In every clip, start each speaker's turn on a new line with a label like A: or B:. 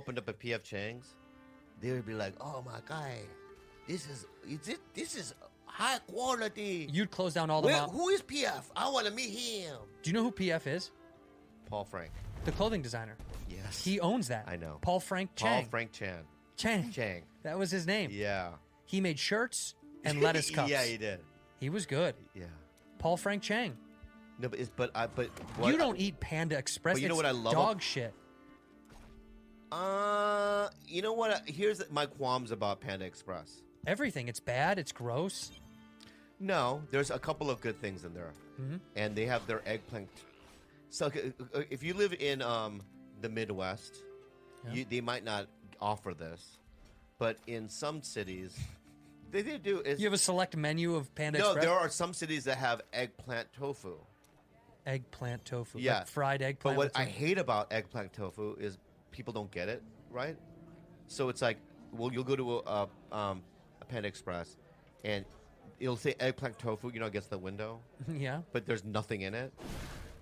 A: opened up a PF Chang's, they would be like, "Oh my god, this is high quality."
B: You'd close down all the mom.
A: Who is PF? I want to meet him.
B: Do you know who PF is?
A: Paul Frank.
B: The clothing designer.
A: Yes.
B: He owns that.
A: I know.
B: Paul Frank Chang.
A: Paul Frank Chan.
B: Chang. That was his name.
A: Yeah.
B: He made shirts and lettuce cups.
A: Yeah, he did.
B: He was good.
A: Yeah.
B: Paul Frank Chang.
A: No, but
B: you don't eat Panda Express.
A: But you know
B: it's
A: what I love?
B: Dog shit.
A: You know what? Here's my qualms about Panda Express.
B: Everything. It's bad. It's gross.
A: No, there's a couple of good things in there, and they have their eggplant. So if you live in the Midwest, they might not offer this, but in some cities, they do.
B: You have a select menu of Panda
A: No,
B: Express?
A: there are some cities that have eggplant tofu.
B: Eggplant tofu.
A: Yeah.
B: Like fried eggplant.
A: But what I hate about eggplant tofu is people don't get it, right? So it's like, well, you'll go to a Panda Express, and it'll say eggplant tofu, against the window.
B: Yeah.
A: But there's nothing in it.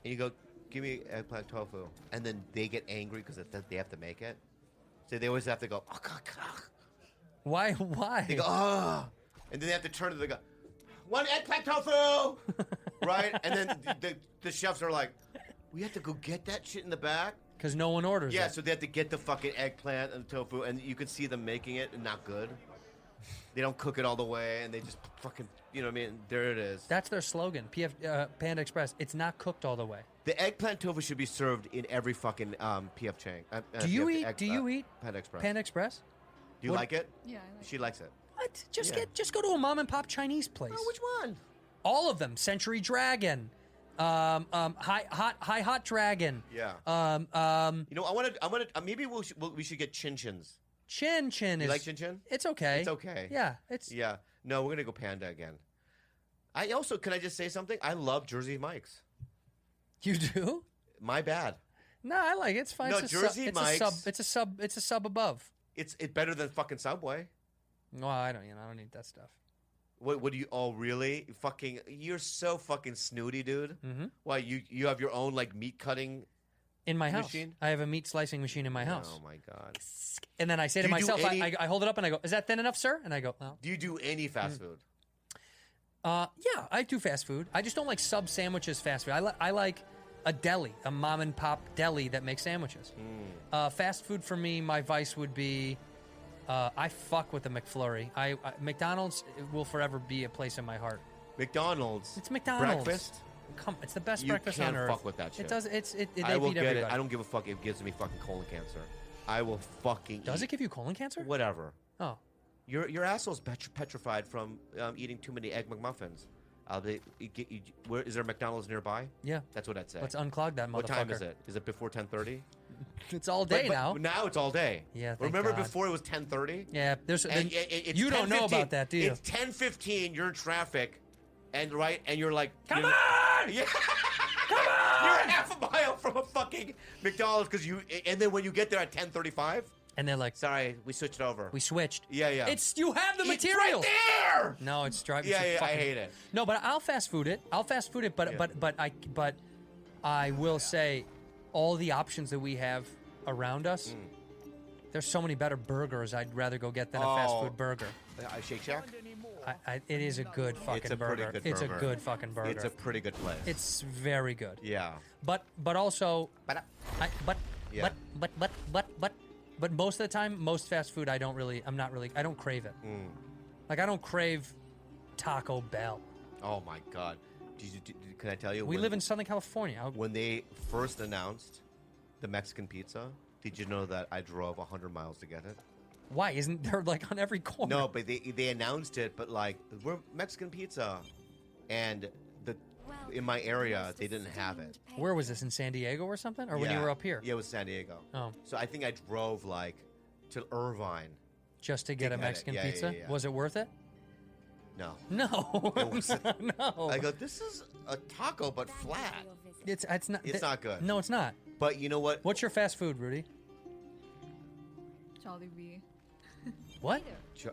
A: And you go, give me eggplant tofu. And then they get angry because they have to make it. So they always have to go,
B: Why?
A: They go, oh. And then they have to turn to the guy, one eggplant tofu! Right? And then the chefs are like, we have to go get that shit in the back?
B: Because no one orders
A: Yeah,
B: it.
A: so they have to get the fucking eggplant and tofu, and you can see them making it, and not good. They don't cook it all the way, and they just fucking, you know what I mean? There it is.
B: That's their slogan, Panda Express. It's not cooked all the way.
A: The eggplant tofu should be served in every fucking PF Chang.
B: Do you eat
A: Panda Express?
B: Panda Express?
A: Do you like it?
C: Yeah, I like
A: She likes it.
B: What? Just go to a mom and pop Chinese place.
A: Oh, which one?
B: All of them. Century Dragon. Hot Dragon.
A: Yeah.
B: I
A: want to. Maybe we should get Chin Chins.
B: Chin is.
A: You like Chin Chin?
B: It's okay.
A: It's okay.
B: Yeah.
A: Yeah. No, we're gonna go Panda again. Can I just say something? I love Jersey Mike's.
B: You do?
A: My bad.
B: No, I like it. It's fine.
A: No,
B: it's
A: Jersey Mike's.
B: It's a sub above.
A: It's better than fucking Subway.
B: Well, I don't need that stuff.
A: What do you? Oh, really? Fucking, you're so fucking snooty, dude. Mm-hmm. Why you have your own like meat cutting
B: in my house?
A: Machine?
B: I have a meat slicing machine in my house.
A: Oh my god!
B: And then I say to myself, I hold it up and I go, "Is that thin enough, sir?" And I go, "Well."
A: Do you do any fast food?
B: Yeah, I do fast food. I just don't like sub sandwiches fast food. I like a deli, a mom and pop deli that makes sandwiches. Fast food for me, my vice would be. I fuck with the McFlurry. McDonald's will forever be a place in my heart.
A: McDonald's.
B: It's McDonald's.
A: Breakfast.
B: It's the best breakfast on earth.
A: You can't fuck with that shit.
B: It does.
A: I will
B: beat
A: get
B: everybody.
A: it. I don't give a fuck if it gives me fucking colon cancer. I will fucking.
B: Does it give you colon cancer?
A: Whatever.
B: Oh.
A: Your asshole's petrified from eating too many Egg McMuffins. Where is there a McDonald's nearby?
B: Yeah.
A: That's what I'd say.
B: Let's unclog that motherfucker.
A: What time is it? Is it before 10:30?
B: It's all day now.
A: Now it's all day.
B: Yeah.
A: Remember before it was 10:30?
B: Yeah. You don't know about that, do you?
A: It's 10:15. You're in traffic, and you're like,
B: come on!
A: Yeah. Come on! You're half a mile from a fucking McDonald's and then when you get there at 10:35.
B: And they're like,
A: sorry, we switched over.
B: We switched.
A: Yeah.
B: You have the material.
A: It's right there.
B: No, it's driving.
A: Yeah, I hate it.
B: No, but I'll fast food it. But I will say, all the options that we have around us, there's so many better burgers. I'd rather go get than a fast food burger.
A: Shake Shack.
B: It is a good fucking burger.
A: It's a
B: good fucking burger.
A: It's a pretty good place.
B: It's very good.
A: Yeah.
B: But also, But most of the time, most fast food, I don't crave it. Like, I don't crave Taco Bell.
A: Oh, my God. Can I tell you?
B: We live in Southern California.
A: When they first announced the Mexican pizza, did you know that I drove 100 miles to get it?
B: Why? Isn't there, like, on every corner?
A: No, but they announced it, but, like, we're Mexican pizza. And in my area, they didn't have it.
B: Where was this, in San Diego or something? Or when you were up here?
A: Yeah, it was San Diego.
B: Oh.
A: So I think I drove, like, to Irvine.
B: Just to get a Mexican pizza?
A: Yeah.
B: Was it worth it?
A: No.
B: No.
A: It wasn't.
B: No.
A: I go, this is a taco, but flat.
B: It's not.
A: It's not good.
B: No, it's not.
A: But you know what?
B: What's your fast food, Rudy?
C: Jollibee.
B: What?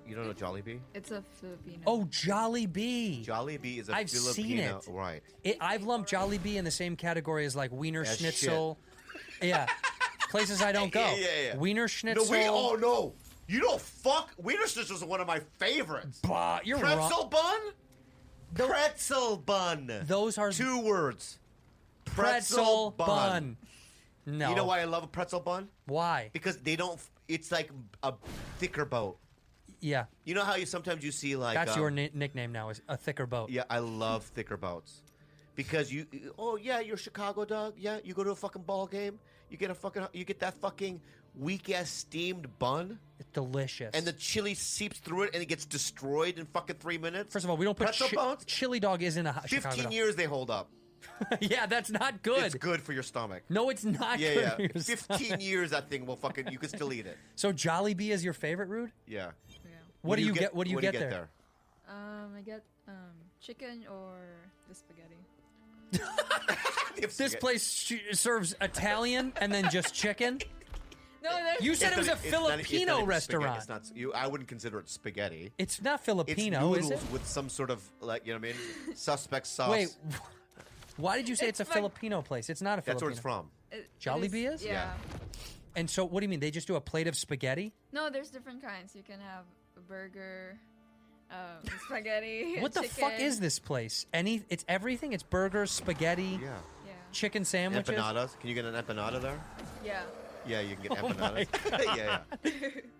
A: You don't know Jollibee?
C: It's a Filipino.
B: Oh, Jollibee.
A: Jollibee is a
B: I've
A: Filipino.
B: seen it.
A: Right.
B: I've lumped Jollibee in the same category as like Wiener Schnitzel. Yeah. places I don't go.
A: Yeah.
B: Wiener Schnitzel.
A: No. You don't fuck. Wiener Schnitzel is one of my favorites.
B: Bah, you're
A: Pretzel
B: wrong.
A: bun? Pretzel bun.
B: Those are
A: 2 words.
B: pretzel bun. No.
A: You know why I love a pretzel bun?
B: Why?
A: Because they don't. It's like a thicker boat.
B: Yeah.
A: You know how sometimes you see like.
B: That's your nickname now, is a thicker boat.
A: Yeah, I love thicker boats. Because you're a Chicago dog. Yeah, you go to a fucking ball game. You get that fucking weak ass steamed bun.
B: It's delicious.
A: And the chili seeps through it and it gets destroyed in fucking 3 minutes.
B: First of all, we don't put
A: pretzel bones.
B: Chili dog isn't a
A: 15
B: Chicago dog.
A: years they hold up.
B: Yeah, that's not good.
A: It's good for your stomach.
B: No, it's not good
A: Yeah.
B: for your
A: 15
B: stomach.
A: years that thing will fucking. You can still eat it.
B: So Jollibee is your favorite, Rude?
A: Yeah.
B: What do you get? What do you get there?
C: I get chicken or the spaghetti.
B: This place serves Italian and then just chicken.
C: No,
B: You said it was a
A: It's not
B: Filipino
A: even
B: restaurant.
A: spaghetti. It's not. I wouldn't consider it spaghetti.
B: It's not
A: It's
B: Filipino,
A: noodles
B: is it?
A: with some sort of like you know what I mean, suspect sauce.
B: Wait, why did you say it's a
C: It's like-
B: Filipino place? It's not a
A: That's
B: Filipino.
A: where it's from.
B: Jollibee is?
C: Yeah.
B: And so, what do you mean? They just do a plate of spaghetti?
C: No, there's different kinds. You can have a burger, spaghetti.
B: What the fuck
C: chicken.
B: is this place? It's everything. It's burgers, spaghetti,
A: Yeah.
C: Yeah.
B: chicken sandwiches.
A: Empanadas. Can you get an empanada there?
C: Yeah.
A: Yeah, you can get
B: Oh my
A: empanadas. yeah.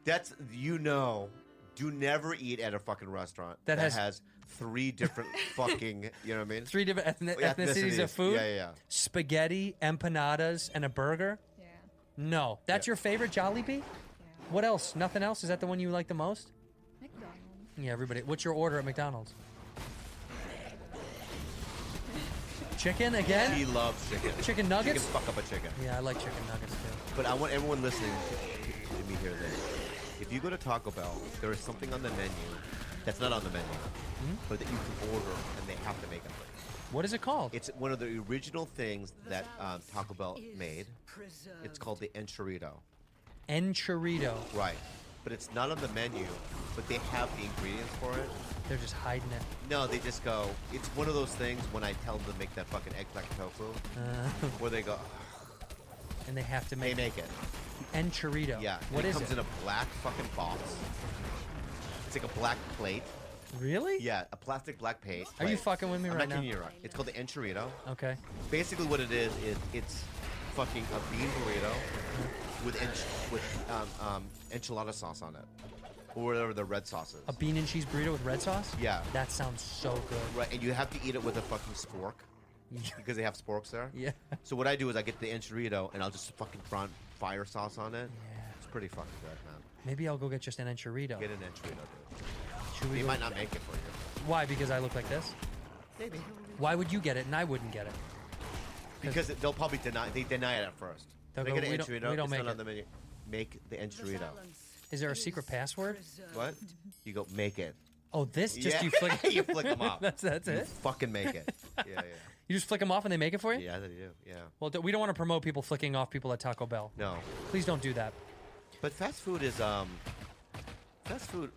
A: That's do never eat at a fucking restaurant
B: That
A: that
B: has-
A: has 3 different fucking, you know what I mean?
B: 3 different ethnicities of food.
A: Yeah.
B: Spaghetti, empanadas, and a burger.
C: Yeah.
B: No, that's
A: Yeah.
B: your favorite Jollibee.
C: Yeah.
B: What else? Nothing else? Is that the one you like the most?
C: McDonald's.
B: Yeah, everybody. What's your order at McDonald's? Chicken again?
A: He loves chicken.
B: Chicken
A: She
B: nuggets?
A: can fuck up a chicken.
B: Yeah, I like chicken nuggets too.
A: But I want everyone listening to me hear this. If you go to Taco Bell, there is something on the menu that's not on the menu, but that you can order and they have to make it.
B: What is it called?
A: It's one of the original things that Taco Bell made. It's called the enchilada.
B: Enchilada.
A: Right. But it's not on the menu, but they have the ingredients for it.
B: They're just hiding it.
A: No, they just go, it's one of those things when I tell them to make that fucking eggplant tofu, where they go,
B: And they have to
A: they
B: make
A: make it.
B: enchilada.
A: Yeah.
B: What
A: it
B: is
A: comes
B: it?
A: in a black fucking box. It's like a black plate.
B: Really?
A: Yeah, a plastic black plate.
B: Are you fucking with me
A: I'm
B: right
A: not
B: now?
A: kidding you, right. It's called the enchilada.
B: Okay.
A: Basically what it is it's fucking a bean burrito with enchilada sauce on it. Or whatever the red sauce is.
B: A bean and cheese burrito with red sauce?
A: Yeah.
B: That sounds so good.
A: Right, and you have to eat it with a fucking spork. Because they have sporks there.
B: Yeah.
A: So what I do is I get the enchilada and I'll just fucking throw fire sauce on it.
B: Yeah.
A: It's pretty fucking good, man.
B: Maybe I'll go get just an enchilada.
A: Get an enchilada, dude.
B: Should we
A: They
B: go-
A: might not make it for you.
B: Why? Because I look like this?
A: Maybe.
B: Why would you get it and I wouldn't get it?
A: Because they'll probably deny it at first.
B: They'll
A: They
B: go,
A: get an
B: "We don't-
A: enchilada,
B: we don't
A: it's
B: make
A: not
B: it."
A: on the menu. Make the enchilada.
B: Is there a secret password?
A: What? You go, make it.
B: Oh, this? Just
A: Yeah.
B: you flick
A: You flick 'em off.
B: That's
A: You
B: it?
A: fucking make it. Yeah.
B: You just flick them off and they make it for you?
A: Yeah, they do. Yeah.
B: Well, we don't want to promote people flicking off people at Taco Bell.
A: No.
B: Please don't do that.
A: But fast food is fast food.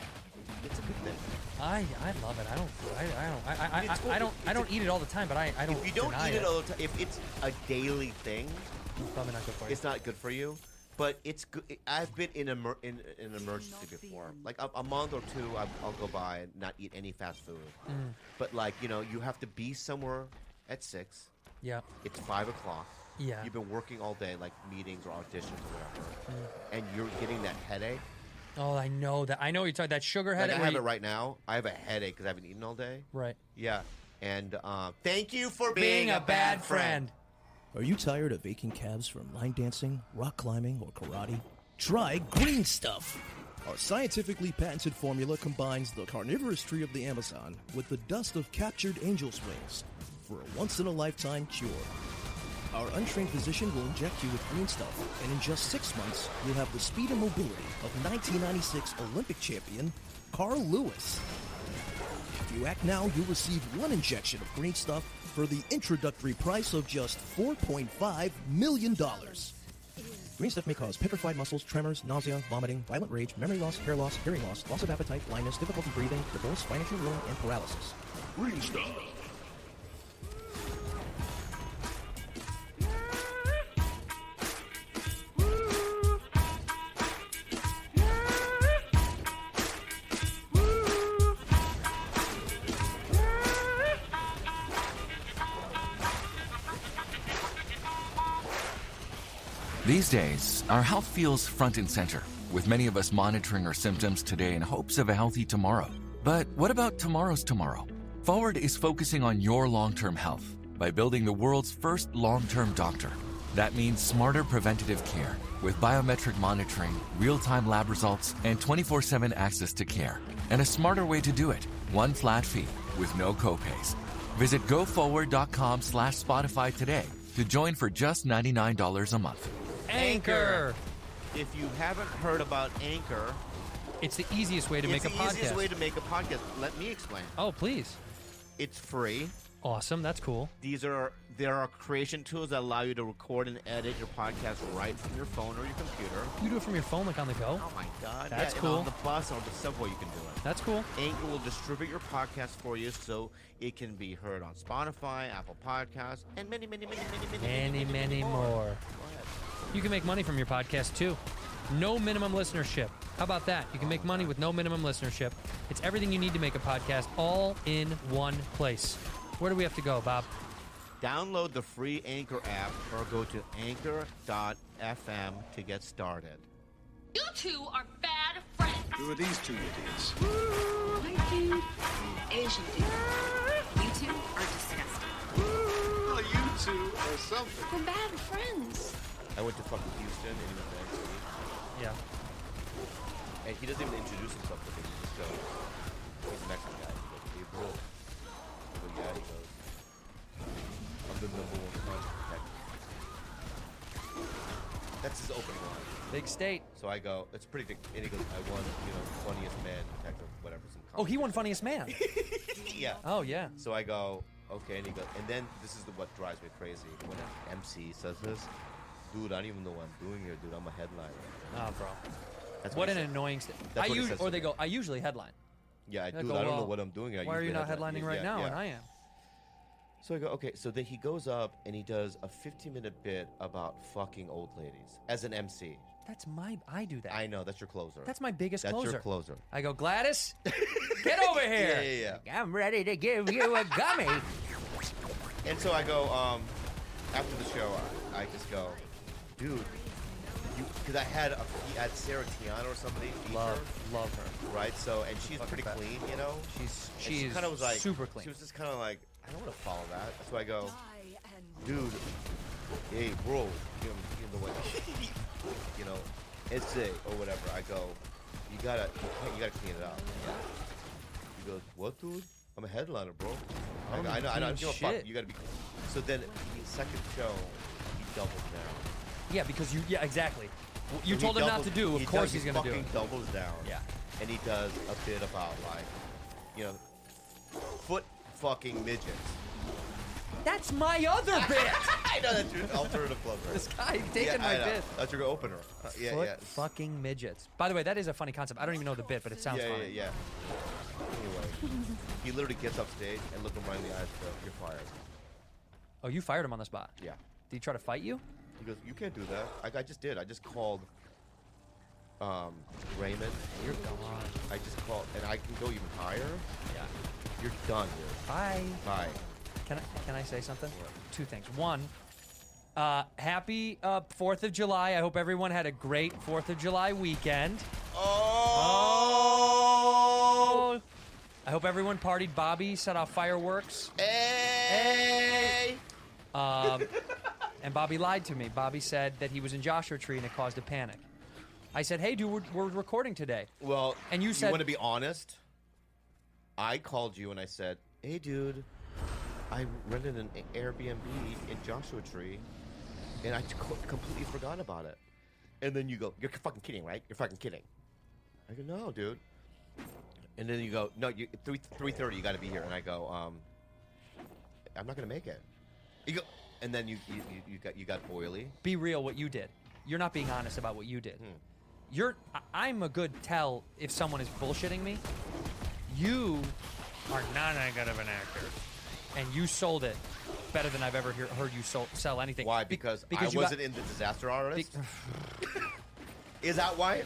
A: It's a good thing.
B: I love it. I don't eat it all the time, but I don't.
A: If you don't
B: deny
A: eat it all the time, if it's a daily thing,
B: it's probably not good for you.
A: it's not good for you. But it's good. I've been in an emergency before. Like a month or two, I'll go by and not eat any fast food. But like you have to be somewhere at 6.
B: Yeah.
A: It's 5 o'clock.
B: Yeah.
A: You've been working all day, like meetings or auditions or whatever, and you're getting that headache.
B: Oh, I know that. I know what you're talking. That sugar
A: Like
B: headache.
A: I
B: where
A: have
B: you-
A: it right now. I have a headache because I haven't eaten all day.
B: Right.
A: Yeah. And thank you for
B: Being a bad friend.
D: Are you tired of aching calves from line dancing, rock climbing, or karate? Try Green Stuff. Our scientifically patented formula combines the carnivorous tree of the Amazon with the dust of captured angel's wings for a once-in-a-lifetime cure. Our untrained physician will inject you with Green Stuff, and in just 6 months, you'll have the speed and mobility of 1996 Olympic champion Carl Lewis. If you act now, you'll receive 1 injection of Green Stuff for the introductory price of just $4.5 million. Green Stuff may cause petrified muscles, tremors, nausea, vomiting, violent rage, memory loss, hair loss, hearing loss of appetite, blindness, difficulty breathing, divorce, financial ruin, and paralysis.
E: Green Stuff. These days, our health feels front and center, with many of us monitoring our symptoms today in hopes of a healthy tomorrow. But what about tomorrow's tomorrow? Forward is focusing on your long-term health by building the world's first long-term doctor. That means smarter preventative care with biometric monitoring, real-time lab results, and 24/7 access to care. And a smarter way to do it, one flat fee with no copays. Visit goforward.com/Spotify today to join for just $99 a month.
B: Anchor.
A: If you haven't heard about Anchor,
B: It's the easiest way to make a podcast.
A: It's the easiest way to make a podcast. Let me explain.
B: Oh, please.
A: It's free.
B: Awesome. That's cool.
A: There are creation tools that allow you to record and edit your podcast right from your phone or your computer.
B: You do it from your phone, like on the go.
A: Oh my God!
B: That's
A: and
B: cool.
A: on the bus or the subway, you can do it.
B: That's cool.
A: Anchor will distribute your podcast for you, so it can be heard on Spotify, Apple Podcasts, and many more. Go ahead.
B: You can make money from your podcast too. No minimum listenership. How about that? You can make money with no minimum listenership. It's everything you need to make a podcast all in one place. Where do we have to go, Bob?
A: Download the free Anchor app or go to anchor.fm to get started.
F: You two are bad friends.
G: Who are these two idiots?
F: White dude, Asian dude. You two are disgusting.
G: Well, you two are something.
F: We're bad friends.
A: I went to fucking Houston and he was next to me.
B: Yeah.
A: And he doesn't even introduce himself to me. He just goes, he's a Mexican guy. He goes, hey, bro. I go, yeah. He goes, I'm the number one content detective. That's his opening line.
B: Big state.
A: So I go, it's pretty big. And he goes, I won, funniest man detective, whatever.
B: Oh, he won funniest man.
A: Yeah.
B: Oh, yeah.
A: So I go, okay. And he goes, and then this is what drives me crazy. When an MC says this, dude, I don't even know what I'm doing here, dude. I'm a headliner.
B: Oh, bro.
A: That's
B: What
A: he
B: an
A: said.
B: annoying state.
A: That's what he says
B: Or
A: to
B: they
A: me.
B: go, I usually headline.
A: Yeah,
B: I
A: dude,
B: go,
A: I don't know
B: well,
A: what I'm doing.
B: Why are you not headlining right now?
A: Yeah.
B: And I am.
A: So I go, okay. So then he goes up and he does a 15-minute bit about fucking old ladies as an MC.
B: I do that.
A: I know, that's your closer.
B: That's my biggest
A: That's
B: closer.
A: your closer.
B: I go, Gladys, get over here.
A: Yeah.
B: I'm ready to give you a gummy.
A: And so I go, after the show, I just go, dude, because I had Sarah Tiana or somebody.
B: Love her.
A: Right? So, and she's pretty
B: best.
A: clean,
B: She
A: kind of was like
B: super clean.
A: She was just kind of like, I don't want to follow that. So I go, dude, hey, bro, you know what, it's it or whatever. I go, you gotta clean it up. He goes, what, dude? I'm a headliner, bro. I go, I know, I don't give a fuck. You gotta be. So then, the second show, he doubles down.
B: Yeah, because exactly. You
A: So
B: told
A: he
B: him not
A: doubles-
B: to do. Of course he's gonna do
A: fucking
B: it.
A: doubles down.
B: Yeah.
A: And he does a bit about foot fucking midgets.
B: That's my other bit.
A: I know that's your alternative club, right?
B: This guy taking my bit.
A: That's your opener.
B: Foot fucking midgets. By the way, that is a funny concept. I don't even know the bit, but it sounds funny.
A: Yeah. Anyway, he literally gets up stage and looks him right in the eyes. You're fired.
B: Oh, you fired him on the spot.
A: Yeah.
B: Did he try to fight you?
A: He goes, you can't do that. I just did. I just called Raymond.
B: You're gone.
A: I just called, and I can go even higher.
B: Yeah.
A: You're done, dude.
B: Bye.
A: Bye.
B: Can I say something? Two things. One, happy 4th of July. I hope everyone had a great 4th of July weekend.
A: Oh!
B: I hope everyone partied. Bobby set off fireworks.
A: Hey!
B: And Bobby lied to me. Bobby said that he was in Joshua Tree and it caused a panic. I said, hey, dude, we're recording today.
A: Well,
B: and you said,
A: want to be honest? I called you and I said, hey, dude, I rented an Airbnb in Joshua Tree, and I completely forgot about it. And then you go, you're fucking kidding, right? You're fucking kidding. I go, no, dude. And then you go, no, 3:30, you got to be here. And I go, I'm not gonna make it. You go, and then you got oily.
B: be real what you did. You're not being honest about what you did. I'm a good tell if someone is bullshitting me. You are not that good of an actor. And you sold it better than I've ever heard you sell anything.
A: Why? Because I
B: you
A: wasn't in the Disaster Artist? Is that why?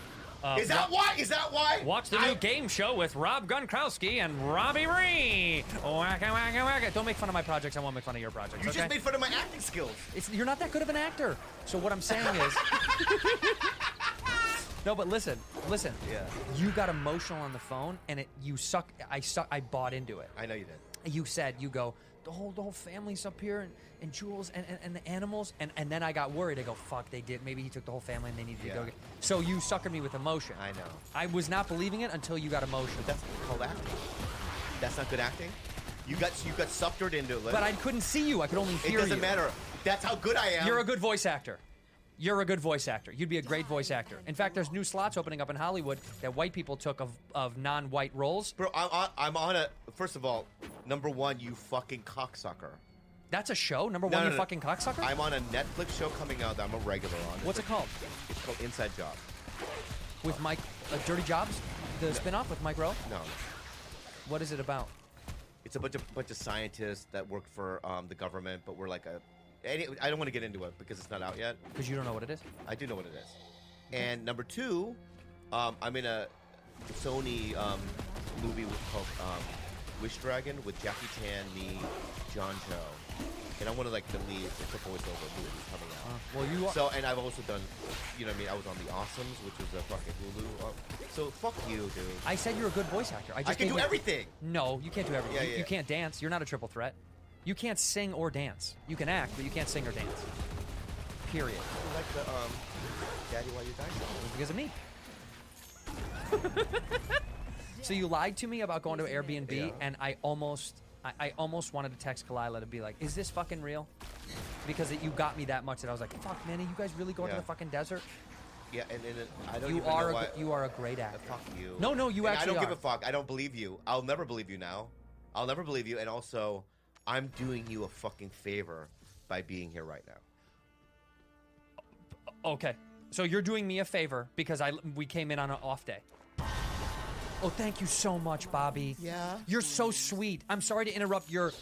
A: Is that why? Is that why?
B: Watch the new game show with Rob Gronkowski and Robbie Ree. Wacka, wacka, wacka. Don't make fun of my projects. I won't make fun of your projects.
A: You
B: okay?
A: just made fun of my acting skills.
B: You're not that good of an actor. So what I'm saying is... No, but listen.
A: Yeah.
B: You got emotional on the phone, and you suck. I bought into it.
A: I know you did.
B: You said, you go, the whole family's up here, and Jules, and the animals, and then I got worried. I go, fuck, they did. Maybe he took the whole family, and they needed to go. So you suckered me with emotion.
A: I know.
B: I was not believing it until you got emotional.
A: But that's called acting. That's not good acting. You got suckered into it.
B: But I couldn't see you. I could only hear you.
A: It doesn't matter. That's how good I am.
B: You're a good voice actor. You're a good voice actor. You'd be a great voice actor. In fact, there's new slots opening up in Hollywood that white people took of non-white roles.
A: Bro, I'm on a... First of all, number one, you fucking cocksucker.
B: That's a show? Number one, you fucking cocksucker?
A: I'm on a Netflix show coming out that I'm a regular on.
B: What's it called?
A: It's called Inside Job.
B: With Mike... Dirty Jobs? The spinoff with Mike Rowe?
A: No.
B: What is it about?
A: It's a bunch of scientists that work for the government, but we're like a... I don't want to get into it because it's not out yet.
B: Because you don't know what it is?
A: I do know what it is. And number two, I'm in a Sony movie called Wish Dragon with Jackie Chan, me, John Cho. And I'm one of like the leads. It's a voiceover movie coming out.
B: Well, you are...
A: So, and I've also done, you know what I mean? I was on The Awesomes, which was a fucking Hulu. So fuck you, dude.
B: I said you're a good voice actor.
A: I can do everything.
B: No, you can't do everything.
A: Yeah.
B: You can't dance. You're not a triple threat. You can't sing or dance. You can act, but you can't sing or dance. Period.
A: You like the Daddy Why You Die song?
B: Because of me. So you lied to me about going to Airbnb, and I almost wanted to text Kalila to be like, "Is this fucking real?" Because you got me that much that I was like, "Fuck, man, you guys really going to the fucking desert?"
A: Yeah, and I don't.
B: You
A: even
B: are
A: know why.
B: you are a great actor.
A: Fuck you.
B: No, you
A: and
B: actually
A: I don't
B: are.
A: give a fuck. I don't believe you. I'll never believe you now. I'll never believe you. And also, I'm doing you a fucking favor by being here right now.
B: Okay, so you're doing me a favor because we came in on an off day. Oh, thank you so much, Bobby.
A: Yeah?
B: You're so sweet. I'm sorry to interrupt your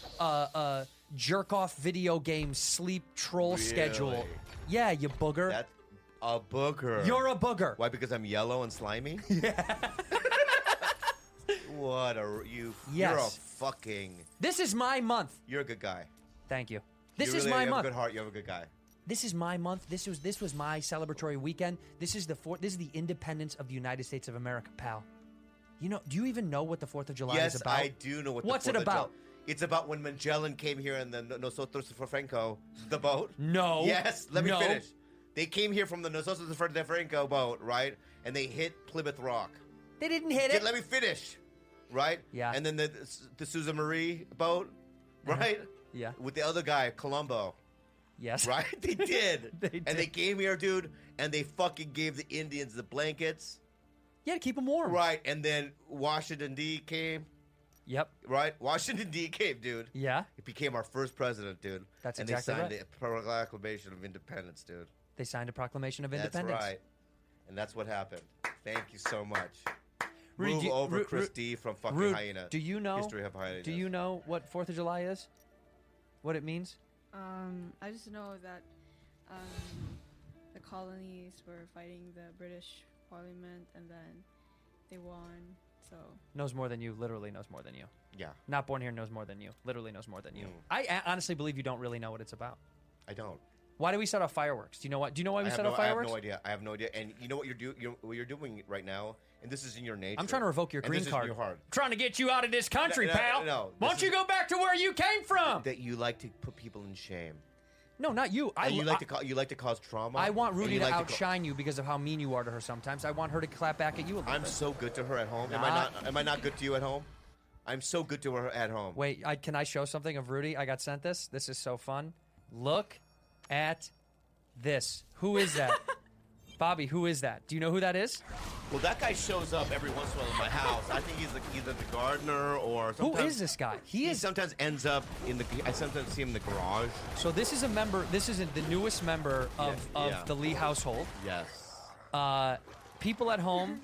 B: jerk-off video game sleep troll schedule. Yeah, you booger.
A: That's a booger.
B: You're a booger.
A: Why? Because I'm yellow and slimy?
B: Yeah.
A: What a you?
B: Yes.
A: You're a fucking.
B: This is my month.
A: You're a good guy.
B: Thank you. This
A: you
B: is
A: really,
B: my
A: you
B: month.
A: have a good heart. You have a good guy.
B: This is my month. This was my celebratory weekend. This is the independence of the United States of America, pal. You know? Do you even know what the 4th of July is about?
A: Yes, I do know what.
B: What's
A: the 4th
B: it about?
A: It's about when Magellan came here and the Nosotros de Franco, the boat.
B: No.
A: Yes. Let me finish. They came here from the Nosotros de Franco boat, right? And they hit Plymouth Rock.
B: They didn't hit it.
A: Let me finish. Right?
B: Yeah.
A: And then the Sousa Marie boat, right?
B: Yeah.
A: With the other guy, Colombo.
B: Yes.
A: Right? They did.
B: They did.
A: And they came here, dude, and they fucking gave the Indians the blankets.
B: Yeah, to keep them warm.
A: Right. And then Washington D came.
B: Yep.
A: Right? Washington D came, dude.
B: Yeah.
A: It became our first president, dude.
B: That's
A: and
B: exactly
A: they signed
B: right.
A: the Proclamation of Independence, dude.
B: They signed a Proclamation of Independence.
A: That's right. And that's what happened. Thank you so much.
B: Rudy,
A: Move over, Chris D from fucking
B: Rude,
A: Hyena.
B: Do you know?
A: History of Hyena.
B: Do you know what 4th of July is? What it means?
C: I just know that the colonies were fighting the British Parliament, and then they won. So
B: Knows more than you. Literally knows more than you.
A: Yeah.
B: Not born here knows more than you. Literally knows more than you.
A: Mm.
B: I honestly believe you don't really know what it's about.
A: I don't.
B: Why do we set off fireworks? Do you know what? Do you know why we set off fireworks?
A: I have no idea. And you know what you're doing right now, and this is in your nature.
B: I'm trying to revoke your
A: and
B: green
A: this
B: card.
A: Is in your heart.
B: Trying to get you out of this country, pal.
A: No,
B: why don't you go back to where you came from?
A: That you like to put people in shame.
B: No, not you.
A: You like to cause trauma.
B: I want Rudy to
A: like
B: outshine you because of how mean you are to her sometimes. I want her to clap back at you a little bit.
A: I'm so good to her at home.
B: Nah.
A: Am I not good to you at home? I'm so good to her at home.
B: Wait, can I show something of Rudy? I got sent this. This is so fun. Look at this. Who is that? Bobby, who is that? Do you know who that is?
A: Well, that guy shows up every once in a while in my house. I think he's either the gardener or sometimes...
B: Who is this guy?
A: He sometimes ends up in the... I sometimes see him in the garage.
B: So this is a member... This is the newest member of the Lee household.
A: Yes.
B: People at home...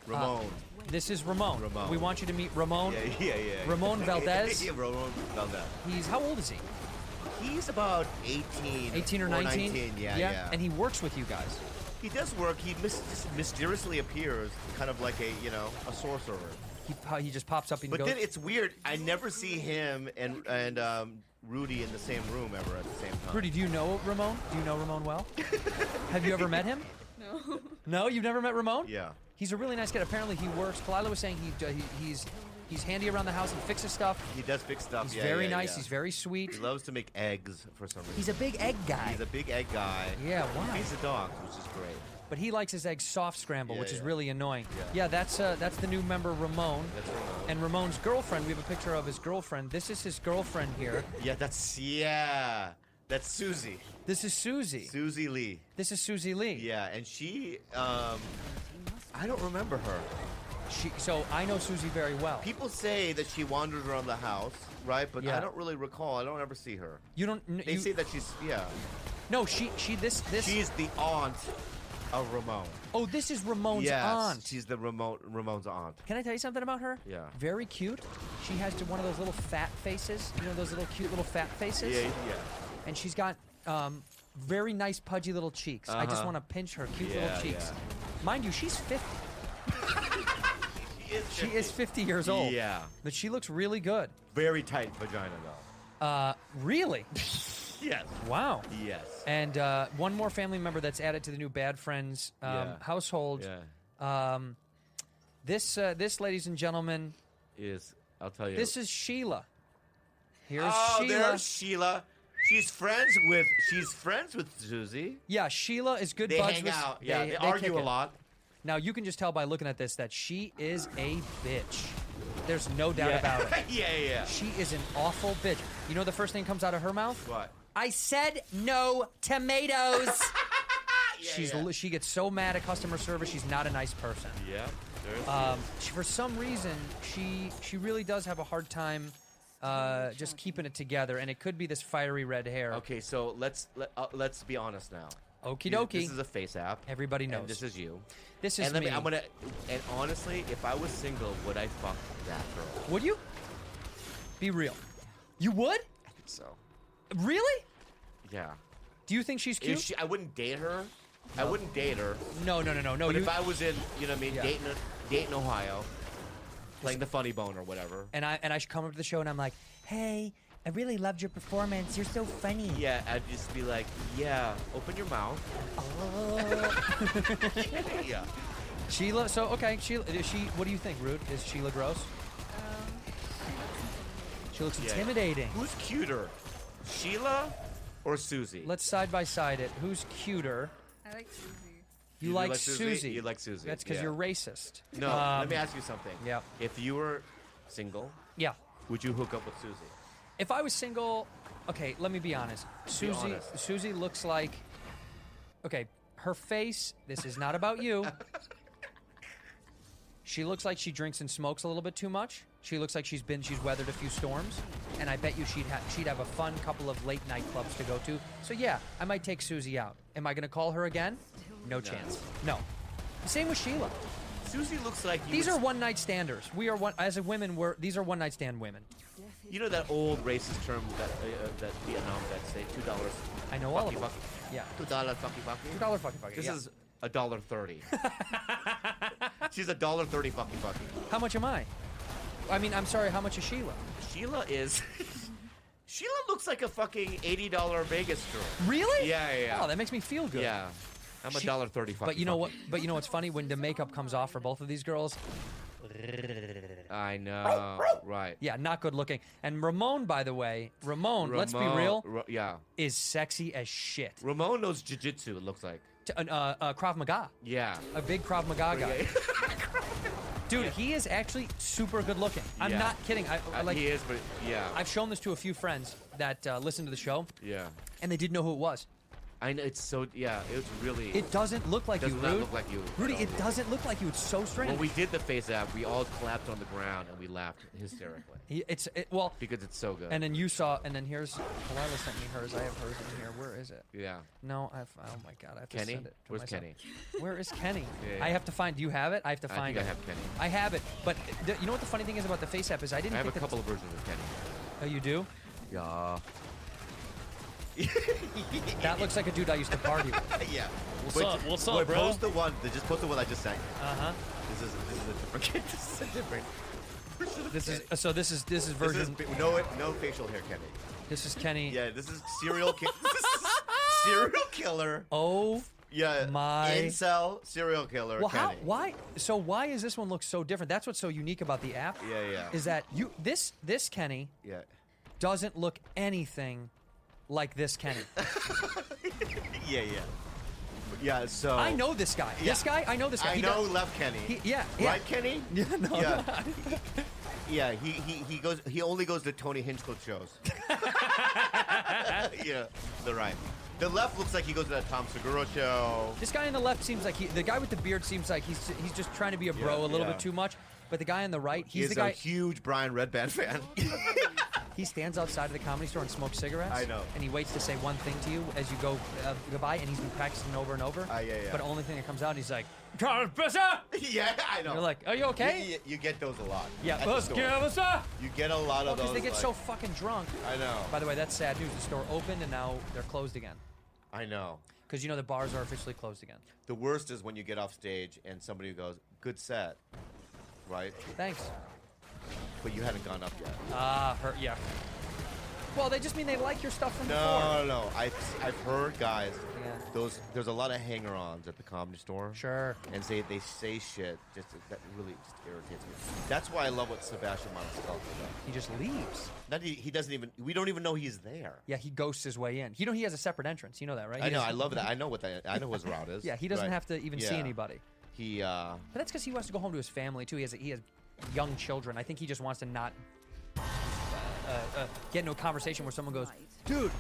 A: Ramon.
B: This is Ramon.
A: Ramon.
B: We want you to meet Ramon.
A: Yeah.
B: Ramon Valdez.
A: Yeah, Ramon Valdez.
B: How old is he?
A: He's about 18.
B: 18 or 19?
A: 19, yeah.
B: And he works with you guys.
A: He does work. He just mysteriously appears, kind of like a sorcerer.
B: He just pops up and
A: But
B: goes.
A: then it's weird. I never see him and Rudy in the same room ever at the same time.
B: Rudy, do you know Ramon? Do you know Ramon well? Have you ever met him?
C: No.
B: No, you've never met Ramon?
A: Yeah.
B: He's a really nice kid. Apparently, he works. Kalila was saying he's handy around the house. He fixes stuff.
A: He does fix stuff.
B: He's
A: yeah,
B: very
A: yeah,
B: nice.
A: yeah.
B: He's very sweet.
A: He loves to make eggs for some reason.
B: He's a big egg guy.
A: He's a big egg guy.
B: Yeah, why?
A: He's a dog, which is great.
B: But he likes his eggs soft scramble,
A: Yeah,
B: which is
A: yeah.
B: really annoying.
A: Yeah.
B: that's the new member Ramon.
A: That's Ramon.
B: And Ramon's girlfriend. We have a picture of his girlfriend. This is his girlfriend here.
A: That's Susie.
B: This is Susie.
A: Susie Lee.
B: This is Susie Lee.
A: Yeah, and she, I don't remember her.
B: So I know Susie very well.
A: People say that she wanders around the house, right? But
B: Yeah.
A: I don't really recall. I don't ever see her.
B: You don't.
A: They say that she's,
B: No, this.
A: She's the aunt of Ramon.
B: Oh, this is Ramon's
A: Yes,
B: aunt.
A: she's the Ramon's aunt.
B: Can I tell you something about her?
A: Yeah.
B: Very cute. She has one of those little fat faces. You know those little cute little fat faces?
A: Yeah.
B: And she's got very nice pudgy little cheeks. I just want to pinch her cute little cheeks.
A: Yeah.
B: Mind you, she's 50. She is 50 years old.
A: Yeah.
B: But she looks really good.
A: Very tight vagina, though.
B: Really?
A: Yes.
B: Wow.
A: Yes.
B: And one more family member that's added to the new Bad Friends household.
A: Yeah.
B: This, ladies and gentlemen,
A: I'll tell you.
B: this is Sheila. Here's Sheila.
A: There's Sheila. She's friends with Susie.
B: Yeah, Sheila is good
A: They
B: buds
A: hang
B: with.
A: out. Yeah, they
B: kick
A: argue a
B: it.
A: lot.
B: Now you can just tell by looking at this that she is a bitch. There's no doubt about it.
A: Yeah.
B: She is an awful bitch. You know the first thing comes out of her mouth?
A: What?
B: I said no tomatoes.
A: Yeah.
B: She gets so mad at customer service. She's not a nice person.
A: Yeah.
B: For some reason, she really does have a hard time just keeping it together, and it could be this fiery red hair.
A: Okay, so let's be honest now.
B: Okie dokie.
A: This is a face app.
B: Everybody knows.
A: And this is you.
B: This is
A: and
B: me.
A: And honestly, if I was single, would I fuck that girl?
B: Would you? Be real. You would?
A: I think so.
B: Really?
A: Yeah.
B: Do you think she's cute?
A: I wouldn't date her. I wouldn't date her.
B: No.
A: But if I was in, you know what I mean,
B: Yeah.
A: Dayton, Ohio, playing the funny bone or whatever.
B: And I should come up to the show and I'm like, hey, I really loved your performance. You're so funny.
A: Yeah, I'd just be like, yeah, open your mouth. Yeah.
B: Sheila. So okay, Sheila. Is she? What do you think, Rude? Is Sheila gross? She looks
A: Yeah.
B: intimidating.
A: Who's cuter, Sheila or Susie?
B: Let's side by side it. Who's cuter?
C: I like Susie.
B: You
A: do
B: like Susie.
A: You like Susie.
B: That's because
A: yeah.
B: you're racist.
A: No, let me ask you something.
B: Yeah.
A: If you were single,
B: Yeah.
A: would you hook up with Susie?
B: If I was single, okay, let me be honest.
A: honest.
B: Susie looks like. Okay, her face. This is not about you. She looks like she drinks and smokes a little bit too much. She looks like she's weathered a few storms, and I bet you she'd have a fun couple of late night clubs to go to. So yeah, I might take Susie out. Am I gonna call her again? No chance. No. Same with Sheila.
A: Susie looks like you.
B: These are one night standers. We are one as a women. These are one night stand women.
A: You know that old racist term that Vietnam vets say $2.
B: I know all of them. Yeah.
A: $2 fucky fucky.
B: $2 fucking fucking.
A: This
B: yeah.
A: is $1.30. She's $1.30 fucky fucky.
B: How much am I? I mean, I'm sorry. How much is Sheila?
A: Sheila is. Sheila looks like a fucking $80 Vegas girl.
B: Really?
A: Yeah.
B: Oh, that makes me feel good.
A: Yeah. I'm $1.30 fucky.
B: But you know what? But you know what's funny? When the makeup comes off for both of these girls,
A: I know. Right.
B: yeah, not good looking. And Ramon, by the way, let's be real,
A: Yeah.
B: is sexy as shit.
A: Ramon knows jiu-jitsu, it looks like.
B: Krav Maga,
A: Yeah.
B: a big Krav Maga guy. Dude, he is actually super good looking. I'm
A: Yeah.
B: not kidding.
A: He is, but yeah.
B: I've shown this to a few friends that listen to the show,
A: Yeah.
B: and they didn't know who it was.
A: I know, it's so, yeah, it's really.
B: It doesn't look like
A: does
B: you,
A: not
B: Rude.
A: look like you.
B: Rudy,
A: at all.
B: it doesn't look like you. It's so strange.
A: When we did the face app, we all collapsed on the ground and we laughed hysterically.
B: Well,
A: Because it's so good.
B: and then you saw, and then here's Kalila sent me hers. I have hers in here. Where is it?
A: Yeah.
B: No, oh my god, I have to
A: Kenny?
B: send it to
A: Where's
B: myself.
A: Kenny?
B: Where is Kenny?
A: Yeah.
B: I have to find. Do you have it? I have to
A: I
B: find
A: think
B: it.
A: I have Kenny.
B: I have it, but you know what the funny thing is about the face app is I didn't.
A: I have a
B: think
A: couple of versions of Kenny.
B: Oh, you do?
A: Yeah.
B: That looks like a dude I used to party with.
A: Yeah.
H: What's up, bro?
A: Post the one. Just post the one I just sent. This is a different kid. This is a different.
B: This is version.
A: No facial hair, Kenny.
B: This is Kenny.
A: Yeah, this is serial killer.
B: Oh.
A: Yeah,
B: my
A: incel serial killer.
B: Well,
A: Kenny.
B: why? So why is this one look so different? That's what's so unique about the app.
A: Yeah.
B: Is that this Kenny?
A: Yeah.
B: Doesn't look anything like this Kenny.
A: Yeah. So
B: I know this guy.
A: Yeah.
B: This guy, I know this guy.
A: I know left Kenny.
B: Yeah.
A: Right, Kenny?
B: Yeah. No.
A: Yeah. Yeah. He goes. He only goes to Tony Hinchcliffe shows. Yeah. The right. The left looks like he goes to that Tom Segura show.
B: This guy on the left seems like the guy with the beard seems like he's just trying to be a bro a little bit too much. But the guy on the right, he's the guy.
A: He's a huge Brian Redband fan.
B: He stands outside of the Comedy Store and smokes cigarettes.
A: I know.
B: And he waits to say one thing to you as you go goodbye, and he's been practicing over and over.
A: Yeah.
B: But the only thing that comes out, he's like, Carl Besser!
A: Yeah, I know.
B: You're like, are you okay?
A: You get those a lot.
B: Yeah,
A: at the store. You get a lot of those.
B: Because they get so fucking drunk.
A: I know.
B: By the way, that's sad news. The store opened, and now they're closed again.
A: I know.
B: Because, the bars are officially closed again.
A: The worst is when you get off stage and somebody goes, good set, right?
B: Thanks.
A: But you hadn't gone up yet.
B: Yeah. Well, they just mean they like your stuff from before.
A: No. I've heard guys.
B: Yeah.
A: There's a lot of hanger-ons at the Comedy Store.
B: Sure.
A: And they say shit that really just irritates me. That's why I love what Sebastian Maniscalco does.
B: He just leaves.
A: He doesn't even. We don't even know he's there.
B: Yeah, he ghosts his way in. He has a separate entrance. You know that, right?
A: I know. I love that. I know I know his route is.
B: Yeah, he doesn't have to even see anybody.
A: But
B: that's because he wants to go home to his family too. He has young children. I think he just wants to not get into a conversation where someone goes, dude,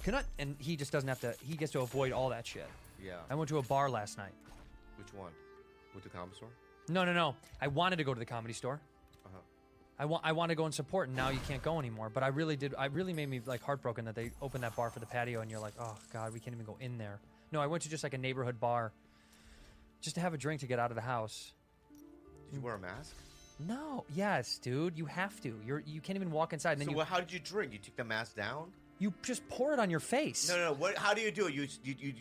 B: can I? And he just doesn't have to. He gets to avoid all that shit.
A: Yeah.
B: I went to a bar last night.
A: Which one? Went to the Comedy Store?
B: No. I wanted to go to the Comedy Store. I want to go and support, and now you can't go anymore. But I really did. I really made me heartbroken that they opened that bar for the patio, and you're like, oh god, we can't even go in there. No, I went to just like a neighborhood bar, just to have a drink to get out of the house.
A: Did you wear a mask?
B: No. Yes, dude. You have to. You can't even walk inside. And then
A: how did you drink? You took the mask down?
B: You just pour it on your face.
A: No. How do you do it? You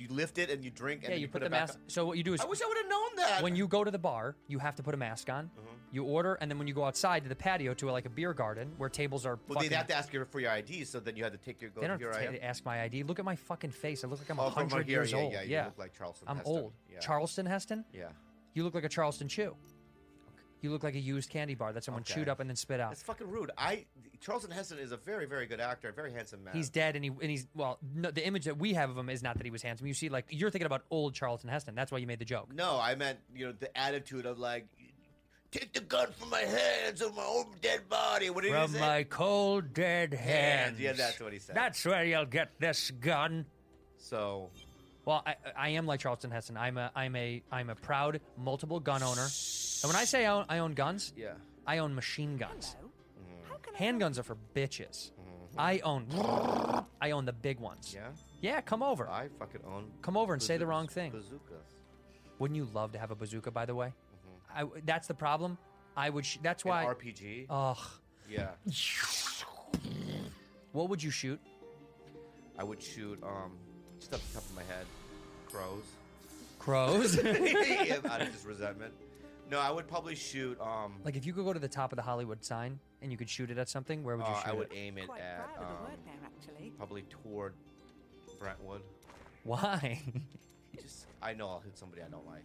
A: lift it and you drink. And
B: you put the mask. So what you do is.
A: I wish I would have known that.
B: When you go to the bar, you have to put a mask on. You order, and then when you go outside to the patio to a beer garden where tables are.
A: Well, they'd have to ask you for your ID, so then you had to take your.
B: They don't have to ask my ID. Look at my fucking face. I look like I'm 100 years old.
A: Yeah, you look like Charleston
B: I'm
A: Heston.
B: old.
A: Yeah.
B: Charleston Heston?
A: Yeah.
B: You look like a Charleston chew. You look like a used candy bar that someone chewed up and then spit out.
A: It's fucking rude. Charleston Heston is a very, very good actor, a very handsome man.
B: He's dead, and he's no, the image that we have of him is not that he was handsome. You see, you're thinking about old Charleston Heston. That's why you made the joke.
A: No, I meant the attitude of take the gun from my hands of my own dead body. What did he say?
B: From my cold dead hands.
A: Yeah, that's what he said.
B: That's where you'll get this gun.
A: So.
B: Well, I am like Charleston Heston. I'm a proud multiple gun owner. And when I say I own guns, I own machine guns. Handguns are for bitches. I own the big ones.
A: Yeah?
B: Yeah, come over.
A: I fucking own.
B: Come over and say the wrong thing.
A: Bazookas.
B: Wouldn't you love to have a bazooka, by the way? That's the problem. I would. That's why.
A: An RPG.
B: Ugh.
A: Yeah.
B: What would you shoot?
A: I would shoot just off the top of my head, crows.
B: Crows?
A: Yeah, out of just resentment. No, I would probably shoot.
B: Like if you could go to the top of the Hollywood sign and you could shoot it at something, where would you shoot it?
A: I would aim it at probably toward Brentwood.
B: Why?
A: I know I'll hit somebody I don't like.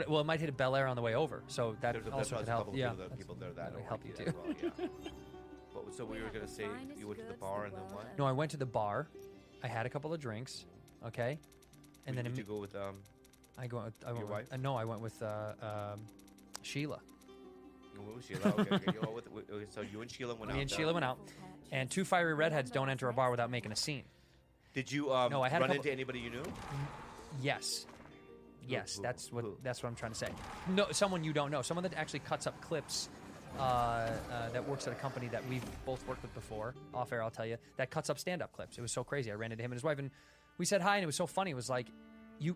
B: Well, it might hit a Bel Air on the way over, so that also could help. Yeah,
A: people there that
B: help you too.
A: Well, yeah. So we were gonna say you went to the bar and then what?
B: No, I went to the bar. I had a couple of drinks. Okay, and then
A: did you go with
B: I went
A: your
B: with,
A: wife?
B: No, I went with Sheila.
A: You went with Sheila. Okay. So you and Sheila went out.
B: Me and Sheila went out, and two fiery redheads don't enter a bar without making a scene.
A: Did you
B: no, I had
A: run into anybody you knew?
B: Yes. Yes, that's what I'm trying to say. No, someone you don't know, someone that actually cuts up clips. That works at a company that we've both worked with before. Off air, I'll tell you. That cuts up stand-up clips. It was so crazy. I ran into him and his wife, and we said hi, and it was so funny. It was like, you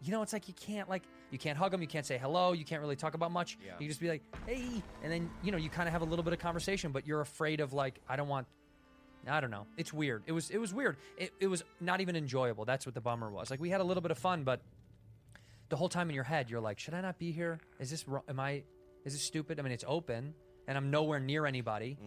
B: you know, it's like you can't hug them, you can't say hello, you can't really talk about much.
A: Yeah.
B: You just be like, hey, and then you know you kind of have a little bit of conversation, but you're afraid of like I don't know. It's weird. It was weird. It was not even enjoyable. That's what the bummer was. Like we had a little bit of fun, but the whole time in your head you're like, should I not be here? Is this stupid? I mean, it's open and I'm nowhere near anybody.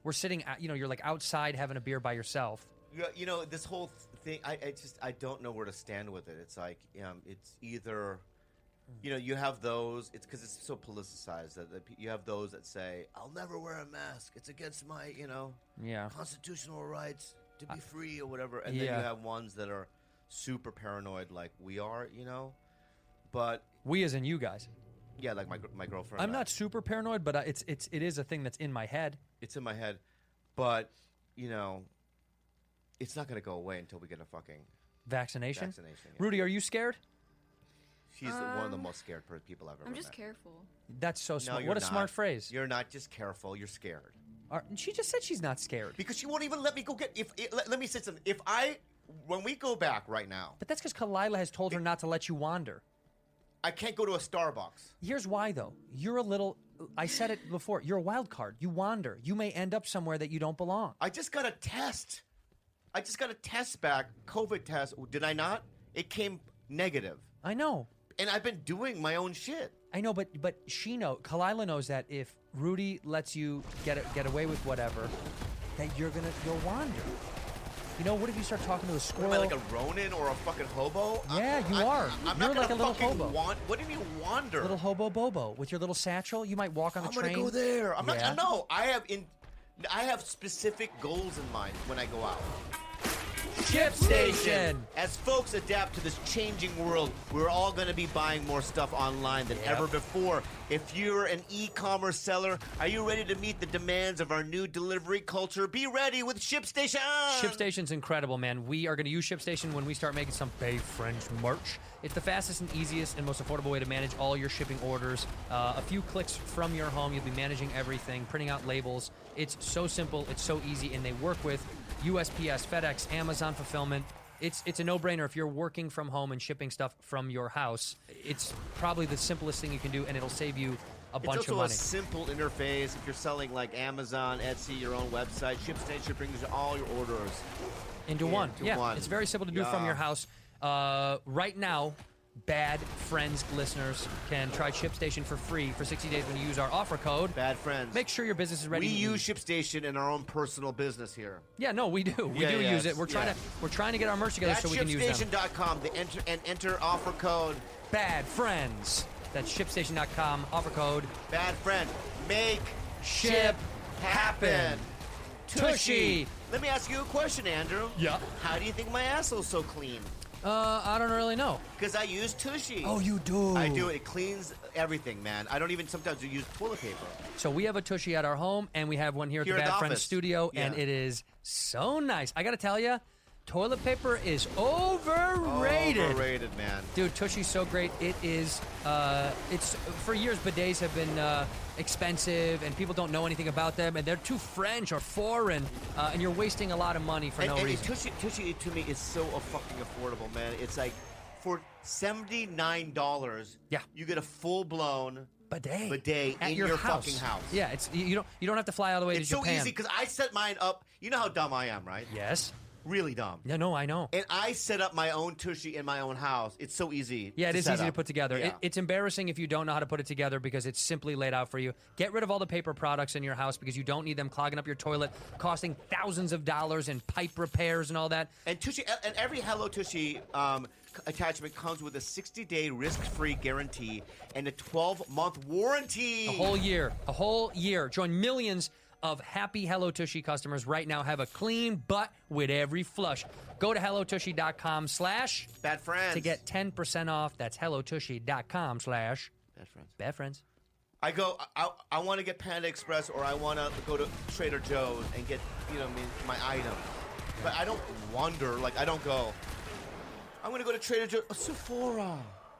B: We're sitting, you're like outside having a beer by yourself.
A: You know, this whole thing, I don't know where to stand with it. It's like, it's either, you know, you have those, it's because it's so politicized that you have those that say, I'll never wear a mask. It's against my, constitutional rights to be free or whatever. And then you have ones that are super paranoid like we are, you know. But
B: we as in you guys.
A: Yeah, like my girlfriend.
B: I'm not super paranoid, but it is a thing that's in my head.
A: It's in my head. But, you know, it's not going to go away until we get a fucking
B: vaccination.
A: Yeah.
B: Rudy, are you scared?
A: She's one of the most scared people I've ever met.
C: I'm just careful.
B: That's so smart.
A: No,
B: what a smart phrase.
A: You're not just careful, you're scared.
B: She just said she's not scared.
A: Because she won't even let me go get... Let me say something. When we go back right now...
B: But that's because Kalila has told her not to let you wander.
A: I can't go to a Starbucks.
B: Here's why, though. You're a little... I said it before. You're a wild card. You wander. You may end up somewhere that you don't belong.
A: I just got a test. I just got a test back. COVID test. Did I not? It came negative.
B: I know.
A: And I've been doing my own shit.
B: I know, but Kalila knows that if Rudy lets you get away with whatever, that you'll wander. You know, what if you start talking to a squirrel?
A: Am I like a Ronin or a fucking hobo?
B: Yeah, you are. You're like a little hobo.
A: What do you mean wander?
B: Little hobo bobo with your little satchel. You might walk on the train.
A: I'm gonna go there. I'm not. No, I have specific goals in mind when I go out.
B: ShipStation.
A: As folks adapt to this changing world, we're all going to be buying more stuff online than ever before. If you're an e-commerce seller, are you ready to meet the demands of our new delivery culture? Be ready with ShipStation!
B: ShipStation's incredible, man. We are going to use ShipStation when we start making some Bay French merch. It's the fastest and easiest and most affordable way to manage all your shipping orders. A few clicks from your home, you'll be managing everything, printing out labels. It's so simple, it's so easy, and they work with USPS, FedEx, Amazon fulfillment. It's a no-brainer if you're working from home and shipping stuff from your house. It's probably the simplest thing you can do, and it'll save you a bunch of money.
A: It's also a simple interface. If you're selling like Amazon, Etsy, your own website, ShipStation brings all your orders
B: into one. It's very simple to do from your house. Right now, Bad Friends listeners can try ShipStation for free for 60 days when you use our offer code.
A: Bad Friends.
B: Make sure your business is ready.
A: We use ShipStation in our own personal business here.
B: Yeah, no, we do. We do use it. We're trying to get our merch together so we can use them.
A: That's ShipStation.com. Enter offer code
B: Bad Friends. That's ShipStation.com. Offer code
A: Bad Friend. Make ship happen.
B: Tushy.
A: Let me ask you a question, Andrew.
B: Yeah.
A: How do you think my asshole's so clean?
B: I don't really know.
A: Because I use Tushy.
B: Oh, you do?
A: I do. It cleans everything, man. I don't even sometimes use toilet paper.
B: So we have a Tushy at our home, and we have one here at the Bad Friends studio, and it is so nice. I got to tell you, toilet paper is overrated.
A: Overrated, man.
B: Dude, Tushy's so great. It is, it's, for years, bidets have been expensive, and people don't know anything about them, and they're too French or foreign, and you're wasting a lot wasting for no reason.
A: Tushy, to me, is so fucking affordable, man. It's like, for $79, you get a full-blown bidet
B: at
A: in
B: your house.
A: Fucking house.
B: Yeah, it's you don't have to fly all the way to Japan.
A: It's so easy, because I set mine up. You know how dumb I am, right?
B: Yes.
A: Really dumb.
B: Yeah, no, I know.
A: And I set up my own Tushy in my own house. It's so easy.
B: Yeah, it is easy to put together.
A: Yeah.
B: It's embarrassing if you don't know how to put it together because it's simply laid out for you. Get rid of all the paper products in your house because you don't need them clogging up your toilet, costing thousands of dollars in pipe repairs and all that.
A: And Tushy, and every Hello Tushy attachment comes with a 60-day risk-free guarantee and a 12-month warranty.
B: A whole year. Join millions of happy Hello Tushy customers right now. Have a clean butt with every flush. Go to HelloTushy.com/BadFriends to get 10% off. That's HelloTushy.com/BadFriends.
A: I want to get Panda Express, or I want to go to Trader Joe's and get, my item. But I don't wander. Like, I don't go, I'm going to go to Trader Joe's. Sephora.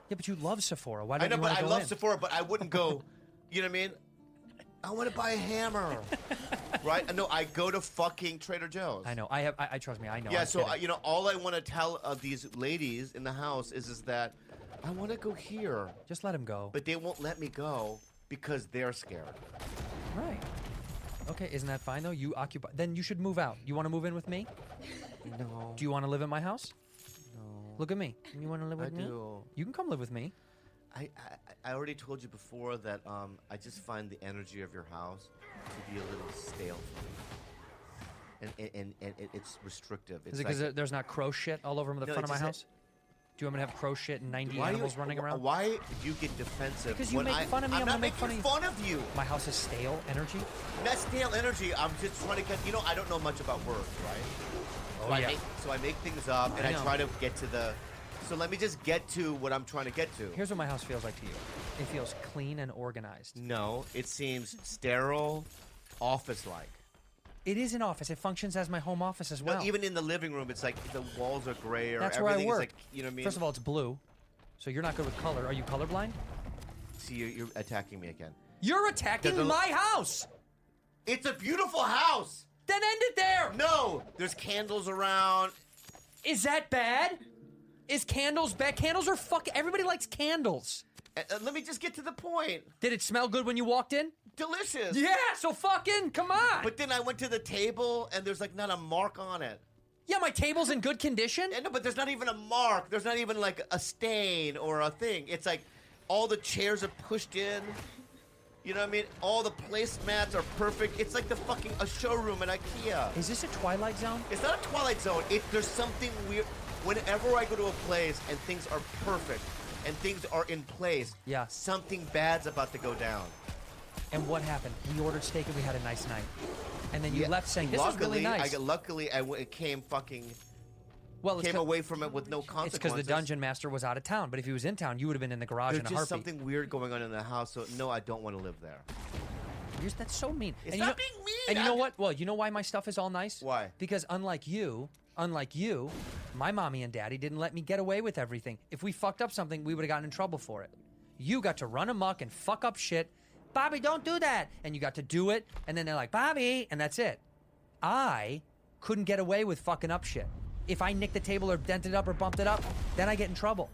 B: Yeah, but you love Sephora. Why don't
A: you want to go
B: I love
A: Sephora, but I wouldn't go, you know what I mean? I want to buy a hammer. Right? No, I go to fucking Trader Joe's.
B: I know. I trust me. I know.
A: Yeah, so, all I want to tell these ladies in the house is that I want to go here.
B: Just let him go.
A: But they won't let me go because they're scared.
B: Right. Okay, isn't that fine, though? You occupy... Then you should move out. You want to move in with me?
A: No.
B: Do you want to live in my house?
A: No.
B: Look at me. You want to live with me?
A: I do.
B: You can come live with me.
A: I already told you before that I just find the energy of your house to be a little stale for me. And it's restrictive. It's
B: Is it because there's not crow shit all over the front of my house? Do you want me to have crow shit and 90 animals running around?
A: Why do you get defensive?
B: Because you
A: when
B: make fun of me.
A: I'm
B: I'm
A: not
B: gonna make
A: making fun of you.
B: My house is stale energy?
A: Not stale energy. I'm just trying to get... You know, I don't know much about words, right?
B: Oh, yeah.
A: So I make things up, and I try to get to the... So let me just get to what I'm trying to get to.
B: Here's what my house feels like to you. It feels clean and organized.
A: No, it seems sterile, office-like.
B: It is an office. It functions as my home office as well.
A: No, even in the living room, it's like the walls are gray or
B: That's where I
A: everything
B: work.
A: is like, you know what I mean?
B: First of all, it's blue. So you're not good with color. Are you colorblind?
A: See, you're attacking me again.
B: You're attacking my house!
A: It's a beautiful house!
B: Then end it there!
A: No! There's candles around.
B: Is that bad? Is candles bad? Candles are everybody likes candles.
A: Let me just get to the point.
B: Did it smell good when you walked in?
A: Delicious.
B: Yeah, so fucking, come on.
A: But then I went to the table and there's like not a mark on it.
B: Yeah, my table's in good condition.
A: No, but there's not even a mark. There's not even like a stain or a thing. It's like all the chairs are pushed in. You know what I mean? All the placemats are perfect. It's like a showroom at IKEA.
B: Is this a Twilight Zone?
A: It's not a Twilight Zone. There's something weird. Whenever I go to a place and things are perfect and things are in place,
B: yeah,
A: something bad's about to go down.
B: And what happened? We ordered steak and we had a nice night. And then you left saying, this is really nice.
A: Luckily, it came fucking...
B: Well,
A: came away from it with no consequences.
B: It's because the dungeon master was out of town. But if he was in town, you would have been in the garage in a heartbeat.
A: There's just something weird going on in the house, so no, I don't want to live there.
B: That's so mean.
A: It's not being mean.
B: And you know what? Well, you know why my stuff is all nice?
A: Why?
B: Because unlike you, my mommy and daddy didn't let me get away with everything. If we fucked up something, we would have gotten in trouble for it. You got to run amok and fuck up shit. Bobby, don't do that. And you got to do it, and then they're like, Bobby, and that's it. I couldn't get away with fucking up shit. If I nicked the table or dented it up or bumped it up, then I get in trouble.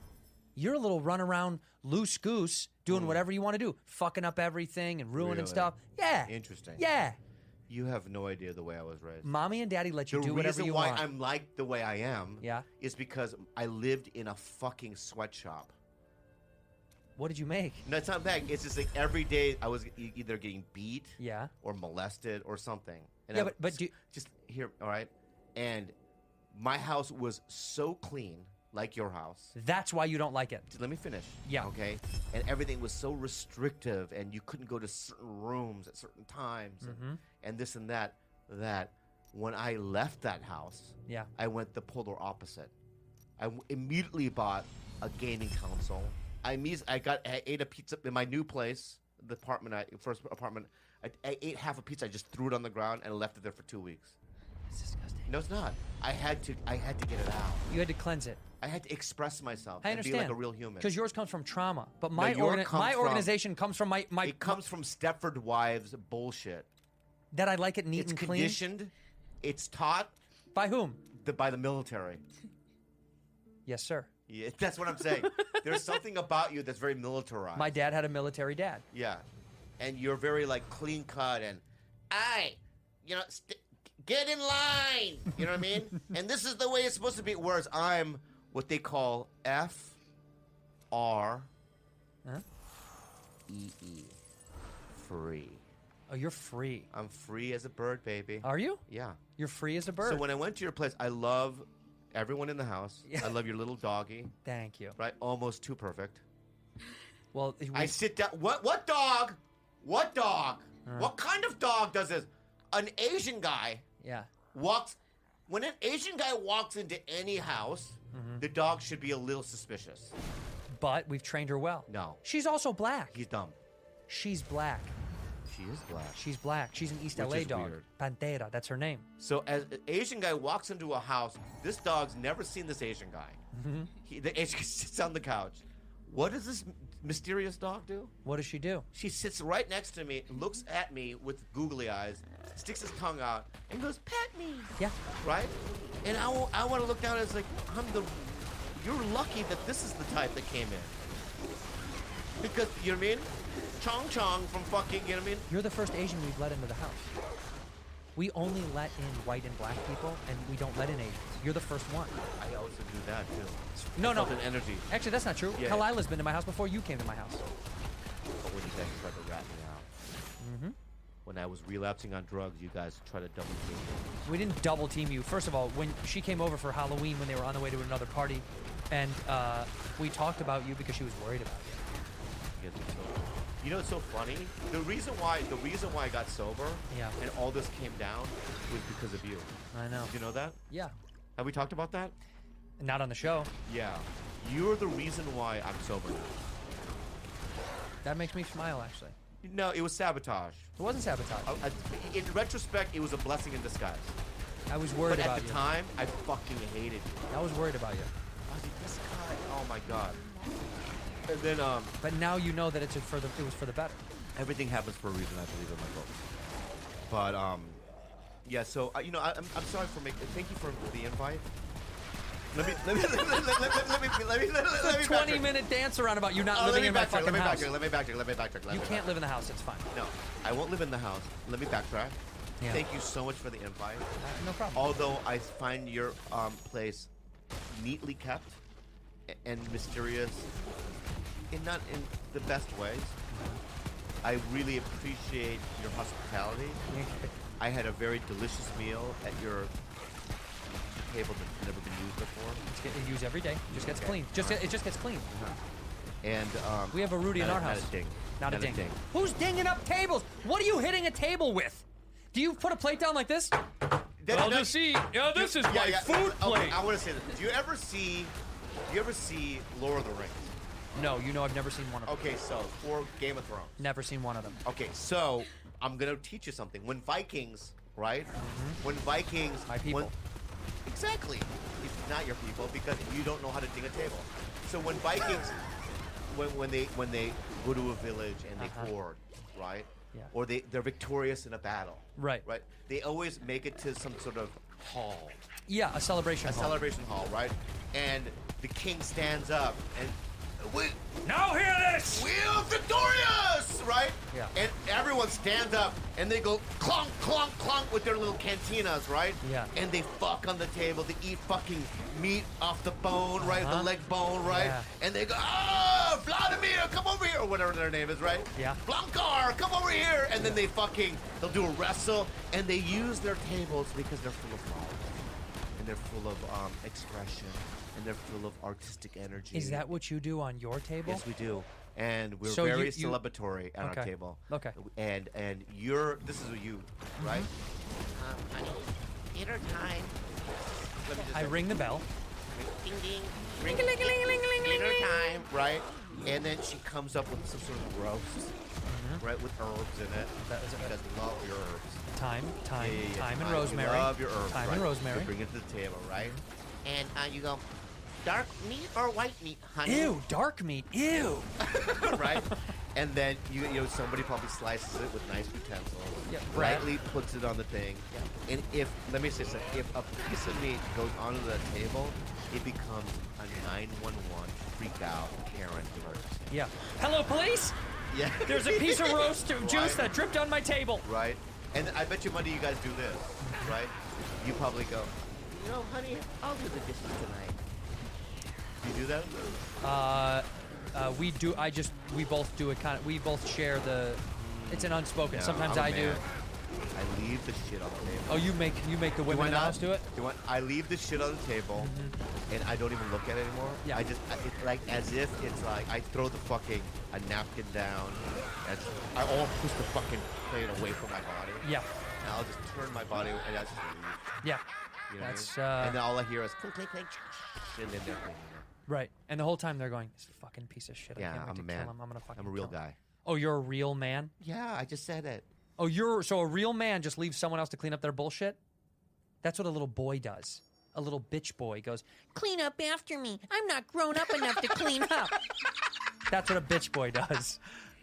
B: You're a little run around loose goose doing whatever you want to do, fucking up everything and ruining stuff. Yeah.
A: Interesting.
B: Yeah.
A: You have no idea the way I was raised.
B: Mommy and daddy let you do whatever you want.
A: The reason why I'm like the way I am is because I lived in a fucking sweatshop.
B: What did you make?
A: No, it's not bad. It's just like every day I was either getting beat or molested or something. And just here, all right? And my house was so clean, like your house.
B: That's why you don't like it.
A: Let me finish.
B: Yeah.
A: Okay? And everything was so restrictive, and you couldn't go to certain rooms at certain times, and this and that, that when I left that house, I went the polar opposite. I immediately bought a gaming console. I ate a pizza in my new place, first apartment. I ate half a pizza. I just threw it on the ground and left it there for 2 weeks.
B: It's disgusting.
A: No, it's not. I had to get it out.
B: You had to cleanse it.
A: I had to express myself
B: I understand.
A: and be like a real human.
B: Because yours comes from trauma. But
A: No,
B: my
A: my
B: organization comes from my...
A: It comes from Stepford Wives bullshit.
B: That I like it neat and clean?
A: It's conditioned. It's taught.
B: By whom?
A: By the military.
B: Yes, sir.
A: Yeah, that's what I'm saying. There's something about you that's very militarized.
B: My dad had a military dad.
A: Yeah. And you're very, like, clean cut and, get in line. You know what I mean? And this is the way it's supposed to be. Whereas I'm what they call FREE. Free.
B: Oh, you're free.
A: I'm free as a bird, baby.
B: Are you?
A: Yeah.
B: You're free as a bird.
A: So when I went to your place, I love everyone in the house. Yeah. I love your little doggy.
B: Thank you.
A: Right? Almost too perfect.
B: Well,
A: I sit down. What dog? What dog? What kind of dog does this? An Asian guy walks. When an Asian guy walks into any house, the dog should be a little suspicious.
B: But we've trained her well.
A: No.
B: She's also black.
A: He's dumb.
B: She's black.
A: She is black.
B: She's black. She's an East LA dog.
A: Weird.
B: Pantera. That's her name.
A: So as an Asian guy walks into a house, this dog's never seen this Asian guy. The Asian guy sits on the couch. What does this mysterious dog do?
B: What does she do?
A: She sits right next to me, looks at me with googly eyes, sticks his tongue out, and goes, "Pet me."
B: Yeah.
A: Right? And I want to look down and it's like, you're lucky that this is the type that came in. Because, you know what I mean? Chong Chong from fucking, you know what I mean?
B: You're the first Asian we've let into the house. We only let in white and black people, and we don't let in Asians. You're the first one.
A: I also do that, too.
B: No.
A: An energy.
B: Actually, that's not true.
A: Yeah.
B: Kalila's been to my house before you came to my house.
A: But when you guys tried to rat me out. When I was relapsing on drugs, you guys tried to double team me.
B: We didn't double team you. First of all, when she came over for Halloween when they were on the way to another party, and we talked about you because she was worried about you.
A: You know, it's so funny. The reason why I got sober,
B: Yeah.
A: and all this came down was because of you.
B: I know.
A: Did you know that?
B: Yeah.
A: Have we talked about that?
B: Not on the show.
A: Yeah. You're the reason why I'm sober now.
B: That makes me smile, actually.
A: No, it was sabotage.
B: It wasn't sabotage.
A: In retrospect, it was a blessing in disguise.
B: I was worried
A: But
B: about
A: at the
B: you.
A: time, I fucking hated you.
B: I was worried about you.
A: I was like, this guy, oh my god. And then,
B: But now you know that it was for the better.
A: everything happens for a reason, I believe in my books. But, yeah, so, you know, I'm sorry for making, thank you for the invite. Let me
B: 20-minute dance around about you not living in my fucking house.
A: Let me backtrack.
B: You can't live in the house. It's fine.
A: No, I won't live in the house. Let me backtrack.
B: Yeah.
A: Thank you so much for the invite.
B: No problem.
A: Although I find your place neatly kept and mysterious, not in the best ways. I really appreciate your hospitality. I had a very delicious meal at your table that's never been used before.
B: It's used every day. It just gets clean. It just gets clean.
A: And
B: we have a Rudy in our house.
A: Not a ding.
B: Who's dinging up tables? What are you hitting a table with? Do you put a plate down like this? Well, just see. Yeah, this is my food plate.
A: I want to say this. Do you ever see Lord of the Rings?
B: No, you know I've never seen one of them.
A: Okay, so for Game of Thrones.
B: Never seen one of them.
A: Okay, so I'm gonna teach you something. When Vikings, right? When Vikings,
B: My people.
A: Exactly. It's not your people because you don't know how to ding a table. So when Vikings, when they go to a village and they hoard, right?
B: Yeah.
A: Or they're victorious in a battle.
B: Right.
A: Right. They always make it to some sort of hall.
B: Yeah, a celebration hall.
A: Celebration hall, right? And the king stands up and
B: Now hear this!
A: we are victorious, right?
B: Yeah.
A: And everyone stands up and they go clunk, clunk, clunk with their little cantinas, right?
B: Yeah.
A: And they fuck on the table. They eat fucking meat off the bone, right? The leg bone, right?
B: Yeah.
A: And they go, oh, Vladimir, come over here, or whatever their name is, right?
B: Yeah.
A: Blankar, come over here. And then they'll do a wrestle, and they use their tables because they're full of love. And they're full of expression. And they're full of artistic energy.
B: Is that what you do on your table?
A: Yes, we do. And we're
B: So
A: very
B: you-
A: celebratory at
B: Okay.
A: our table.
B: Okay.
A: And this is you, right? Honey, dinner time. Let me just
B: I ring the bell.
A: Ding ding. Dinner time, right? And then she comes up with some sort of roast, right, with herbs in it.
B: That is it.
A: Because we love your herbs.
B: Thyme
A: Yeah.
B: and
A: We
B: rosemary.
A: love your herbs,
B: Thyme
A: right?
B: and rosemary.
A: So bring it to the table, right? And you go, dark meat or white meat, honey?
B: Ew, dark meat. Ew.
A: Right? And then you know somebody probably slices it with nice utensils.
B: Yeah,
A: Lightly puts it on the thing. Yeah. And let me say something, if a piece of meat goes onto the table, it becomes a 911 freak out Karen emergency.
B: Yeah. Hello, police.
A: Yeah.
B: There's a piece of roast juice that dripped on my table.
A: Right? And I bet you money you guys do this, right? You probably go, you know, honey, I'll do the dishes tonight. Do you do that?
B: We do. We both do it kind of. We both share the. It's an unspoken.
A: Yeah,
B: Sometimes
A: I'm a
B: I do.
A: man. I leave the shit on the table.
B: Oh, you make the women in the house do it.
A: I leave the shit on the table, and I don't even look at it anymore.
B: Yeah.
A: It's like as if it's like I throw a napkin down, and I all push the fucking plate away from my body.
B: Yeah.
A: And I'll just turn my body, and I just leave.
B: Yeah.
A: You know
B: That's
A: what I mean? And then all I hear is clink, clink, clink, and then they're cleaning it.
B: Right. And the whole time they're going, this fucking piece of shit. I
A: Yeah,
B: can't wait
A: I'm
B: to
A: a man.
B: kill him. I'm gonna fucking.
A: I'm a real
B: kill him."
A: guy.
B: Oh, you're a real man.
A: Yeah, I just said it.
B: Oh, so a real man just leaves someone else to clean up their bullshit? That's what a little boy does. A little bitch boy goes, clean up after me. I'm not grown up enough to clean up. That's what a bitch boy does.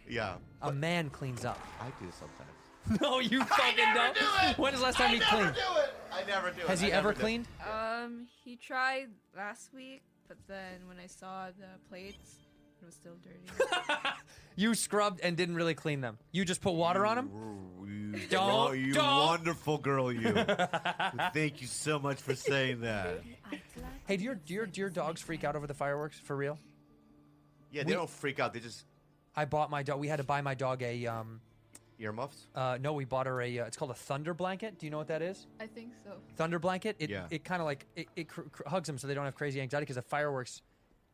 A: Yeah.
B: A man cleans up.
A: I do sometimes.
B: No, you fucking don't.
A: do it!
B: When is the last time he cleaned?
A: I never do it.
B: Has he ever cleaned?
C: He tried last week, but then when I saw the plates, it was still dirty.
B: You scrubbed and didn't really clean them. You just put water on them?
A: You wonderful girl, you. Thank you so much for saying that.
B: Hey, do your dogs freak out over the fireworks for real?
A: Yeah, they don't freak out. They just
B: I bought my dog. We had to buy my dog a
A: earmuffs.
B: No, we bought her a. It's called a thunder blanket. Do you know what that is?
C: I think so.
B: Thunder blanket. It
A: Yeah.
B: it kind of like it hugs them so they don't have crazy anxiety because the fireworks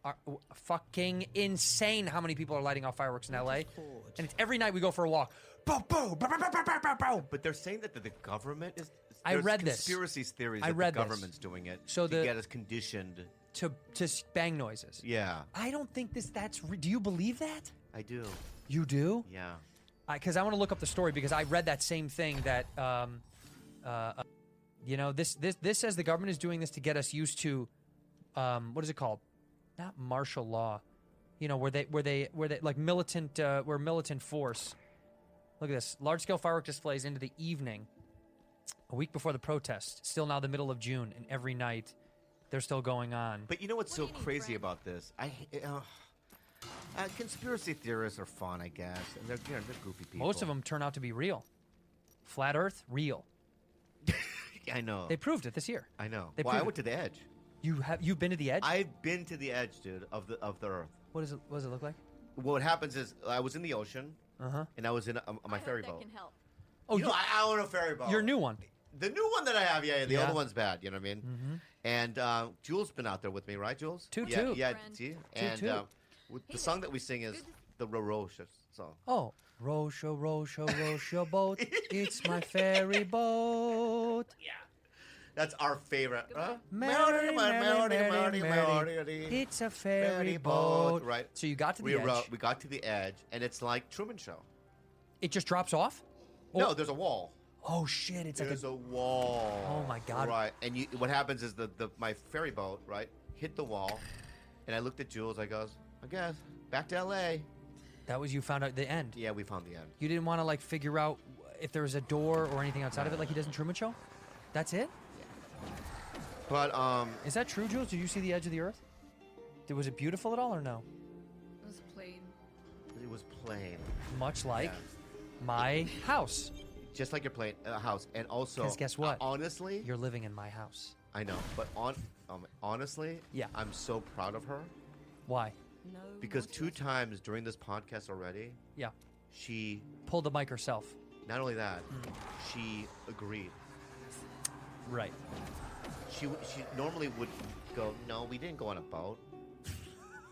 B: are fucking insane. How many people are lighting off fireworks in LA? And it's every night we go for a walk. Boom, boom, boom, boom, boom, boom, boom, boom.
A: But they're saying that the government is.
B: I
A: there's
B: read this.
A: conspiracy theories
B: I
A: that
B: read
A: the
B: this.
A: government's doing it
B: So
A: to
B: the-
A: get us conditioned.
B: to bang noises.
A: Yeah,
B: I don't think that's. Do you believe that?
A: I do.
B: You do?
A: Yeah.
B: Because I want to look up the story because I read that same thing that, this says the government is doing this to get us used to, what is it called? Not martial law, where they like militant, we're militant force. Look at this, large scale firework displays into the evening, a week before the protest. Still now the middle of June, and every night they're still going on.
A: But you know what's so crazy about this? Conspiracy theorists are fun, I guess, and they're goofy people.
B: Most of them turn out to be real. Flat Earth, real.
A: I know.
B: They proved it this year.
A: I know.
B: They
A: Well, I
B: proved
A: went to the edge.
B: You've been to the edge?
A: I've been to the edge, dude, of the Earth.
B: What does it look like?
A: What happens is I was in the ocean, and I was in my ferry boat.
B: Oh,
A: I own a ferry boat.
B: your new one.
A: The new one that I have, yeah. The
B: Yeah.
A: other one's bad. You know what I mean? And Jules been out there with me, right, Jules?
B: Toot,
A: yeah,
B: toot.
A: yeah.
C: Friend.
A: See,
B: Toot,
A: and
B: toot.
A: the song that we sing is the Rorosha song.
B: Oh, Rosha, Rosha, Rosha boat. It's my ferry boat.
A: That's our favorite.
B: Merry, merry, merry, merry. It's a ferry boat.
A: Right.
B: So you got to
A: We
B: the edge.
A: we got to the edge, and it's like Truman Show.
B: It just drops off?
A: No, there's a wall.
B: Oh, shit. It's
A: There's
B: like
A: a wall.
B: Oh, my God.
A: Right, and what happens is my ferry boat, right, hit the wall, and I looked at Jules. I goes, I guess back to L.A.
B: That was you found out the end.
A: Yeah, we found the end.
B: You didn't want to, like, figure out if there was a door or anything outside of it like he does in Truman Show? That's it?
A: But
B: Is that true, Jules? Did you see the edge of the Earth? Was it beautiful at all or no?
C: It was plain.
A: it was plain,
B: Much like
A: Yeah.
B: my house.
A: just like your plane house, and also
B: 'Cause guess what?
A: Honestly,
B: You're living in my house.
A: I know, but honestly,
B: Yeah.
A: I'm so proud of her
B: Why?
C: No.
A: because 2 times during this podcast already,
B: Yeah.
A: she
B: Pulled the mic herself.
A: not only that, she agreed.
B: Right.
A: She normally would go, no, we didn't go on a boat.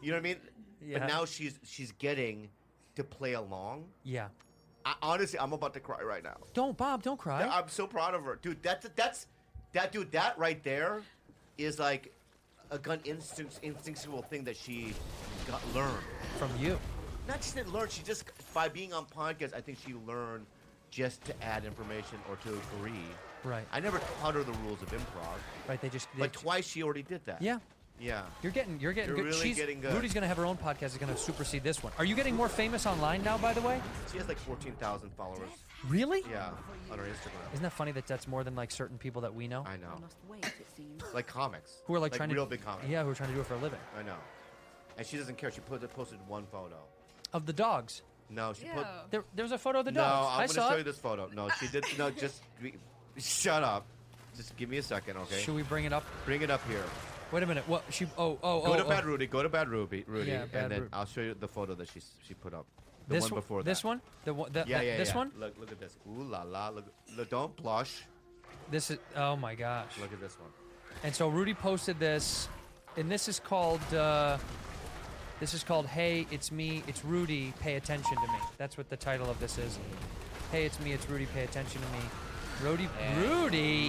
A: You know what I mean?
B: Yeah.
A: But now she's getting to play along.
B: Yeah.
A: Honestly, I'm about to cry right now.
B: Don't, Bob. Don't cry.
A: I'm so proud of her, dude. That right there is like a gun instinctual thing that she learned.
B: From you.
A: Not just didn't learn, she just by being on podcasts, I think she learned just to add information or to agree.
B: Right.
A: I never taught her the rules of improv,
B: Right.
A: but twice she already did that.
B: Yeah.
A: Yeah.
B: You're getting
A: You're
B: good.
A: really getting good.
B: Rudy's gonna have her own podcast. Is gonna supersede this one. Are you getting more famous online now? By the way.
A: She has like 14,000 followers.
B: Really?
A: Yeah, on her Instagram.
B: Isn't that funny that that's more than like certain people that we know?
A: I know.
F: Must wait, it seems.
A: Like comics.
B: Who are like trying
A: real
B: to
A: big comics.
B: Yeah, who are trying to do it for a living.
A: I know. And she doesn't care. She posted one photo.
B: Of the dogs.
A: No, she put.
B: There's a photo of the
A: No,
B: dogs.
A: I'm
B: I
A: going to
B: saw
A: show
B: it.
A: you this photo. No, she did. No, just shut up. Just give me a second, okay?
B: Should we bring it up?
A: Bring it up here.
B: Wait a minute. What? She?
A: Go to Bad Rudy. Go to Bad Rudy.
B: Yeah, Bad
A: and then
B: Rudy.
A: I'll show you the photo that she put up. The
B: This
A: one before
B: This
A: that.
B: one? The one?
A: Yeah.
B: This one?
A: Look at this. Ooh la la. Look, don't blush.
B: This is. Oh my gosh.
A: Look at this one.
B: And so Rudy posted this, and this is called. Hey, it's me. It's Rudy. Pay attention to me. That's what the title of this is. Hey, it's me. It's Rudy. Pay attention to me. Rudy.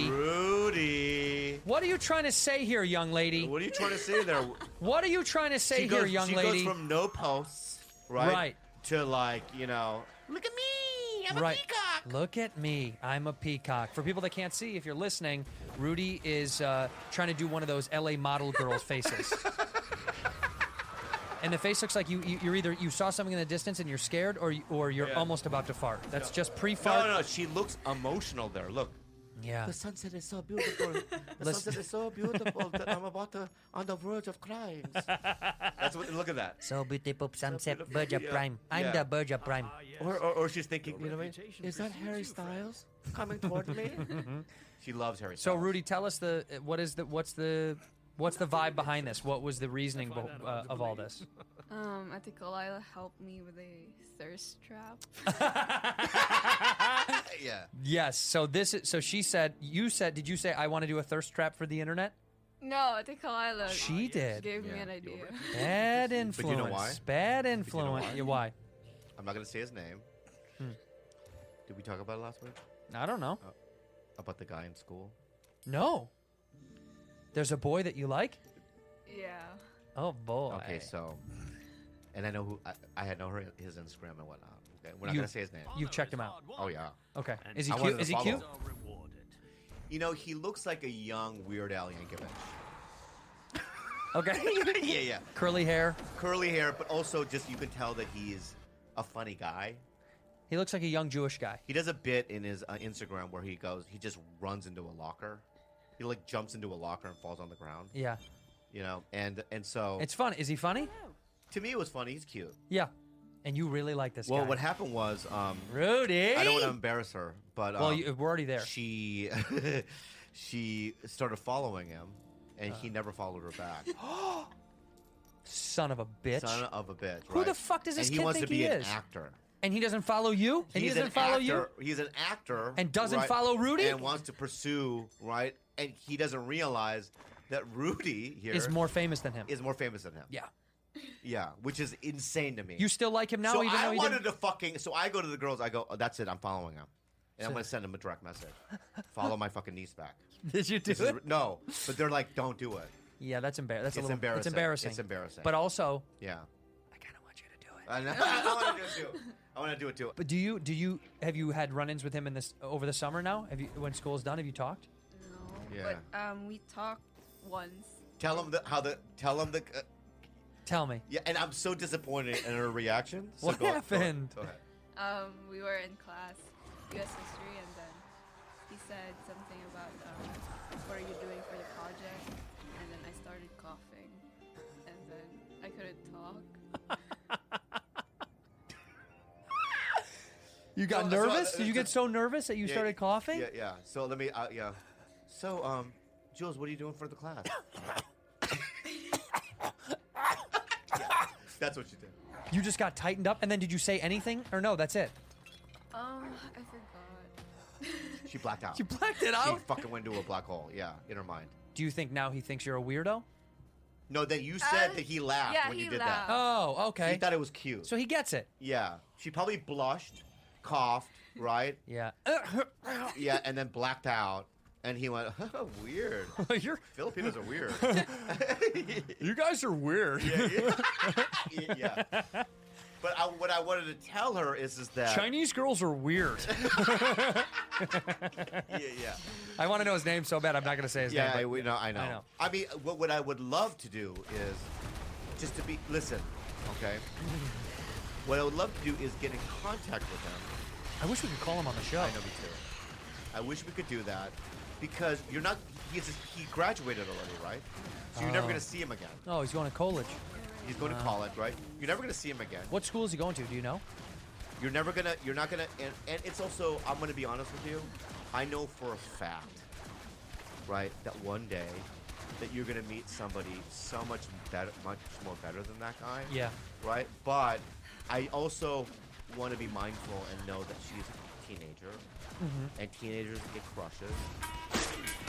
A: Rudy.
B: What are you trying to say here, young lady?
A: What are you trying to say there?
B: What are you trying to say here, young lady?
A: She goes from no posts, right?
B: Right.
A: To like, look at me. I'm
B: Right.
A: a peacock.
B: Look at me. I'm a peacock. For people that can't see, if you're listening, Rudy is trying to do one of those LA model girls' faces. And the face looks like you're either you saw something in the distance and you're scared, or you're
A: Yeah.
B: almost about to fart. That's just pre-fart.
A: No. She looks emotional there. Look.
B: Yeah.
A: The sunset is so beautiful. The sunset is so beautiful that I'm on the verge of crying. That's what. Look at that.
B: So beautiful sunset,
A: beautiful.
B: Burj of
A: Yeah.
B: Prime. I'm
A: Yeah.
B: the Burj of Prime.
A: Or she's thinking, you know what I mean? Is that Harry Styles coming toward me? She loves Harry
B: So
A: Styles.
B: Rudy, tell us what's the vibe behind this? What was the reasoning of all this?
C: I think Kalila helped me with a thirst trap.
A: Yeah.
B: Yes. So she said. Did you say I want to do a thirst trap for the internet?
C: No, I think Kalila
B: She did.
C: gave me
A: Yeah.
C: an idea.
B: Bad influence.
A: But you know why?
B: Bad
A: you know
B: influence.
A: why?
B: Yeah, why?
A: I'm not gonna say his name. Did we talk about it last week?
B: I don't know.
A: About the guy in school?
B: No. There's a boy that you like?
C: Yeah.
B: Oh boy.
A: Okay, so, and I know who I had know his Instagram and whatnot. Okay, we're not
B: You-
A: gonna say his name.
B: You've checked him out.
A: Oh yeah.
B: Okay. Is he
A: I
B: cute?
A: wanted to
B: Is he
A: follow
B: cute?
A: him. You know, he looks like a young Weird Al Yankovic.
B: Okay.
A: Yeah.
B: Curly hair.
A: Curly hair, but also just you can tell that he's a funny guy.
B: He looks like a young Jewish guy.
A: He does a bit in his Instagram where he just runs into a locker. He like jumps into a locker and falls on the ground.
B: Yeah.
A: You know, and so
B: It's fun. Is he funny?
A: to me it was funny. He's cute.
B: Yeah. And you really like this
A: Well,
B: guy.
A: what happened was,
B: Rudy.
A: I don't want to embarrass her, but
B: Well, we're already there.
A: she she started following him, and he never followed her back.
B: Son of a bitch.
A: Son of a bitch.
B: Who
A: right?
B: the fuck does this
A: and he
B: kid
A: wants
B: think
A: to be
B: he
A: an
B: is?
A: actor.
B: And he doesn't follow you? And he
A: He's
B: doesn't
A: an
B: follow
A: actor.
B: you?
A: He's an actor.
B: And doesn't
A: right,
B: follow Rudy?
A: And wants to pursue, right? And he doesn't realize that Rudy here
B: Is more famous than him.
A: is more famous than him.
B: Yeah.
A: Yeah, which is insane to me.
B: You still like him now,
A: so
B: even
A: I
B: though he
A: wanted
B: didn't?
A: to fucking. So I go to the girls. I go, oh, that's it. I'm following him, and I'm gonna send him a direct message. Follow my fucking niece back.
B: Did you do
A: This
B: it?
A: is, no, but they're like, don't do it.
B: Yeah, that's embarrassing. That's
A: It's
B: a little.
A: embarrassing.
B: It's embarrassing.
A: It's embarrassing.
B: But also,
A: Yeah,
B: I kind of want you to do it.
A: I know. I want to do it too. I want to do it too.
B: But have you had run-ins with him in this over the summer now? Have you, when school's done, have you talked?
C: No.
A: Yeah.
C: But we talked once.
A: Tell him the.
B: Tell me.
A: Yeah, and I'm so disappointed in her reaction. So
B: What happened?
A: Go ahead.
C: We were in class, U.S. history, and then he said something about what are you doing for the project, and then I started coughing, and then I couldn't talk.
B: You got
A: No, so,
B: nervous? Did you get so nervous that you
A: Yeah,
B: started coughing?
A: Yeah. So let me. Yeah. So Jules, what are you doing for the class? Yeah, that's what you did.
B: You just got tightened up, and then did you say anything, or no? That's it.
C: I forgot.
A: She blacked out.
B: You blacked it
A: She
B: out.
A: fucking went into a black hole. Yeah, in her mind.
B: Do you think now he thinks you're a weirdo?
A: No, that you said that he laughed
C: yeah,
A: when you
C: he
A: did
C: laughed.
A: that.
B: Oh, okay.
A: He thought it was cute.
B: So he gets it.
A: Yeah, she probably blushed, coughed, right?
B: Yeah.
A: Yeah, and then blacked out, and he went, weird.
B: You're.
A: Filipinos are weird.
B: You guys are weird.
A: Yeah. But what I wanted to tell her is that
B: Chinese girls are weird.
A: Yeah.
B: I want to know his name so bad. I'm not going to say his name.
A: Yeah,
B: but-
A: we know. I know.
B: I know.
A: I mean, what I would love to do is just to listen, okay? What I would love to do is get in contact with him.
B: I wish we could call him on the show.
A: I know, me too. I wish we could do that because you're not. He graduated already, right? So you're never going to see him again.
B: Oh, he's going to college.
A: He's going to college, right? You're never going to see him again.
B: What school is he going to? Do you know?
A: You're not gonna, and it's also, I'm gonna be honest with you, I know for a fact, right, that one day that you're gonna meet somebody so much more better than that guy.
B: Yeah.
A: Right? But I also want to be mindful and know that she's a teenager, and teenagers get crushes.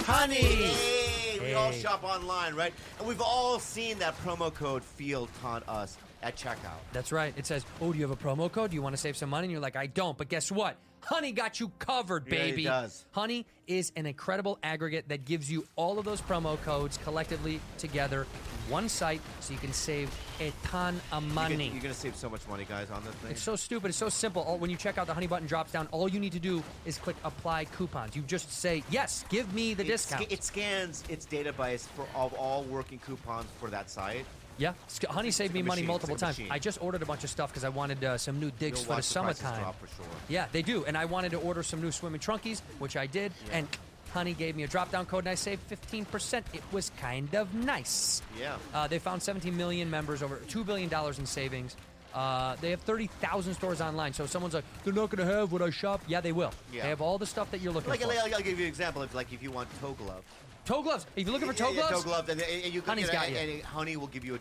A: Honey! Hey, we all shop online, right? And we've all seen that promo code FIELD taunt us at checkout.
B: That's right. It says, oh, do you have a promo code? Do you want to save some money? And you're like, I don't. But guess what? Honey got you covered,
A: Yeah, it
B: baby.
A: does.
B: Honey is an incredible aggregate that gives you all of those promo codes collectively together in one site so you can save a ton of money.
A: You're going to save so much money, guys, on this thing.
B: It's so stupid. It's so simple. When you check out, the Honey button drops down. All you need to do is click apply coupons. You just say, yes, give me the discount.
A: It scans its database of all working coupons for that site.
B: Yeah. Honey saved me money
A: machine.
B: multiple
A: It's like a
B: times.
A: machine.
B: I just ordered a bunch of stuff because I wanted some new digs
A: You'll
B: for the
A: watch the prices
B: summertime.
A: drop for sure.
B: Yeah, they do. And I wanted to order some new swimming trunkies, which I did.
A: Yeah.
B: And Honey gave me a drop-down code and I saved 15%. It was kind of nice.
A: Yeah.
B: They found 17 million members, over $2 billion in savings. They have 30,000 stores online. So if someone's like, they're not going to have what I shop. Yeah, they will.
A: Yeah.
B: They have all the stuff that you're looking for.
A: I'll give you an example. If you want toe gloves.
B: Toe gloves. If you're looking for toe gloves,
A: toe gloves, and you
B: Honey's got you.
A: And Honey will give you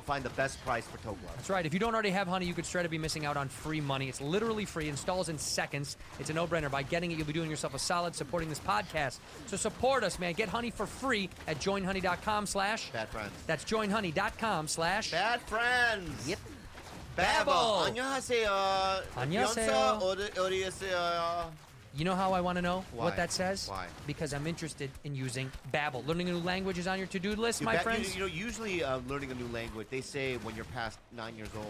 A: find the best price for toe gloves.
B: That's right. If you don't already have Honey, you could straight up be missing out on free money. It's literally free. Installs in seconds. It's a no-brainer. By getting it, you'll be doing yourself a solid supporting this podcast. So support us, man. Get Honey for free at joinhoney.com/
A: Bad friends.
B: That's joinhoney.com/
A: Bad friends.
B: Yep.
A: Babbel. 안녕하세요.
B: 안녕하세요.
A: 어디에세요?
B: You know how I want to know
A: Why?
B: what that says?
A: Why?
B: Because I'm interested in using Babbel. Learning a new language is on your to-do list, my friends.
A: You know, usually learning a new language, they say when you're past 9 years old,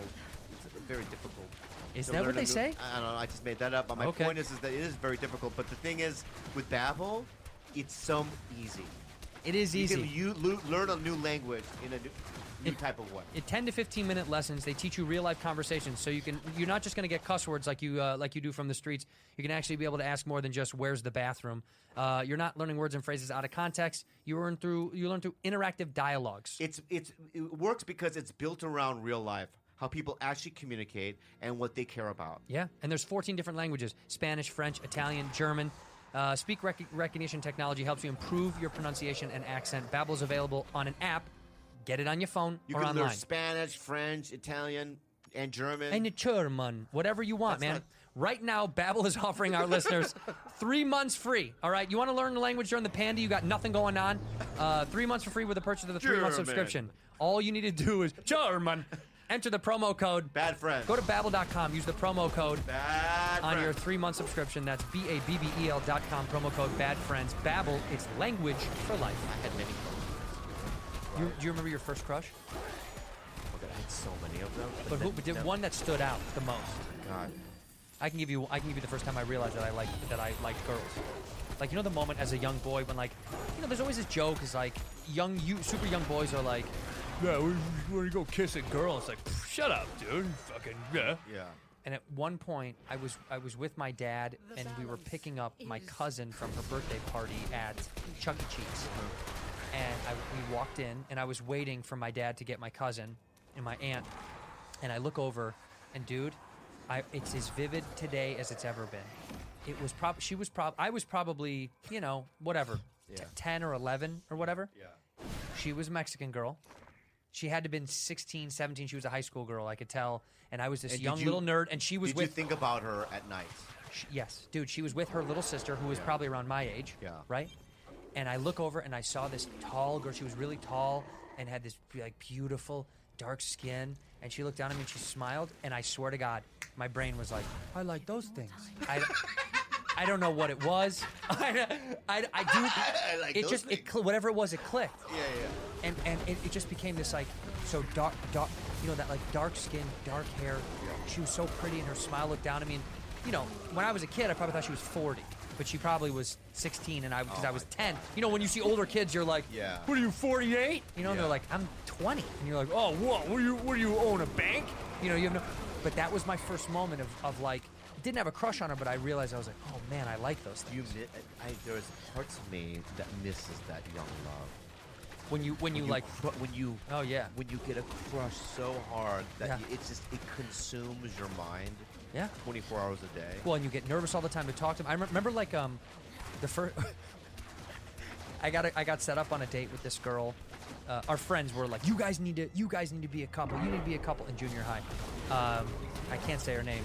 A: it's very difficult.
B: Is
A: to
B: that
A: learn
B: what
A: a
B: they
A: new-
B: say?
A: I don't know. I just made that up. But my
B: Okay.
A: point is that it is very difficult. But the thing is, with Babbel, it's so easy.
B: It is easy.
A: You can learn a new language in a new type of way.
B: In 10 to 15-minute lessons, they teach you real-life conversations. So you're not just going to get cuss words like you do from the streets. You can actually be able to ask more than just "Where's the bathroom?" You're not learning words and phrases out of context. You learn through interactive dialogues.
A: It works because it's built around real life, how people actually communicate and what they care about.
B: Yeah, and there's 14 different languages: Spanish, French, Italian, German. Speak recognition technology helps you improve your pronunciation and accent. Babbel's available on an app. Get it on your phone
A: You
B: or
A: can
B: online.
A: learn Spanish, French, Italian, and German.
B: And the German, whatever you want,
A: That's
B: man. Right now, Babbel is offering our listeners 3 months free. All right, you want to learn the language during the Panda? You got nothing going on. 3 months for free with the purchase of the 3-month
A: German.
B: subscription. All you need to do is German. Enter the promo code.
A: Bad friends.
B: Go to Babbel.com. Use the promo code
A: Bad
B: on your
A: friends.
B: 3-month subscription. That's BABBEL.com. Promo code Bad Friends. Babbel. It's language for life.
A: I had many phones.
B: Do you remember your first crush?
A: Okay, I had so many of them.
B: But did one that stood out the most?
A: God.
B: I can give you the first time I realized that I liked girls. Like, you know, the moment as a young boy when, like, you know, there's always this joke is like super young boys are like, yeah, where you go kiss a girl? It's like, shut up, dude. Fucking yeah.
A: Yeah.
B: And at one point, I was with my dad, and we were picking up my cousin from her birthday party at Chuck E. Cheese. And we walked in, and I was waiting for my dad to get my cousin and my aunt. And I look over, and dude, it's as vivid today as it's ever been. It was I was probably, you know, whatever,
A: Yeah.
B: 10 or 11 or whatever.
A: Yeah.
B: She was a Mexican girl. She had to have been 16, 17. She was a high school girl, I could tell. And I was this
A: And
B: young little nerd, and she was
A: Did you
B: with...
A: think about her at night?
B: Yes, dude, she was with her little sister, who was probably around my age, right? And I look over, and I saw this tall girl. She was really tall and had this, like, beautiful, dark skin. And she looked down at me, and she smiled, and I swear to God, my brain was like, I like those things. I don't know what it was. I do.
A: I like
B: it
A: those
B: just
A: things.
B: whatever it was, it clicked.
A: Yeah.
B: And it just became this, like, so dark, you know, that, like, dark skin, dark hair. She was so pretty, and her smile looked down at me. And, you know, when I was a kid, I probably thought she was 40, but she probably was 16, and because I was 10. You know, when you see older kids, you're like,
A: Yeah.
B: what are you, 48? You know, and
A: Yeah.
B: they're like, I'm 20, and you're like, oh, what? What do you own, a bank? You know, you have no. But that was my first moment of like, didn't have a crush on her, but I realized I was like, oh man, I like those things.
A: There's parts of me that misses that young love.
B: When you like,
A: when you
B: oh yeah,
A: when you get a crush so hard that
B: Yeah.
A: it consumes your mind.
B: yeah.
A: 24 hours a day.
B: Well, and you get nervous all the time to talk to them. I remember like the first. I got set up on a date with this girl. Our friends were like, you guys need to be a couple. You need to be a couple in junior high. I can't say her name.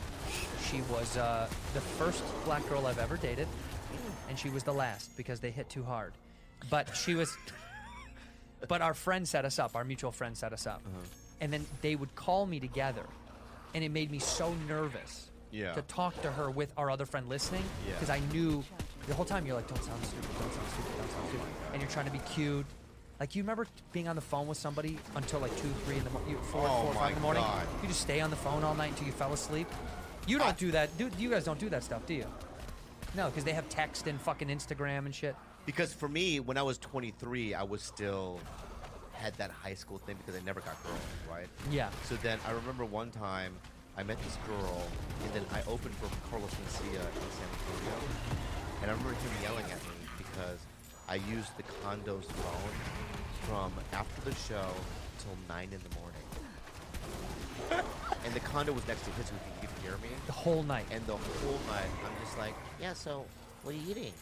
B: She was the first black girl I've ever dated, and she was the last because they hit too hard. But she was. But our friend set us up. Our mutual friend set us up, and then they would call me together, and it made me so nervous.
A: Yeah.
B: To talk to her with our other friend listening,
A: Yeah.
B: because I knew the whole time you're like, don't sound stupid, don't sound stupid, don't sound stupid, and you're trying to be cute. Like, you remember being on the phone with somebody until like 2, 3 in the morning, 4 or 5 in the morning?
A: God.
B: You just stay on the phone all night until you fell asleep. You don't do that. You guys don't do that stuff, do you? No, because they have text and fucking Instagram and shit.
A: Because for me, when I was 23, I was still had that high school thing because I never got girls, right?
B: Yeah.
A: So then I remember one time I met this girl, and then I opened for Carlos Mencia in San Antonio, and I remember him yelling at me because I used the condo's phone from after the show till 9 in the morning. And the condo was next to his, so he could hear me.
B: The whole night.
A: And the whole night, I'm just like, yeah, so what are you eating?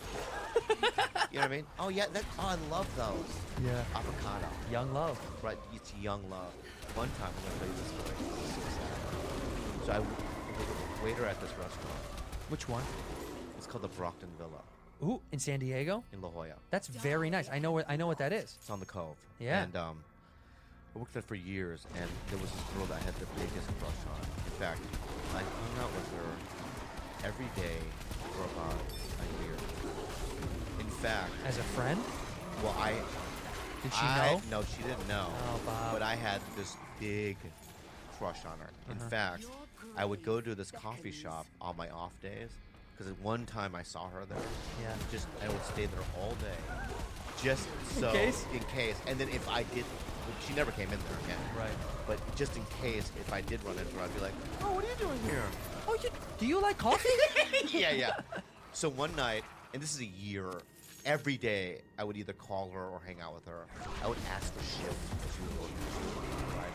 A: You know what I mean? Oh, yeah, I love those.
B: Yeah.
A: Avocado.
B: Young love.
A: Right, it's young love. One time, I'm going to tell you this story. This is so sad. So I was a waiter at this restaurant.
B: Which one?
A: It's called the Brockton Villa
B: Ooh, in San Diego?
A: in La Jolla.
B: That's very nice. I know what that is.
A: It's on the Cove.
B: Yeah.
A: And I worked there for years, and there was this girl that I had the biggest crush on. In fact, I hung out with her every day for about a year. In fact,
B: As a friend?
A: well,
B: Did she know?
A: No, she didn't know.
B: Oh, Bob.
A: But I had this big crush on her. In fact, I would go to this coffee shop on my off days because one time I saw her there.
B: Yeah.
A: Just I would stay there all day, just so in case. And then if I did, well, she never came in there again.
B: Right.
A: But just in case, if I did run into her, I'd be like, "Oh, what are you doing here?"
B: Oh, do you like coffee?
A: Yeah. So one night, and this is a year, every day I would either call her or hang out with her. I would ask for shift that she was working, right?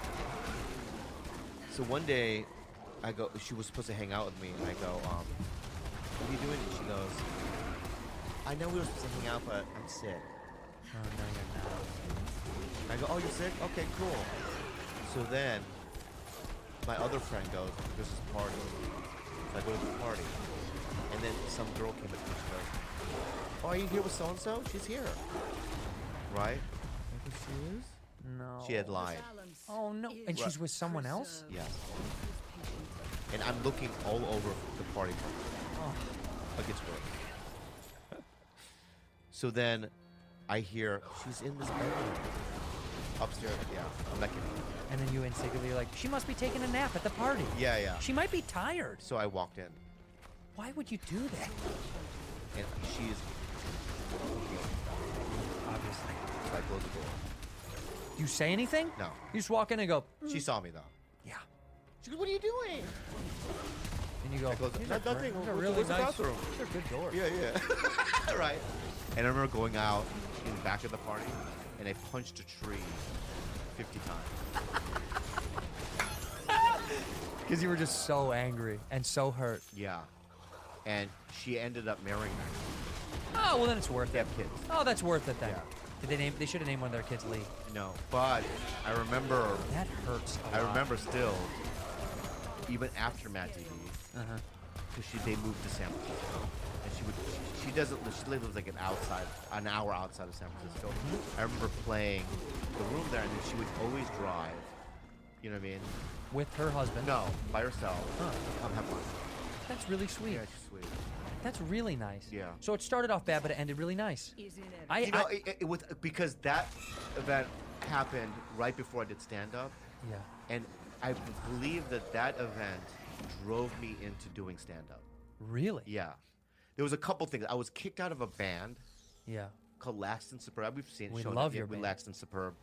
A: So one day, I go. She was supposed to hang out with me, and I go, "What are you doing?" And she goes, "I know we were supposed to hang out, but I'm sick."
B: Oh, no, you're not.
A: I go, "Oh, you're sick? Okay, cool." So then, my other friend goes, "There's this party." So I go to the party, and then some girl came up to me. She goes, "Oh, are you here with so and so? She's here." Right?
B: Think she is? No.
A: She had lied.
B: Oh no! And she's with someone else?
A: Yes. And I'm looking all over the party.
B: Oh.
A: Like it's work. So then, I hear she's in this bedroom upstairs. Yeah, I'm not kidding.
B: And then you instinctively are like, she must be taking a nap at the party.
A: Yeah.
B: She might be tired.
A: So I walked in,
B: Why would you do that?
A: and she's
B: Obviously.
A: so I closed the door.
B: Do you say anything?
A: No.
B: You just walk in and go,
A: She saw me though.
B: yeah.
A: She goes, "What are you doing?"
B: And you go,
A: I closed the
B: these
A: door.
B: are
A: Nothing.
B: these are
A: Where's
B: really
A: the
B: nice.
A: bathroom?
B: These are good doors.
A: Yeah. Right. And I remember going out in the back of the party, and I punched a tree 50 times.
B: Because you were just so angry and so hurt.
A: Yeah. And she ended up marrying me.
B: Oh, well then it's worth
A: They
B: it.
A: have kids.
B: Oh, that's worth it then.
A: Yeah.
B: Did they should have named one of their kids Lee.
A: No. But I remember,
B: That hurts a
A: I
B: lot.
A: remember still, even after Mad TV,
B: Uh-huh.
A: because they moved to San Francisco, and she lives like an hour outside of San Francisco. I remember playing the room there, and then she would always drive. You know what I mean?
B: With her husband.
A: No, by herself.
B: Huh.
A: Come have fun.
B: That's really sweet.
A: Yeah, she's sweet.
B: That's really nice.
A: Yeah.
B: So it started off bad, but it ended really nice.
A: Because that event happened right before I did stand up,
B: Yeah.
A: and I believe that event drove me into doing stand up.
B: Really?
A: Yeah. There was a couple things. I was kicked out of a band
B: Yeah.
A: called Laxed and Superb. We've seen
B: We
A: shown
B: love
A: it,
B: your
A: with
B: band.
A: Laxed and Superb.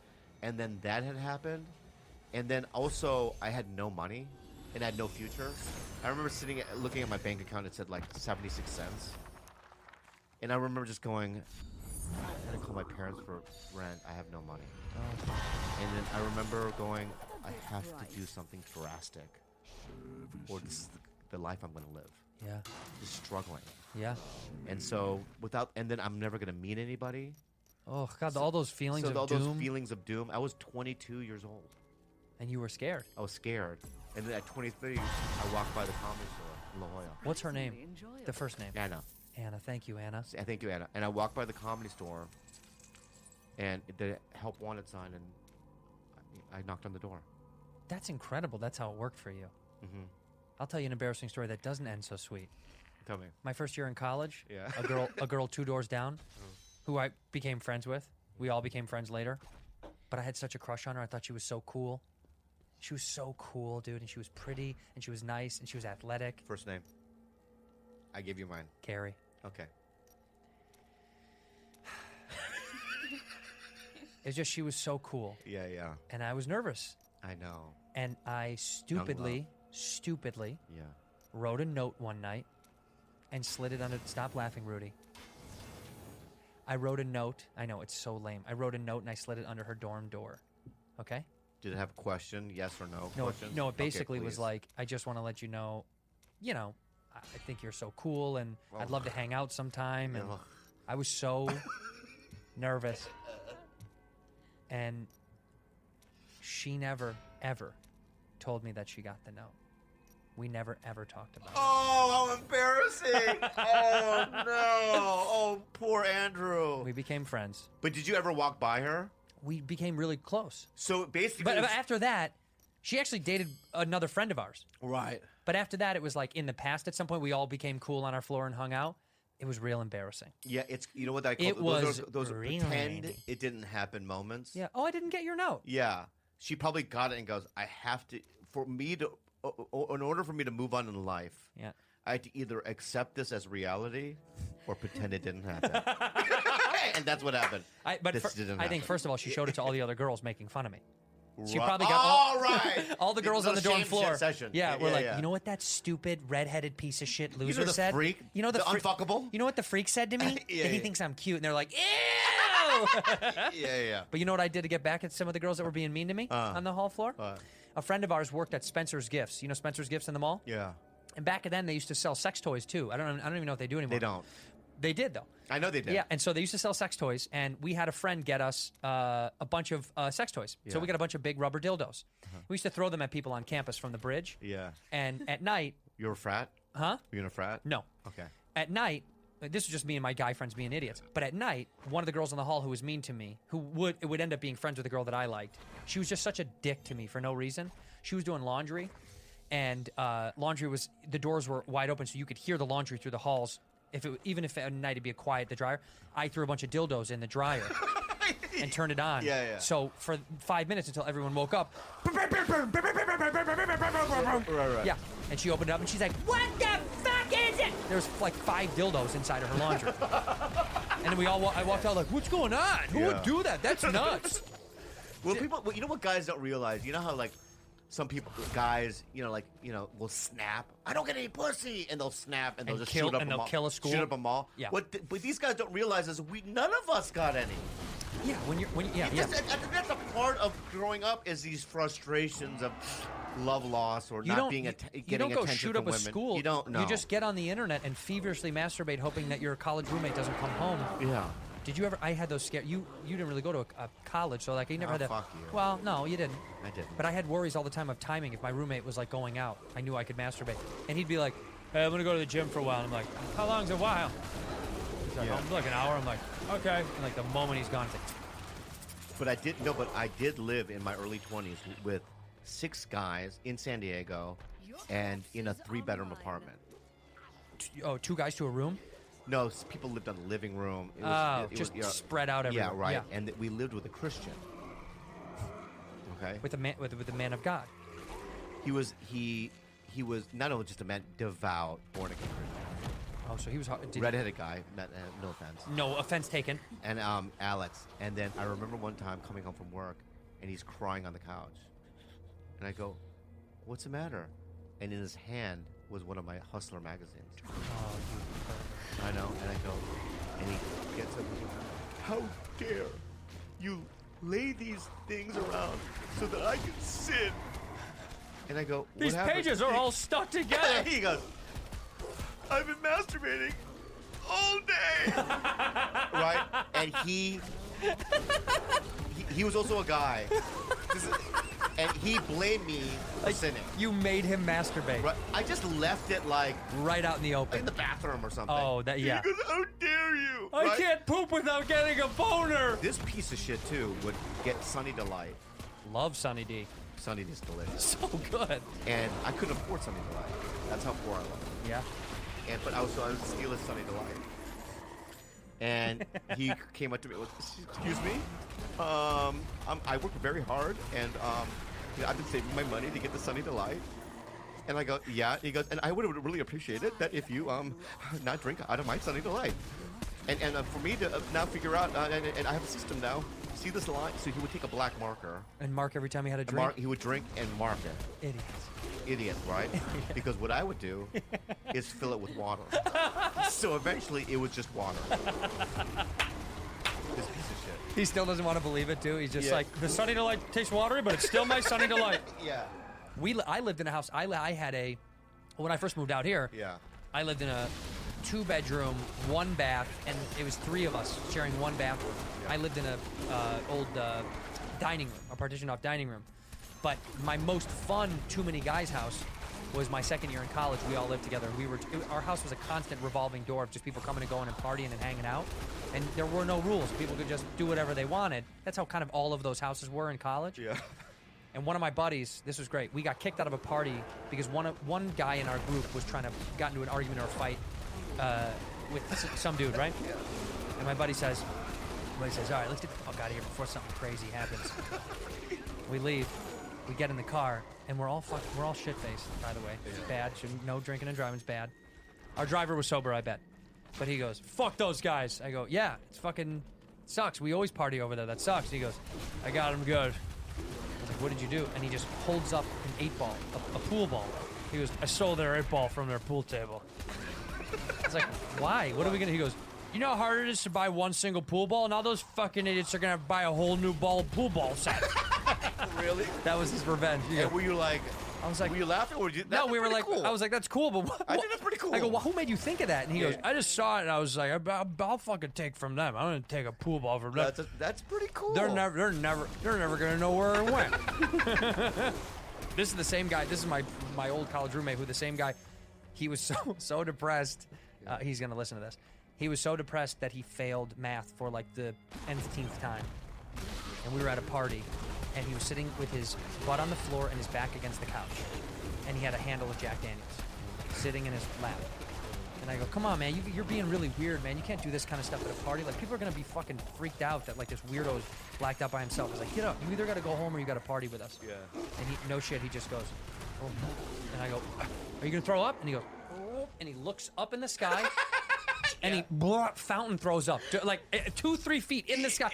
A: And then that had happened. And then also I had no money and I had no future. I remember looking at my bank account, it said like 76 cents. And I remember just going, I gotta call my parents for rent. I have no money. And then I remember going, I have to do something drastic, or this is the life I'm gonna live.
B: Yeah.
A: Just struggling.
B: Yeah.
A: And so and then I'm never gonna meet anybody.
B: Oh God, all those feelings of
A: all
B: doom.
A: those feelings of doom. I was 22 years old.
B: And you were scared.
A: I was scared. And then at 23, I walked by the comedy store in La Jolla.
B: What's her name? The first name.
A: Anna.
B: Anna. Thank you, Anna.
A: Thank you, Anna. And I walked by the comedy store, and the help wanted sign, and I knocked on the door.
B: That's incredible. That's how it worked for you.
A: Mm-hmm.
B: I'll tell you an embarrassing story that doesn't end so sweet.
A: Tell me.
B: My first year in college,
A: Yeah.
B: a girl 2 doors down, who I became friends with. We all became friends later. But I had such a crush on her. I thought she was so cool. She was so cool, dude, and she was pretty, and she was nice, and she was athletic.
A: First name. I gave you mine.
B: Carrie.
A: Okay.
B: It's just she was so cool,
A: Yeah.
B: and I was nervous,
A: I know.
B: and I stupidly
A: Yeah.
B: wrote a note one night and slid it under. Stop laughing, Rudy. I wrote a note. I know, it's so lame. I wrote a note and I slid it under her dorm door. Okay?
A: Did it have a question? Yes or no?
B: No,
A: questions?
B: no, it basically
A: Okay,
B: was
A: please.
B: like, I just want to let you know, I think you're so cool and I'd love to hang out sometime. And
A: Ugh.
B: I was so nervous. And she never, ever told me that she got the note. We never, ever talked about it.
A: Oh, how embarrassing! Oh no! Oh, poor Andrew.
B: We became friends.
A: But did you ever walk by her?
B: We became really close.
A: So basically,
B: But after that, she actually dated another friend of ours.
A: right?
B: But after that, it was like in the past. At some point, we all became cool on our floor and hung out. It was real embarrassing.
A: Yeah, it's you know what I call
B: It was
A: those
B: really
A: pretend it didn't happen moments.
B: Yeah. Oh, I didn't get your note.
A: Yeah, she probably got it and goes, I have to in order for me to move on in life.
B: Yeah.
A: I had to either accept this as reality or pretend it didn't happen. And that's what happened.
B: I think
A: happen.
B: first of all, she showed it to all the other girls making fun of me. She
A: Right.
B: probably got
A: all right.
B: all the girls on the dorm
A: shame
B: floor.
A: session.
B: Yeah, we're like,
A: yeah.
B: you know what that stupid redheaded piece of shit loser
A: You know the
B: said?
A: freak?
B: You know
A: The
B: freak-
A: unfuckable?
B: You know what the freak said to me?
A: Yeah,
B: that he
A: yeah.
B: thinks I'm cute, and they're like, ew.
A: Yeah.
B: But you know what I did to get back at some of the girls that were being mean to me on the hall floor? A friend of ours worked at Spencer's Gifts. You know Spencer's Gifts in the mall?
A: Yeah.
B: And back then they used to sell sex toys too. I don't even know if they do anymore.
A: They don't.
B: They did though.
A: I know they did.
B: Yeah, and so they used to sell sex toys, and we had a friend get us a bunch of sex toys. So
A: Yeah.
B: we got a bunch of big rubber dildos. We used to throw them at people on campus from the bridge.
A: Yeah.
B: And at night,
A: You're a frat?
B: huh?
A: You're in a frat?
B: No.
A: Okay.
B: At night, this was just me and my guy friends being idiots. But at night, one of the girls in the hall who was mean to me, it would end up being friends with a girl that I liked. She was just such a dick to me for no reason. She was doing laundry, and the doors were wide open, so you could hear the laundry through the halls. Even if at night it'd be quiet, the dryer. I threw a bunch of dildos in the dryer and turned it on.
A: Yeah.
B: So for 5 minutes until everyone woke up.
A: Right.
B: Yeah. And she opened it up and she's like, "What the fuck is it?" There was like 5 dildos inside of her laundry. And then I walked out like, "What's going on? Who would do that? That's nuts."
A: Well, you know what guys don't realize? You know how, like, some guys, will snap. I don't get any pussy, and they'll snap, and they'll
B: And
A: just
B: kill-
A: shoot up
B: and
A: a
B: they'll
A: mall.
B: kill a school.
A: Shoot up a mall.
B: Yeah.
A: But these guys don't realize is none of us got any.
B: Yeah, yeah.
A: I think that's a part of growing up is these frustrations of love loss or not being getting
B: you don't go
A: attention
B: shoot
A: from
B: up a
A: women.
B: school.
A: You don't. No.
B: You just get on the internet and feverishly masturbate, hoping that your college roommate doesn't come home.
A: Yeah.
B: Did you ever? I had those scare. You didn't really go to a college, so like you never
A: Oh,
B: had that.
A: fuck you.
B: Well, no, you didn't.
A: I didn't.
B: But I had worries all the time of timing. If my roommate was like going out, I knew I could masturbate, and he'd be like, "Hey, I'm gonna go to the gym for a while." And I'm like, "How long's a while?" He's like,
A: Yeah.
B: "Oh, like an hour." I'm like, "Okay." And like the moment he's gone, it's like,
A: But I did live in my early 20s with 6 guys in San Diego and in a 3-bedroom apartment.
B: oh, 2 guys to a room.
A: No, people lived on the living room. It
B: Just
A: was,
B: spread out everywhere.
A: Yeah, right.
B: Yeah.
A: And we lived with a Christian. Okay.
B: With a man, with the man of God.
A: He was not only just a man, devout, born again Christian.
B: Oh, so he was
A: Redheaded guy. No offense.
B: No offense taken.
A: And Alex. And then I remember one time coming home from work, and he's crying on the couch. And I go, "What's the matter?" And in his hand was one of my Hustler magazines. I know. And I go, and he gets up and goes, "How dare you lay these things around so that I can sin?" And I go, "What
B: These
A: happened?"
B: pages are all stuck together.
A: He goes, "I've been masturbating all day." Right? And he was also a guy. And he blamed me for sinning.
B: You made him masturbate.
A: Right? I just left it like
B: Right out in the open.
A: in the bathroom or something.
B: Oh, yeah.
A: He goes, "How dare you?"
B: I
A: Right?
B: can't poop without getting a boner.
A: This piece of shit, too, would get Sunny Delight.
B: Love Sunny D.
A: Sunny is delicious.
B: So good.
A: And I couldn't afford Sunny Delight. That's how poor I was.
B: Yeah.
A: But I was stealing Sunny Delight. And he came up to me and was, "Excuse me? I work very hard, and I've been saving my money to get the Sunny Delight." And I go, "Yeah." He goes, "And I would really appreciate it that if you not drink out of my Sunny Delight." And for me to now figure out, and I have a system now. See this line? So he would take a black marker.
B: And mark every time he had a
A: and
B: drink.
A: he would drink and mark it.
B: Idiots.
A: Idiot, right? Because what I would do is fill it with water. So eventually it was just water.
B: He still doesn't want to believe it, too. He's just like, the Sunny Delight tastes watery, but it's still my Sunny Delight.
A: Yeah.
B: I lived in a house. I had a, when I first moved out here, I lived in a 2-bedroom, 1 bath, and it was 3 of us sharing 1 bathroom. Yeah. I lived in a old dining room, a partitioned off dining room. But my most fun too many guys house was my second year in college. We all lived together. Our house was a constant revolving door of just people coming and going and partying and hanging out. And there were no rules. People could just do whatever they wanted. That's how kind of all of those houses were in college.
A: Yeah.
B: And one of my buddies, this was great. We got kicked out of a party because one guy in our group was got into an argument or a fight with some dude, right? Yeah. And my buddy says, all right, let's get the fuck out of here before something crazy happens. We leave. We get in the car, and we're all shit-faced, by the way. It's bad. No drinking and driving's bad. Our driver was sober, I bet. But he goes, fuck those guys. I go, yeah, it's fucking sucks. We always party over there. That sucks. He goes, I got him good. I was like, what did you do? And he just holds up an 8-ball, a pool ball. He goes, I stole their 8-ball from their pool table. I was like, why? What are we gonna? He goes, you know how hard it is to buy one single pool ball? Now those fucking idiots are gonna have to buy a whole new pool ball set.
A: Really?
B: That was his revenge.
A: And were you like?
B: I was like,
A: were you laughing? Or were you,
B: no, we were like,
A: cool.
B: I was like, that's cool, but what?
A: I think that's pretty cool.
B: I go, well, who made you think of that? And he goes, I just saw it, and I was like, I'll fucking take from them. I'm gonna take a pool ball from them.
A: That's pretty cool.
B: They're never gonna know where it went. This is the same guy. This is my old college roommate. Who the same guy? He was so depressed. He's gonna listen to this. He was so depressed that he failed math for like the nth time. And we were at a party, and he was sitting with his butt on the floor and his back against the couch. And he had a handle of Jack Daniels sitting in his lap. And I go, come on, man, you're being really weird, man. You can't do this kind of stuff at a party. Like, people are going to be fucking freaked out that, like, this weirdo's blacked out by himself. He's like, get up. You either got to go home or you got to party with us. Yeah. And no shit, he just goes, oh. And I go, are you going to throw up? And he goes, oh. And he looks up in the sky. And he fountain throws up, like 2-3 feet in the sky.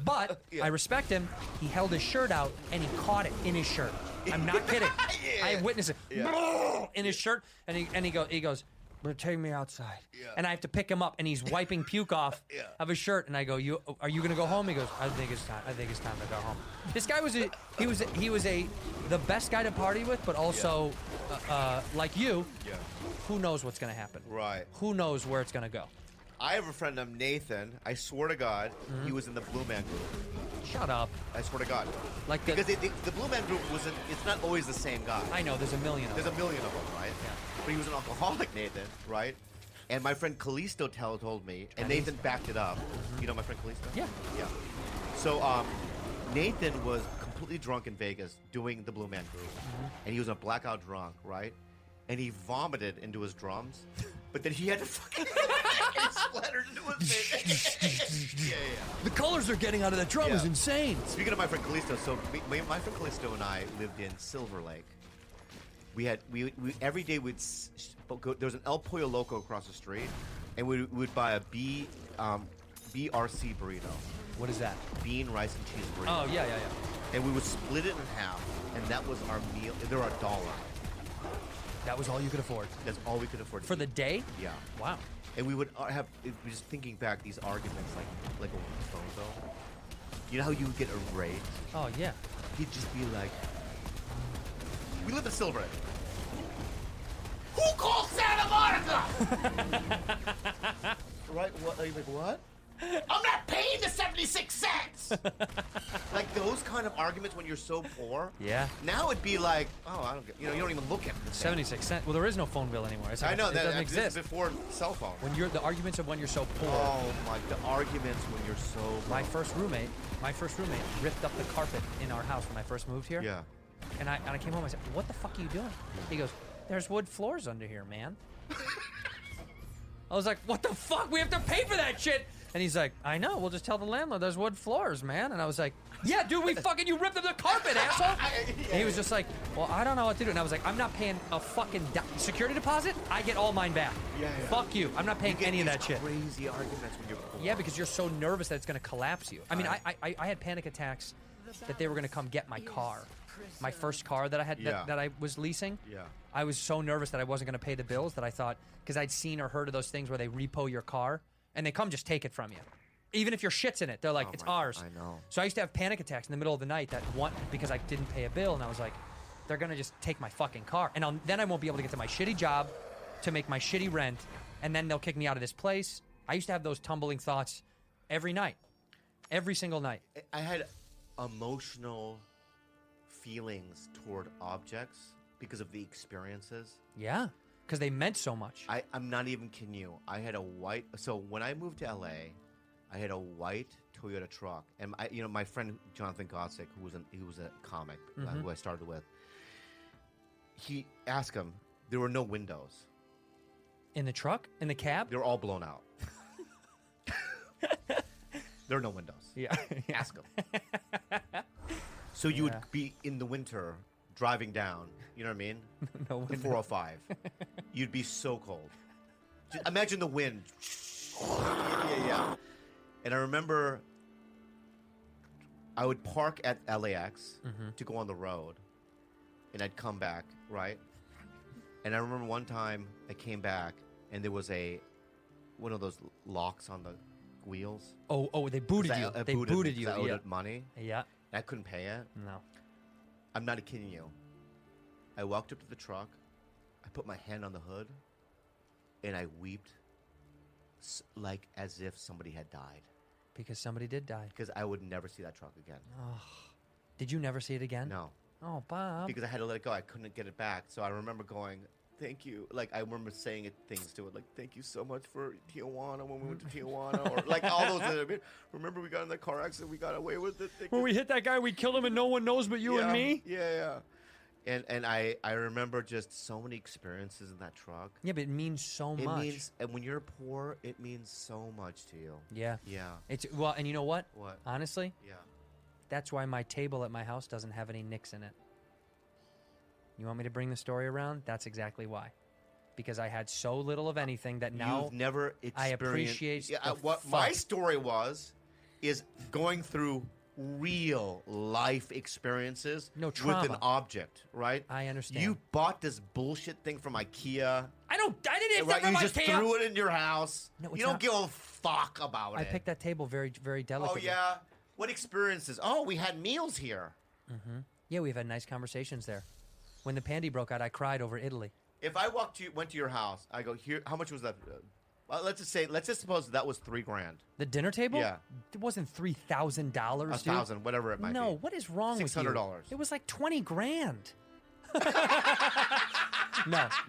B: But I respect him. He held his shirt out and he caught it in his shirt. I'm not kidding. I witnessed it in his shirt, and he goes, "But take me outside." And I have to pick him up, and he's wiping puke off of his shirt. And I go, are you gonna go home? He goes, I think it's time to go home. This guy was the best guy to party with, but also like you. Yeah. Who knows what's going to happen? Right. Who knows where it's going to go?
A: I have a friend named Nathan. I swear to God, he was in the Blue Man Group.
B: Shut up.
A: I swear to God.
B: Like
A: because the Blue Man Group it's not always the same guy.
B: I know, there's a million of them.
A: There's a million of them, right? Yeah. But he was an alcoholic, Nathan, right? And my friend Callisto told me, and Nathan backed it up. You know my friend Callisto?
B: Yeah.
A: Yeah. So Nathan was completely drunk in Vegas doing the Blue Man Group. And he was a blackout drunk, right? And he vomited into his drums, but then he had to fucking it splattered into his face. Yeah.
B: The colors they're getting out of that drum is insane.
A: Speaking of my friend Callisto, so my friend Callisto and I lived in Silver Lake. We every day we'd go, there was an El Pollo Loco across the street, and we would buy a BRC burrito.
B: What is that?
A: Bean, rice, and cheese burrito.
B: Oh yeah.
A: And we would split it in half, and that was our meal. They were $1.
B: That was all you could afford?
A: That's all we could afford.
B: For the day?
A: Yeah.
B: Wow.
A: And we would have, just thinking back, these arguments like a Bozo. You know how you would get enraged?
B: Oh, yeah.
A: He'd just be like, we live in Silver Lake. Who called Santa Monica? Right? What? Are you like, what? I'm not paying the 76 cents! Like those kind of arguments when you're so poor.
B: Yeah.
A: Now it'd be like, oh, I don't get, you don't even look at it.
B: 76 cents. Well, there is no phone bill anymore. It's like,
A: I know
B: it
A: that
B: doesn't exist
A: before cell phone.
B: When you're the arguments of when you're so poor.
A: Oh the arguments when you're so poor.
B: My first roommate ripped up the carpet in our house when I first moved here.
A: Yeah.
B: And I came home. I said, "What the fuck are you doing?" He goes, "There's wood floors under here, man." I was like, "What the fuck? We have to pay for that shit." And he's like, I know, we'll just tell the landlord there's wood floors, man. And I was like, yeah, dude, you ripped up the carpet, asshole. And he was just like, well, I don't know what to do. And I was like, I'm not paying a fucking security deposit. I get all mine back. Yeah. Fuck you. I'm not paying any of that shit.
A: Crazy arguments when you're poor.
B: Yeah, because you're so nervous that it's going to collapse you. I mean, I had panic attacks that they were going to come get my car. My first car that I had that I was leasing. Yeah. I was so nervous that I wasn't going to pay the bills that I thought, because I'd seen or heard of those things where they repo your car. And they come just take it from you. Even if your shit's in it, they're like,
A: Oh
B: it's
A: my-
B: ours.
A: I know.
B: So I used to have panic attacks in the middle of the night because I didn't pay a bill, and I was like, they're gonna just take my fucking car, and then I won't be able to get to my shitty job, to make my shitty rent, and then they'll kick me out of this place. I used to have those tumbling thoughts every night, every single night.
A: I had emotional feelings toward objects because of the experiences.
B: Yeah, because they meant so much.
A: I'm not even kidding you. I had a white. So when I moved to LA, I had a white Toyota truck, and my friend Jonathan Gottsick, who was a comic who I started with. He asked him. There were no windows
B: In the truck? In the cab?
A: They were all blown out. There are no windows.
B: Yeah.
A: Ask him. So you would be in the winter driving down. You know what I mean?
B: No
A: The
B: windows.
A: 405. You'd be so cold. Just imagine the wind. Yeah. And I remember I would park at LAX to go on the road, and I'd come back, right? And I remember one time I came back, and there was one of those locks on the wheels.
B: Oh, they booted you. They booted you.
A: I owed
B: Yeah.
A: it money.
B: Yeah.
A: And I couldn't pay it.
B: No.
A: I'm not kidding you. I walked up to the truck. I put my hand on the hood, and I wept like as if somebody had died.
B: Because somebody did die.
A: Because I would never see that truck again.
B: Did you never see it again?
A: No.
B: Oh, Bob.
A: Because I had to let it go. I couldn't get it back. So I remember going, thank you. Like, I remember saying things to it, like, thank you so much for Tijuana when we went to Tijuana. Or, like, all those. Remember we got in that car accident? We got away with it.
B: When we hit that guy, we killed him, and no one knows but you and me?
A: Yeah. And I remember just so many experiences in that truck.
B: Yeah, but it means so much.
A: And when you're poor, it means so much to you.
B: Yeah.
A: Yeah.
B: Well, and you know what?
A: What?
B: Honestly?
A: Yeah.
B: That's why my table at my house doesn't have any nicks in it. You want me to bring the story around? That's exactly why. Because I had so little of anything that now
A: You've never experienced.
B: I appreciate
A: what my story is going through real life experiences
B: No
A: with
B: trauma.
A: an object, right?
B: I understand.
A: You bought this bullshit thing from IKEA.
B: I didn't
A: Right? You
B: from
A: just
B: IKEA.
A: threw it in your house.
B: No, it's
A: you don't
B: not.
A: give a fuck about
B: I
A: it.
B: picked that table very, very
A: Oh
B: delicately.
A: yeah. What experiences? Oh, we had meals here.
B: Yeah, we've had nice conversations there. When the pandy broke out, I cried over Italy.
A: If I went to your house, I go here. How much was that? Let's just suppose that was $3,000.
B: The dinner table?
A: Yeah.
B: It wasn't $3,000,
A: $1,000, whatever it might be.
B: No, what is wrong with you?
A: $600.
B: It was like $20,000.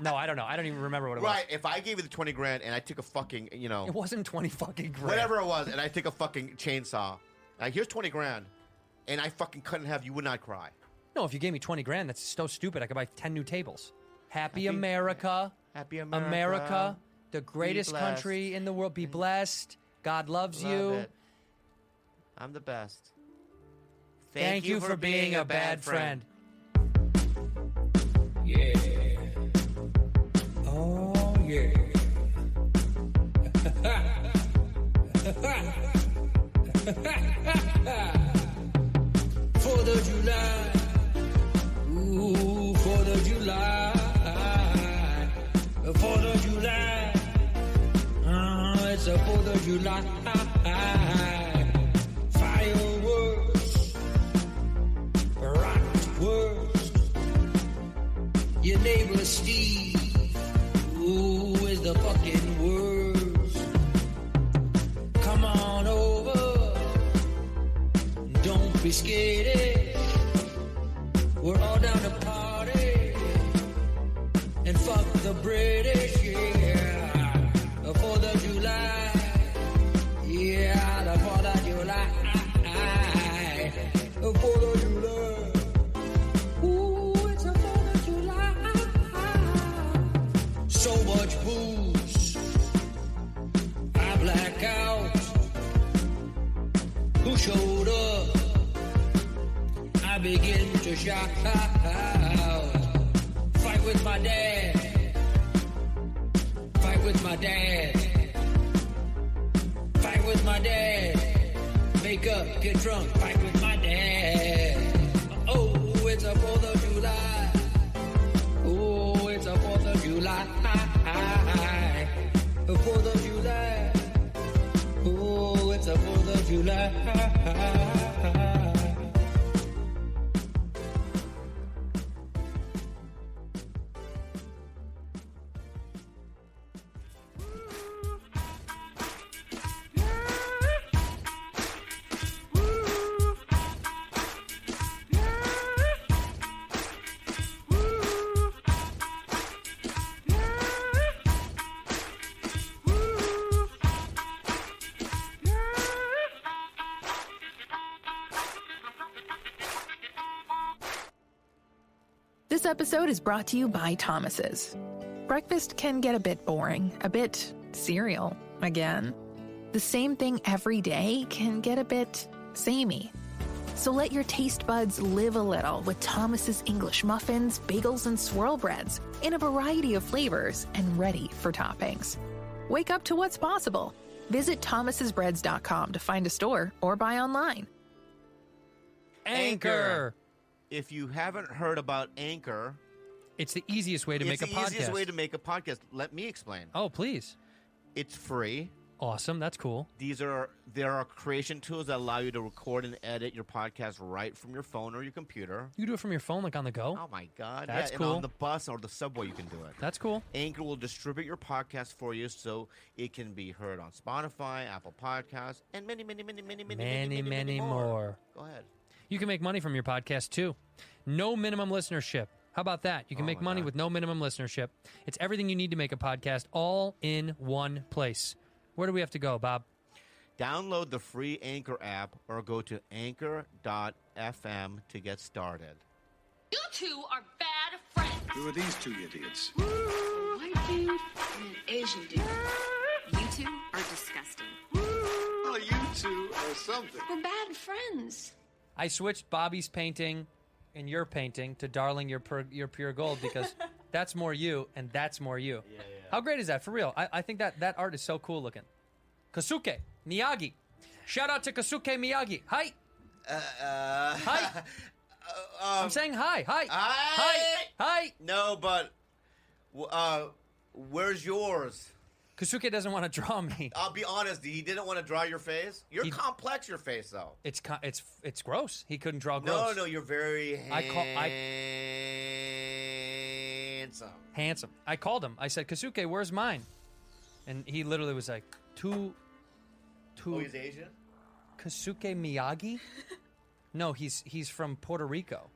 B: No, I don't know. I don't even remember what it
A: Right. If I gave you the $20,000 and I took a fucking,
B: was. It wasn't 20 fucking grand.
A: whatever it was, and I take a fucking chainsaw. Like, here's $20,000, and I fucking cut in half. You would not cry.
B: No, if you gave me $20,000, that's so stupid. I could buy 10 new tables. Happy America.
A: Happy America.
B: America, the greatest
A: blessed.
B: country in the world. Be blessed. God loves
A: Love
B: you.
A: it. I'm the best.
B: Thank you for being a bad friend.
H: Yeah. Oh, yeah. 4th of July. Ooh, 4th of July. 4th of July. It's a 4th of July. Fireworks. Rock works. Your neighbor Steve, ooh, is the fucking worst. Come on over, don't be scared. We're all down to party and fuck the British, yeah. The 4th of July, yeah, the 4th of July, the 4th of July. Ooh, it's a 4th of July. So much booze, I black out. Who showed up? I begin to shout. Fight with my dad. Fight with my dad. Fight with my dad. Make up, get drunk. Fight with my dad. Oh, it's a 4th of July. Oh, it's a 4th of July. The 4th of July. Oh, it's a 4th
I: This episode is brought to you by Thomas's. Breakfast can get a bit boring, a bit cereal again. The same thing every day can get a bit samey. So let your taste buds live a little with Thomas's English muffins, bagels, and swirl breads in a variety of flavors and ready for toppings. Wake up to what's possible. Visit thomas'sbreads.com to find a store or buy online.
B: Anchor.
A: If you haven't heard about Anchor,
B: It's the easiest way to make a podcast.
A: It's the easiest way to make a podcast. Let me explain.
B: Oh, please.
A: It's free.
B: Awesome. That's cool.
A: There are creation tools that allow you to record and edit your podcast right from your phone or your computer.
B: You can do it from your phone, like on the go.
A: Oh my God!
B: That's
A: yeah,
B: cool.
A: And on the bus or the subway, you can do it.
B: That's cool.
A: Anchor will distribute your podcast for you, so it can be heard on Spotify, Apple Podcasts, and many more. Go ahead.
B: You can make money from your podcast too. No minimum listenership. How about that? You can make money with no minimum listenership. It's everything you need to make a podcast all in one place. Where do we have to go, Bob?
A: Download the free Anchor app or go to anchor.fm to get started.
F: You two are bad friends.
G: Who are these two idiots?
F: A white dude and an Asian dude. You two are disgusting.
G: Well, you two are something.
F: We're bad friends.
B: I switched Bobby's painting and your painting to Darling, You're Pure Gold because that's more you and that's more you.
A: Yeah.
B: How great is that? For real. I think that art is so cool looking. Kasuke Miyagi. Shout out to Kasuke Miyagi. Hi. Hi. I'm saying hi. Hi. Hi.
A: No, but where's yours?
B: Kasuke doesn't want to draw me.
A: I'll be honest. He didn't want to draw your face. You're complex, your face, though.
B: It's gross. He couldn't draw gross.
A: No, you're very
B: handsome. I called him. I said, Kasuke, where's mine? And he literally was like, two.
A: Oh, he's Asian?
B: Kasuke Miyagi? No, he's from Puerto Rico.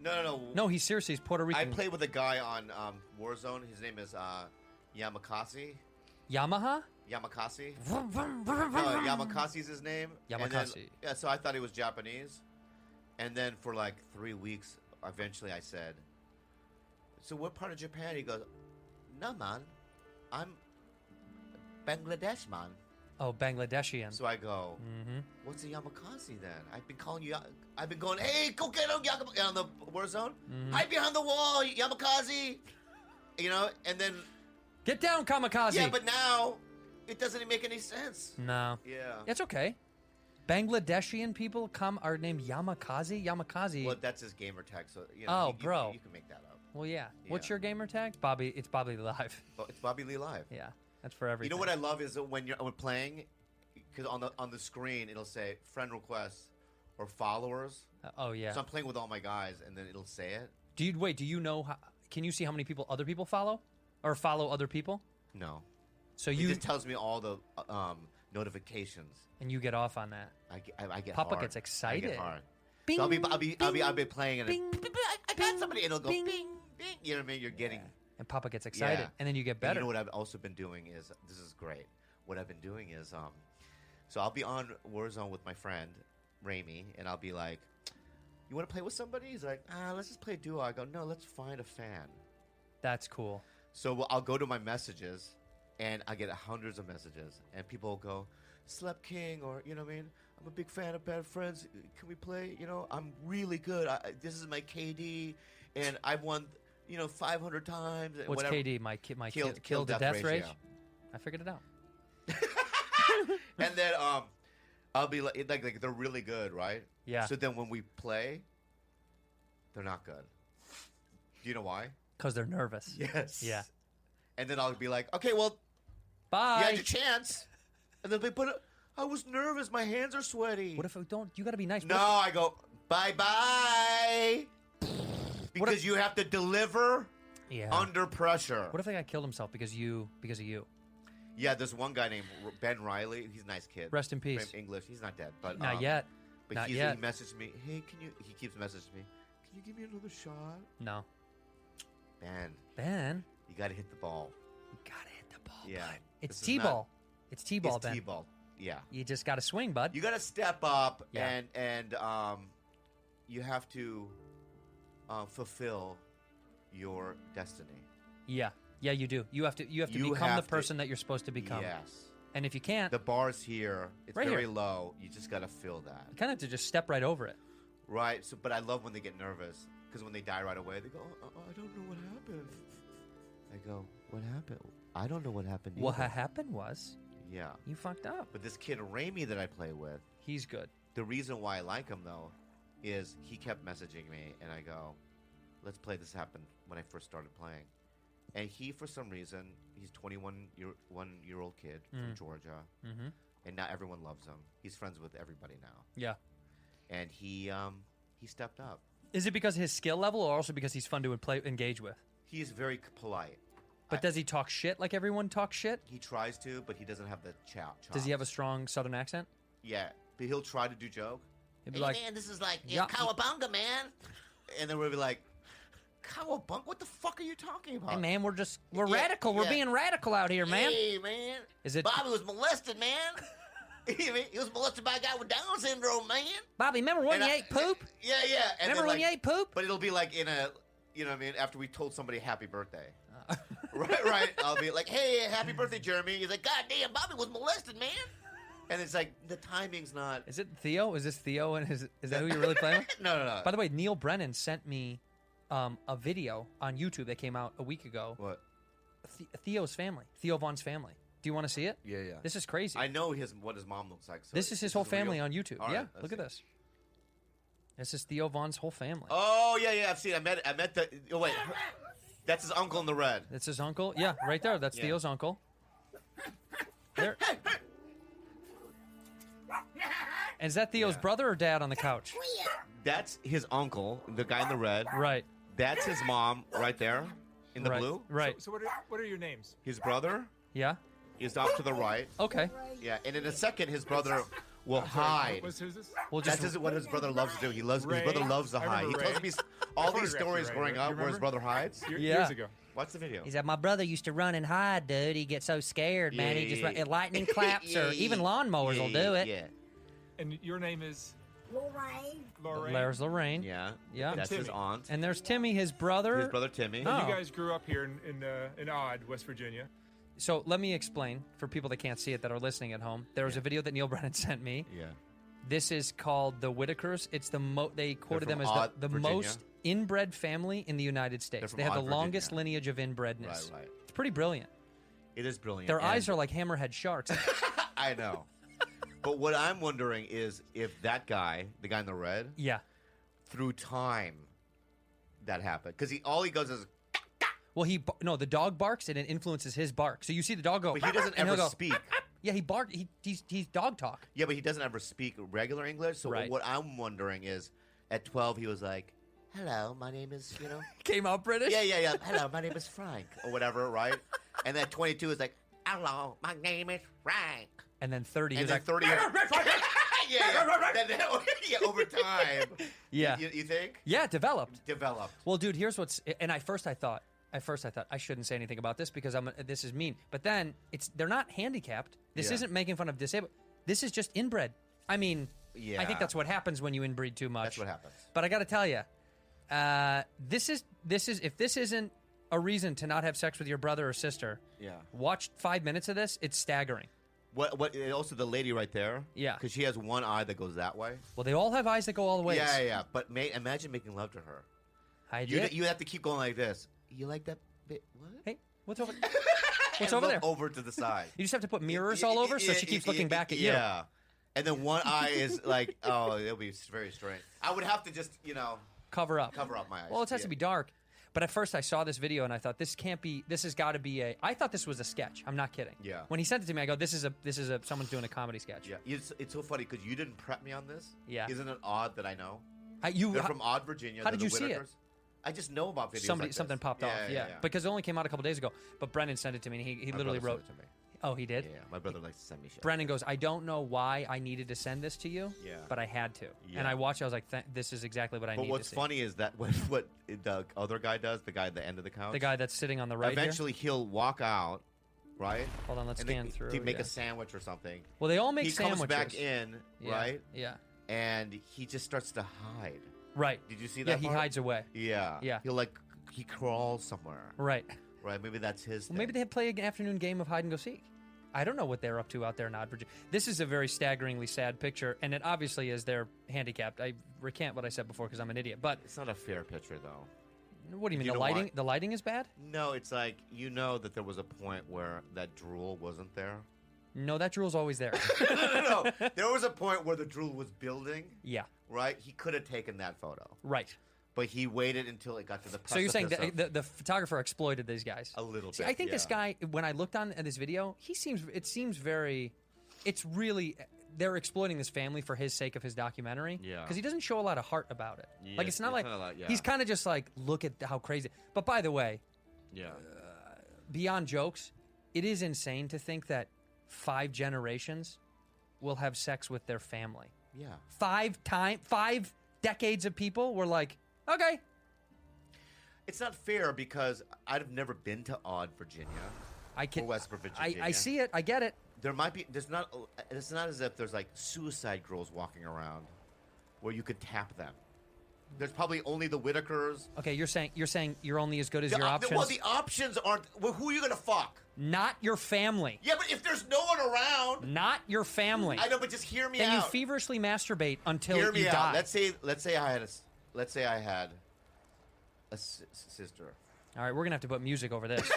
A: No.
B: No, he's Puerto Rican.
A: I played with a guy on Warzone. His name is Yamakasi.
B: Yamaha?
A: Yamakasi. Yamakasi's his name.
B: Yamakasi.
A: Yeah, so I thought he was Japanese. And then for like 3 weeks, eventually I said, so what part of Japan? He goes, no, man. I'm Bangladesh, man.
B: Oh, Bangladeshian.
A: So I go, what's a Yamakasi then? I've been calling you, I've been going, hey, go get him on the Warzone. Hide behind the wall, Yamakasi. You know, and then...
B: Get down, Kamikaze.
A: Yeah, but now it doesn't make any sense.
B: No.
A: Yeah.
B: It's okay. Bangladeshian people are named Yamakasi.
A: Well, that's his gamer tag, so you know,
B: bro.
A: You can make that up.
B: Well, yeah. What's your gamer tag? Bobby. It's Bobby Lee Live.
A: Oh, it's Bobby Lee Live.
B: Yeah, that's for everything.
A: You know what I love is when we're playing, because on the screen it'll say friend requests or followers.
B: Oh yeah.
A: So I'm playing with all my guys, and then it'll say it.
B: Do you know? Can you see how many people other people follow, or follow other people?
A: No.
B: So
A: it just tells me all the notifications.
B: And you get off on that.
A: I get
B: Papa
A: hard.
B: gets excited.
A: I get hard.
B: Bing,
A: so I'll be playing and
B: bing,
A: I got somebody and it'll go
B: bing,
A: bing, bing. You know what I mean? You're getting.
B: And Papa gets excited, and then you get better.
A: And you know what I've also been doing is, this is great. What I've been doing is, so I'll be on Warzone with my friend Ramy, and I'll be like, "You want to play with somebody?" He's like, let's just play duo." I go, "No, let's find a fan."
B: That's cool.
A: So I'll go to my messages, and I get hundreds of messages, and people will go, "Slep King," or you know what I mean? "I'm a big fan of Bad Friends. Can we play? You know, I'm really good. This is my KD, and I've won, 500 times." And
B: What's
A: whatever.
B: KD? My kill to death ratio. I figured it out.
A: And then I'll be like they're really good, right?
B: Yeah.
A: So then when we play, they're not good. Do you know why?
B: Because they're nervous.
A: Yes.
B: Yeah.
A: And then I'll be like, okay, well,
B: bye.
A: You had your chance. And they'll be, but I was nervous. My hands are sweaty.
B: What if we don't? You got to be nice.
A: No, I go, bye-bye. Because you have to deliver under pressure.
B: What if that guy killed himself because of you?
A: Yeah, there's one guy named Ben Riley. He's a nice kid.
B: Rest in peace.
A: English. He's not dead, but
B: not yet.
A: But
B: not
A: he
B: yet.
A: messaged me. Hey, he keeps messaging me. Can you give me another shot?
B: No.
A: Ben, you got to hit the ball.
B: You got to hit the ball.
A: Yeah,
B: bud. It's T-ball. It's T-ball, Ben.
A: It's T-ball. Yeah.
B: You just got to swing, bud.
A: You got to step up,
B: Yeah.
A: and you have to fulfill your destiny.
B: Yeah, you do. You have to become the person that you're supposed to become.
A: Yes.
B: And if you can't,
A: The bar's here. It's
B: Right
A: very
B: here.
A: low. You just got to feel that.
B: you kind of have to just step right over it.
A: Right. So, but I love when they get nervous because when they die right away, they go, I don't know what happened. I go, what happened? I don't know what happened
B: What
A: either.
B: happened was
A: Yeah.
B: you fucked up.
A: But this kid, Raimi, that I play with,
B: He's good.
A: the reason why I like him, though, is he kept messaging me, and I go, let's play. This happened when I first started playing. And he, for some reason, he's 21-year-old kid from Georgia, and now everyone loves him. He's friends with everybody now.
B: Yeah.
A: And he stepped up.
B: Is it because of his skill level, or also because he's fun to engage with?
A: He is very polite.
B: But does he talk shit like everyone talks shit?
A: He tries to, but he doesn't have the chops.
B: Does he have a strong Southern accent?
A: Yeah, but he'll try to do joke.
B: He'll be
A: Hey,
B: like,
A: man, this is like
B: Yeah.
A: cowabunga, man. And then we'll be like, cowabunga? What the fuck are you talking about?
B: hey man, we're
A: Yeah,
B: radical. We're
A: yeah.
B: being radical out here, man.
A: Hey, man.
B: Is it
A: Bobby was molested, man. He was molested by a guy with Down syndrome, man.
B: Bobby? Remember when
A: And
B: you ate poop?
A: Yeah, yeah. And
B: Remember
A: then,
B: when you
A: like,
B: ate poop?
A: But it'll be like in a, you know what I mean, after we told somebody happy birthday. Right. I'll be like, hey, happy birthday, Jeremy. He's like, God damn, Bobby was molested, man. And it's like, the timing's not.
B: Is it Theo? Is this Theo? And is that who you're really playing with?
A: No.
B: By the way, Neil Brennan sent me a video on YouTube that came out a week ago.
A: What?
B: Theo's family. Theo Vaughn's family. Do you want to see it?
A: Yeah.
B: This is crazy.
A: I know what his mom looks like. So
B: This is his whole family
A: real?
B: on YouTube.
A: All right,
B: Yeah,
A: let's
B: look at
A: see.
B: this. This is Theo Vaughn's whole family.
A: Oh, yeah, I've seen it. I met the. Oh, wait. That's his uncle in the red.
B: That's his uncle. Yeah, right there. That's
A: Yeah.
B: Theo's uncle. There. And is that Theo's brother or dad on the couch?
A: That's his uncle, the guy in the red.
B: Right.
A: That's his mom right there in the
B: right.
A: blue.
B: Right.
J: So what are your names?
A: His brother
B: Yeah.
A: is off to the right.
B: Okay.
A: Yeah, and in a second, his brother will hide.
J: Who's this?
B: We'll
A: That's
B: just.
A: what his brother loves to do. His
J: Ray.
A: brother loves to
J: I
A: hide. He
J: remember
A: tells
J: Ray.
A: me all
J: I
A: these
J: photographed
A: stories
J: you, Ray.
A: growing
J: You
A: up where his
J: remember?
A: brother hides.
B: Yeah.
J: Years ago.
A: Watch the video.
B: He said, my brother used to run and hide, dude. He'd get so scared, man. He just
A: Yeah.
B: lightning claps or even lawnmowers will do it.
A: Yeah.
J: And your name is Lorraine.
B: There's Lorraine.
A: Yeah.
B: Yeah.
A: That's his
J: Timmy.
A: aunt.
B: And there's Timmy, his brother.
A: His brother Timmy.
B: Oh.
J: You guys grew up here in Odd, West Virginia.
B: So let me explain for people that can't see it that are listening at home. There was a video that Neil Brennan sent me.
A: Yeah.
B: This is called the Whitakers. It's they quoted
A: from
B: them as
A: Odd,
B: the
A: Virginia.
B: most inbred family in the United States.
A: from
B: They have
A: Odd,
B: the longest
A: Virginia.
B: lineage of inbredness.
A: Right.
B: It's pretty brilliant.
A: It is brilliant.
B: Their
A: And
B: eyes are like hammerhead sharks.
A: I know. But what I'm wondering is if that guy, the guy in the red,
B: Yeah.
A: through time, that happened. Because all he goes is,
B: Well, the dog barks and it influences his bark. So you see the dog go,
A: but he doesn't
B: and he'll
A: ever
B: go,
A: speak.
B: Yeah, he barked. He's dog talk.
A: Yeah, but he doesn't ever speak regular English. So
B: Right.
A: what I'm wondering is, at 12, he was like, hello, my name is,
B: Came out British.
A: yeah. Hello, my name is Frank, or whatever, right? And then 22 is like, hello, my name is Frank.
B: And then 30,
A: And
B: he's
A: then
B: like,
A: 30, yeah, over time.
B: Yeah.
A: You think?
B: yeah, developed.
A: Developed.
B: Well, dude, here's what's. And at first I thought I shouldn't say anything about this because this is mean. But then they're not handicapped. This
A: Yeah.
B: isn't making fun of disabled. This is just inbred. I mean, I
A: Yeah.
B: think that's what happens when you inbreed too much.
A: That's what happens.
B: But I got to tell you, this is if this isn't a reason to not have sex with your brother or sister,
A: Yeah.
B: watch 5 minutes of this. It's staggering.
A: What? Also, the lady right there.
B: Yeah.
A: Because she has one eye that goes that way.
B: Well, they all have eyes that go all the ways.
A: Yeah. But imagine making love to her.
B: Hi,
A: You
B: Dick.
A: you have to keep going like this. You like that bit? What?
B: Hey, what's over? What's
A: And
B: over
A: look
B: there?
A: Over to the side.
B: You just have to put mirrors all over so she keeps looking back at you.
A: Yeah. And then one eye is like, oh, it'll be very strange. I would have to just,
B: Cover up.
A: cover up my eyes.
B: Well, it has to be dark. But at first I saw this video and I thought this has got to be I thought this was a sketch. I'm not kidding.
A: Yeah.
B: When he sent it to me, I go, this is someone's doing a comedy sketch.
A: Yeah. It's so funny because you didn't prep me on this.
B: Yeah.
A: Isn't it odd that I know?
B: How
A: They're from Odd, Virginia.
B: how
A: They're
B: did
A: the
B: you see it?
A: Whitakers. I just know about videos
B: something
A: like this.
B: popped off. Yeah. Because it only came out a couple days ago. But Brennan sent it to me and he
A: My
B: literally
A: brother
B: wrote.
A: sent it to me.
B: Oh, he did?
A: Yeah, my brother likes to send me shit.
B: Brennan goes, I don't know why I needed to send this to you,
A: Yeah.
B: but I had to.
A: Yeah.
B: And I watched it, I was like, this is exactly what I
A: But
B: need
A: what's
B: to see.
A: funny is that what the other guy does, the guy at the end of the couch,
B: The guy that's sitting on the right here?
A: eventually he'll walk out, right?
B: Hold on, let's
A: and
B: scan
A: they,
B: through.
A: to make
B: yeah.
A: a sandwich or something.
B: Well, they all make
A: he
B: sandwiches.
A: comes back in,
B: Yeah,
A: right?
B: Yeah.
A: And he just starts to hide.
B: Right.
A: Did you see
B: Yeah,
A: that?
B: he
A: part?
B: hides away.
A: Yeah.
B: Yeah.
A: He crawls somewhere.
B: Right.
A: Right. Maybe that's his.
B: Well, maybe they play an afternoon game of hide and go seek. I don't know what they're up to out there in Odd Virginia. This is a very staggeringly sad picture, and it obviously is they're handicapped. I recant what I said before because I'm an idiot. But
A: it's not a fair picture, though.
B: What do you mean?
A: You
B: The
A: know
B: lighting?
A: why?
B: The lighting is bad?
A: No, it's like that there was a point where that drool wasn't there.
B: No, that drool's always there.
A: No. There was a point where the drool was building.
B: Yeah.
A: Right. He could have taken that photo.
B: Right.
A: But he waited until it got to the precipice.
B: So you're saying the photographer exploited these guys
A: a little bit?
B: See, I think this guy, when I looked on at this video, it seems very. It's really they're exploiting this family for his sake of his documentary.
A: Yeah.
B: Because he doesn't show a lot of heart about it.
A: Yeah,
B: like it's not like
A: a lot, yeah.
B: he's kind of just like look at how crazy. But by the way,
A: yeah.
B: Beyond jokes, it is insane to think that 5 generations will have sex with their family.
A: Yeah.
B: 5 decades of people were like, okay.
A: It's not fair because I've never been to Odd, Virginia. Or West Virginia.
B: I see it. I get it.
A: There might be. It's not as if there's like suicide girls walking around where you could tap them. There's probably only the Whitakers.
B: Okay, you're saying you're only as good as your options.
A: Well, the options aren't. Well, who are you gonna fuck?
B: Not your family.
A: Yeah, but if there's no one around.
B: Not your family.
A: I know, but just hear me
B: then
A: out.
B: You feverishly masturbate until
A: hear me
B: you
A: out.
B: die.
A: Let's say I had a sister.
B: All right, we're gonna have to put music over this.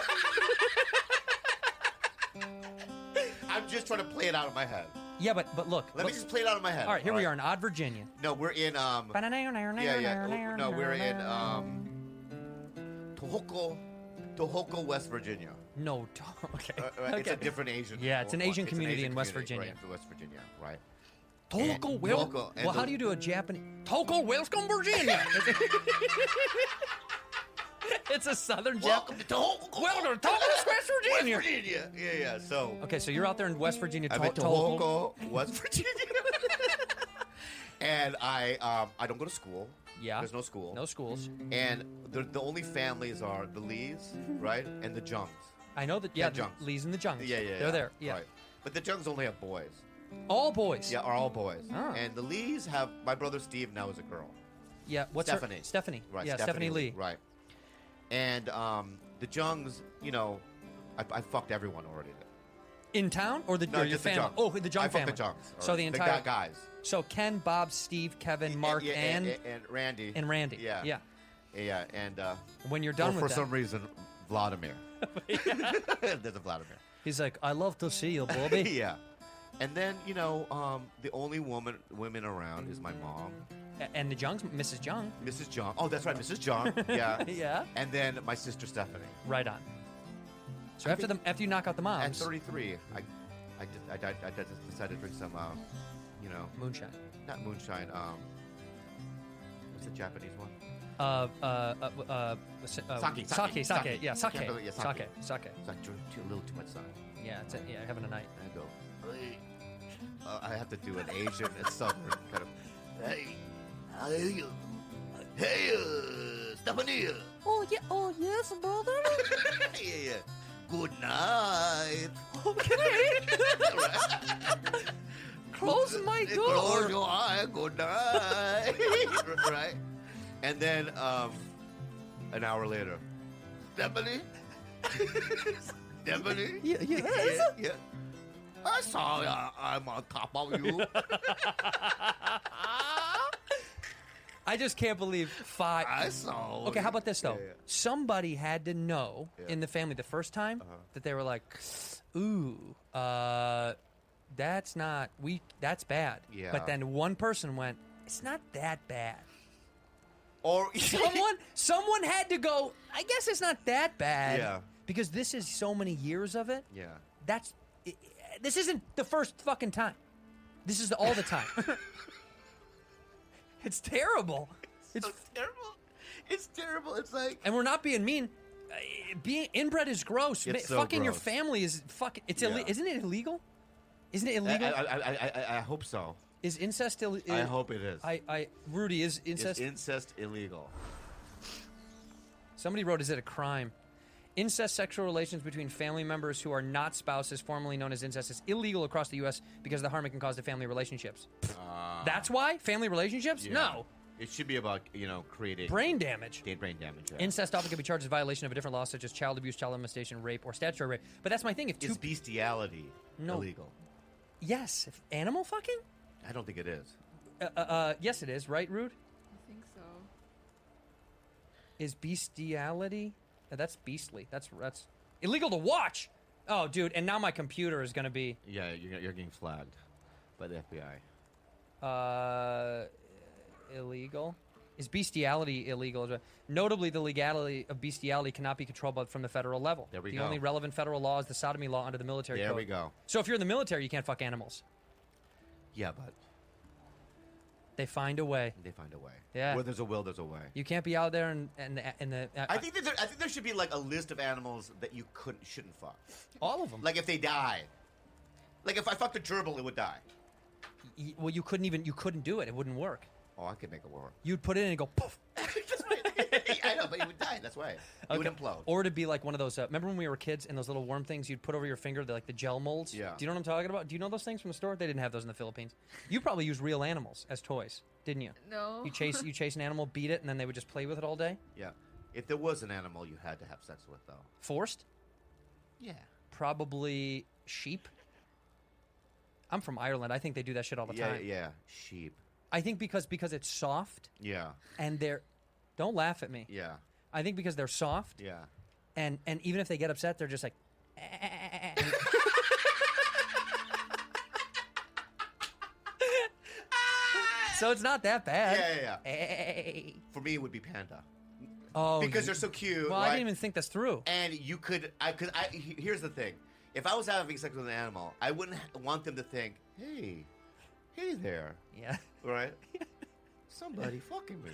A: I'm just trying to play it out in my head.
B: Yeah, but look.
A: Let me just play it out in my head.
B: All right, here we are in Odd, Virginia.
A: No, we're in No, we're in Tohoku, West Virginia.
B: No, okay.
A: It's a different Asian.
B: Yeah, it's an Asian community in West Virginia.
A: Right, West Virginia, right?
B: Tohoku, well, how do you do a Japanese? Tohoku, welcome, Virginia. It's a southern
A: Welcome to Tohoku.
B: Welcome to Tohoku, West Virginia.
A: West Virginia. Yeah. So.
B: Okay, so you're out there in West Virginia.
A: I'm in Tohoku, West Virginia. And I don't go to school.
B: Yeah.
A: There's no school.
B: No schools.
A: And the only families are the Lees, right, and the Jungs.
B: I know that. Yeah,
A: the
B: the Lees and the Jungs.
A: Yeah.
B: They're there. Yeah.
A: Right. But the Jungs only have boys.
B: All boys.
A: Yeah, are all boys.
B: Ah.
A: And the Lees have my brother Steve now is a girl.
B: Yeah. What's
A: Stephanie?
B: Her? Stephanie.
A: Right.
B: Yeah, Stephanie Lee.
A: Right. And the Jungs, I fucked everyone already.
B: In town or
A: No,
B: or your
A: just the
B: family?
A: Jungs.
B: Oh, the Jung
A: I
B: family.
A: fucked the Jungs.
B: So the entire
A: guys.
B: So Ken, Bob, Steve, Kevin, Mark,
A: and Randy.
B: And Randy.
A: Yeah.
B: Yeah.
A: And
B: when you're done with
A: for
B: that,
A: some reason, Vladimir. There's a Vladimir.
B: He's like, I love to see you, Bobby.
A: Yeah. And then the only women around is my mom.
B: And the Jungs, Mrs. Jung.
A: Mrs. Jung. Oh, that's right, Mrs. Jung. Yeah.
B: Yeah.
A: And then my sister Stephanie.
B: Right on. So after you knock out the moms.
A: At 33, I decided to drink some,
B: moonshine.
A: Not moonshine. What's the Japanese one?
B: Sake.
A: Sake.
B: Yeah, sake.
A: Can't believe- yeah,
B: Sake.
A: So I drink a little too much sake.
B: Yeah, having a night.
A: And I go, hey. I have to do an Asian and southern kind of, hey, Stephanie.
B: Oh yes, brother.
A: Yeah. Good night.
B: Okay. Close my door.
A: Close your eye. Good night. Right. And then an hour later, Stephanie. Stephanie.
B: Yes.
A: Yeah. I saw I'm on top of you.
B: I just can't believe 5.
A: I saw.
B: Okay, how about this though?
A: Yeah.
B: Somebody had to know in the family the first time that they were like, "Ooh, that's bad."
A: Yeah.
B: But then one person went, "It's not that bad."
A: Or
B: someone had to go, "I guess it's not that bad."
A: Yeah.
B: Because this is so many years of it.
A: Yeah.
B: This isn't the first fucking time. This is all the time. It's terrible.
A: It's terrible. It's terrible. It's like,
B: and we're not being mean. Being inbred is gross.
A: It's so
B: fucking your
A: gross.
B: family is fucking. It's
A: Yeah.
B: Isn't it illegal? Isn't it illegal?
A: I hope so.
B: Is incest illegal?
A: I hope it is.
B: Rudy, is incest?
A: Is incest illegal?
B: Somebody wrote, "Is it a crime?" Incest sexual relations between family members who are not spouses, formerly known as incest, is illegal across the U.S. because of the harm it can cause to family relationships. That's why? Family relationships?
A: Yeah.
B: No.
A: It should be about, creating...
B: Brain damage.
A: Brain damage, yeah.
B: Incest often can be charged as a violation of a different law, such as child abuse, child molestation, rape, or statutory rape. But that's my thing. If
A: Is bestiality illegal?
B: Yes. If animal fucking?
A: I don't think it is.
B: Yes, it is. Right, Rude?
C: I think so.
B: Is bestiality? That's beastly. That's illegal to watch. Oh, dude. And now my computer is going to be...
A: Yeah, you're getting flagged by the FBI.
B: Illegal. Is bestiality illegal? Notably, the legality of bestiality cannot be controlled from the federal level.
A: There we
B: the
A: go.
B: only relevant federal law is the sodomy law under the military code.
A: There we go.
B: So if you're in the military, you can't fuck animals.
A: Yeah, but...
B: They find a way.
A: They find a way.
B: Yeah.
A: Where there's a will, there's a way.
B: You can't be out there and
A: I think there should be like a list of animals that you shouldn't fuck.
B: All of them.
A: Like if they die. Like if I fucked a gerbil, it would die.
B: Well, you couldn't do it. It wouldn't work.
A: Oh, I could make it work.
B: You'd put it in and go poof.
A: That's right. I know, but it would die. That's why. It would implode.
B: Or to be like one of those. Remember when we were kids and those little worm things you'd put over your finger, like the gel molds?
A: Yeah.
B: Do you know what I'm talking about? Do you know those things from the store? They didn't have those in the Philippines. You probably used real animals as toys, didn't you?
C: No.
B: You chase an animal, beat it, and then they would just play with it all day.
A: Yeah. If there was an animal you had to have sex with, though.
B: Forced?
A: Yeah.
B: Probably sheep. I'm from Ireland. I think they do that shit all the time.
A: Yeah. Sheep.
B: I think because it's soft.
A: Yeah.
B: And they're... Don't laugh at me.
A: Yeah.
B: I think because they're soft.
A: Yeah.
B: And even if they get upset, they're just like... So it's not that bad.
A: Yeah. For me, it would be panda.
B: Oh,
A: because they're so cute.
B: Well,
A: right?
B: I didn't even think this through.
A: And you could... here's the thing. If I was having sex with an animal, I wouldn't want them to think, hey there.
B: Yeah.
A: Right? Somebody fucking me.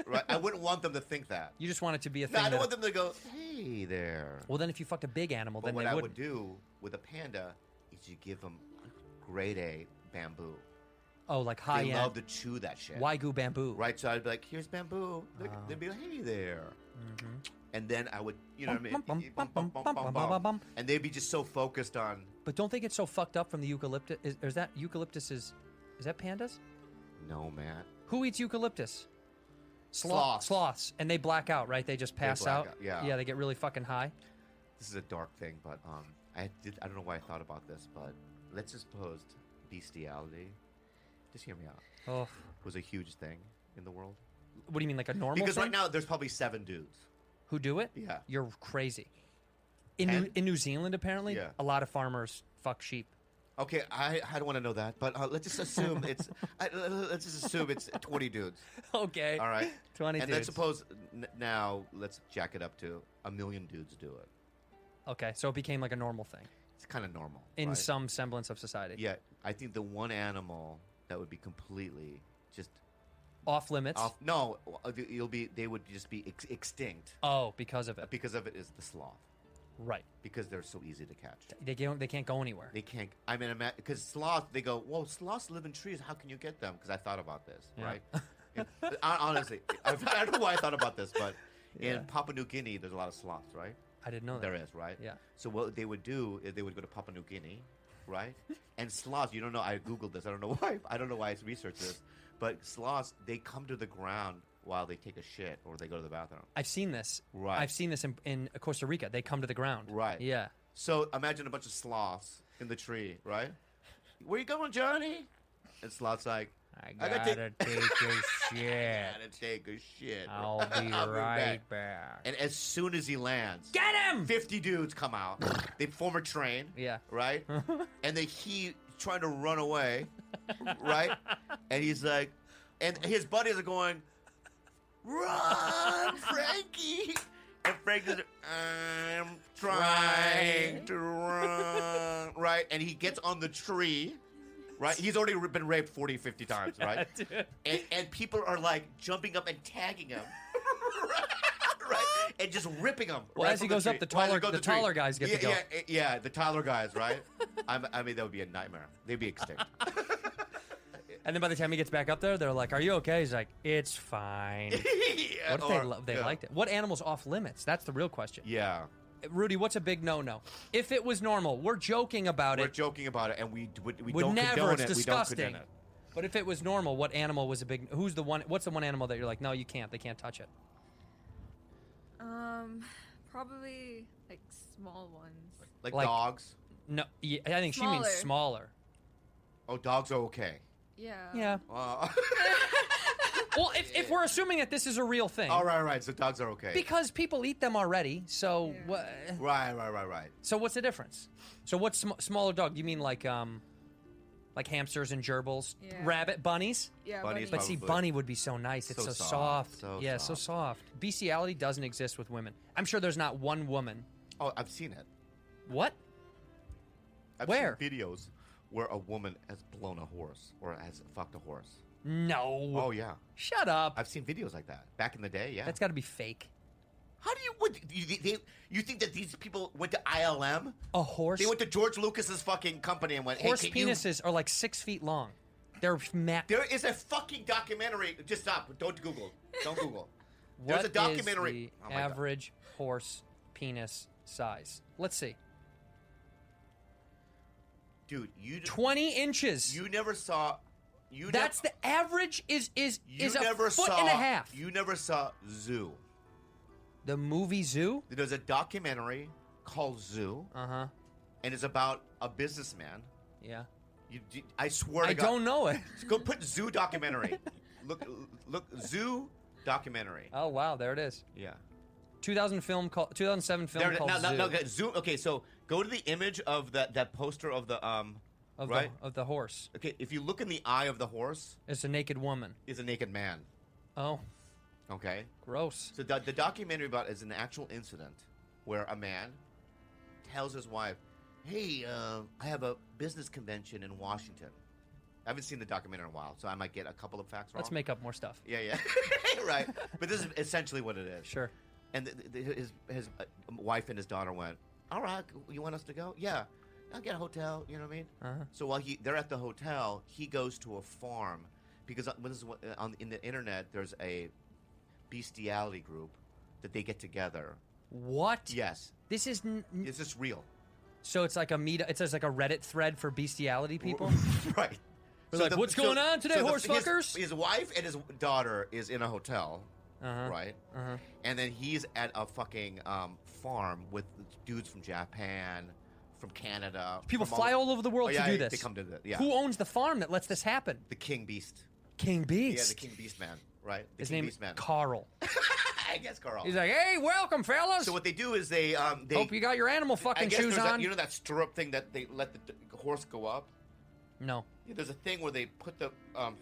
A: Right? I wouldn't want them to think that.
B: You just want it to be a thing.
A: No, I don't want them to go, hey there.
B: Well, then if you fucked a big animal,
A: But
B: then
A: what
B: they
A: I
B: wouldn't.
A: would do with a panda is you give them grade A bamboo.
B: Oh, like high
A: They
B: end.
A: love to chew that shit.
B: Wagyu bamboo.
A: Right? So I'd be like, here's bamboo. They'd be like, hey there.
B: Mm-hmm.
A: And then I would, you know what I mean? And they'd be just so focused on...
B: But don't they get so fucked up from the eucalyptus? Is that eucalyptus is that pandas?
A: No, man.
B: Who eats eucalyptus?
A: Sloths.
B: Sloths. And they black out, right? They just pass
A: black
B: out.
A: out, yeah.
B: Yeah, they get really fucking high.
A: This is a dark thing, but I don't know why I thought about this, but let's just suppose bestiality, just hear me out, was a huge thing in the world.
B: What do you mean, like a normal
A: Because
B: thing?
A: right now, there's probably 7 dudes.
B: Who do it?
A: Yeah.
B: You're crazy. In New Zealand, apparently,
A: Yeah.
B: a lot of farmers fuck sheep.
A: Okay, I don't want to know that, but let's just assume let's just assume it's 20 dudes.
B: Okay.
A: All right.
B: 20
A: and
B: dudes.
A: let's suppose now let's jack it up to 1 million dudes do it.
B: Okay, so it became like a normal thing.
A: It's kind of normal
B: In
A: right?
B: some semblance of society.
A: Yeah, I think the one animal that would be completely just
B: Off limits?
A: No, they would just be extinct.
B: Oh, because of it.
A: Because of it is the sloth.
B: Right.
A: Because they're so easy to catch.
B: They can't go anywhere.
A: They can't. I mean, because sloths, they go, well, sloths live in trees. How can you get them? Because I thought about this, right? Honestly, I don't know why I thought about this, but in Papua New Guinea, there's a lot of sloths, right?
B: I didn't know that.
A: There is, right?
B: Yeah.
A: So what they would do is they would go to Papua New Guinea, right? And sloths, you don't know. I googled this. I don't know why. I don't know why I researched this, but sloths, they come to the ground while they take a shit or they go to the bathroom.
B: I've seen this.
A: Right.
B: I've seen this in Costa Rica. They come to the ground.
A: Right.
B: Yeah.
A: So imagine a bunch of sloths in the tree, right? Where you going, Johnny? And sloth's like,
B: I gotta take a shit.
A: I gotta take a shit.
B: I'll be right back.
A: And as soon as he lands,
B: get him!
A: 50 dudes come out. They form a train.
B: Yeah.
A: Right? And he's trying to run away. Right? And he's like, and his buddies are going, run, Frankie! And Frankie's like, I'm trying to run. Right? And he gets on the tree. Right? He's already been raped 40, 50 times, right? And people are like jumping up and tagging him. Right? And just ripping him.
B: Well,
A: right
B: as he
A: from
B: goes up, the taller guys get to go.
A: Yeah, the taller guys, right? I mean, that would be a nightmare. They'd be extinct.
B: And then by the time he gets back up there, they're like, "Are you okay?" He's like, "It's fine."
A: Yeah,
B: what if they liked it? What animal's off limits? That's the real question.
A: Yeah.
B: Rudy, what's a big no-no? If it was normal, we're joking about it.
A: We're joking about it, and we
B: Would
A: don't
B: never.
A: condone
B: It's
A: it.
B: disgusting.
A: We don't condone it.
B: But if it was normal, what animal was a big? Who's the one? What's the one animal that you're like, no, you can't. They can't touch it.
C: Probably like small ones.
A: Like
B: Like-
A: dogs?
B: No, yeah, I think she means smaller.
A: Oh, dogs are okay.
C: Yeah.
B: Yeah. Well, if we're assuming that this is a real thing.
A: All right. So dogs are okay.
B: Because people eat them already, so what?
A: Right.
B: So what's the difference? So what's smaller dog? You mean like hamsters and gerbils,
C: Yeah.
B: rabbit, bunnies?
C: Yeah,
A: Bunnies
B: But see,
A: probably.
B: bunny would be so nice. It's
A: So
B: so
A: soft.
B: soft.
A: So
B: So soft. Bestiality doesn't exist with women. I'm sure there's not one woman.
A: Oh, I've seen it.
B: What?
A: I've
B: Where?
A: seen videos where a woman has blown a horse or has fucked a horse.
B: No.
A: Oh, yeah.
B: Shut up.
A: I've seen videos like that. Back in the day, yeah.
B: That's got to be fake.
A: How do you think that these people went to ILM?
B: A horse?
A: They went to George Lucas's fucking company and went,
B: Horse
A: hey, can
B: penises are like 6 feet long. They're
A: There is a fucking documentary. Just stop. Don't Google. Don't Google. There's
B: What
A: a documentary.
B: is
A: Oh
B: the
A: my God.
B: average horse penis size? Let's see.
A: Dude,
B: 20 inches.
A: You never saw.
B: That's the average is a
A: never
B: foot
A: saw,
B: and a half.
A: You never saw Zoo.
B: The movie Zoo?
A: There's a documentary called Zoo.
B: Uh-huh.
A: And it's about a businessman.
B: Yeah.
A: I swear to
B: I
A: God.
B: don't know it.
A: Go put Zoo documentary. Look, Zoo documentary.
B: Oh wow, there it is.
A: Yeah.
B: 2007 film called Zoo.
A: No, Zoo. Okay, so go to the image of that poster of the right?
B: of the horse.
A: Okay, if you look in the eye of the horse,
B: It's a naked woman.
A: is a naked man.
B: Oh,
A: Okay.
B: gross.
A: So the documentary about is an actual incident where a man tells his wife, "Hey, I have a business convention in Washington." I haven't seen the documentary in a while, so I might get a couple of facts wrong.
B: Let's make up more stuff.
A: Yeah, right. But this is essentially what it is.
B: Sure.
A: And his wife and his daughter went, "All right, you want us to go? Yeah, I'll get a hotel." You know what I mean?
B: Uh-huh.
A: So while they're at the hotel, he goes to a farm because in the internet there's a bestiality group that they get together.
B: What?
A: Yes,
B: This is
A: is this real?
B: so it's like it says like a Reddit thread for bestiality people.
A: Right.
B: They're like, "What's going on today, horse fuckers?"
A: His wife and his daughter is in a hotel,
B: Uh-huh.
A: right?
B: Uh-huh.
A: And then he's at a fucking farm with dudes from Japan, from Canada.
B: People
A: from
B: fly all over the world to do this.
A: They come to the
B: Who owns the farm that lets this happen?
A: The King Beast.
B: King Beast.
A: Yeah, the King Beast man, right? The
B: His
A: King
B: name
A: Beast
B: is
A: man.
B: Carl.
A: I guess Carl.
B: He's like, "Hey, welcome, fellas.
A: So what they do is they
B: Hope you got your animal
A: I
B: fucking
A: guess
B: shoes
A: there's that-
B: on."
A: you know that stirrup thing that they let the horse go up?
B: No.
A: Yeah, there's a thing where they put the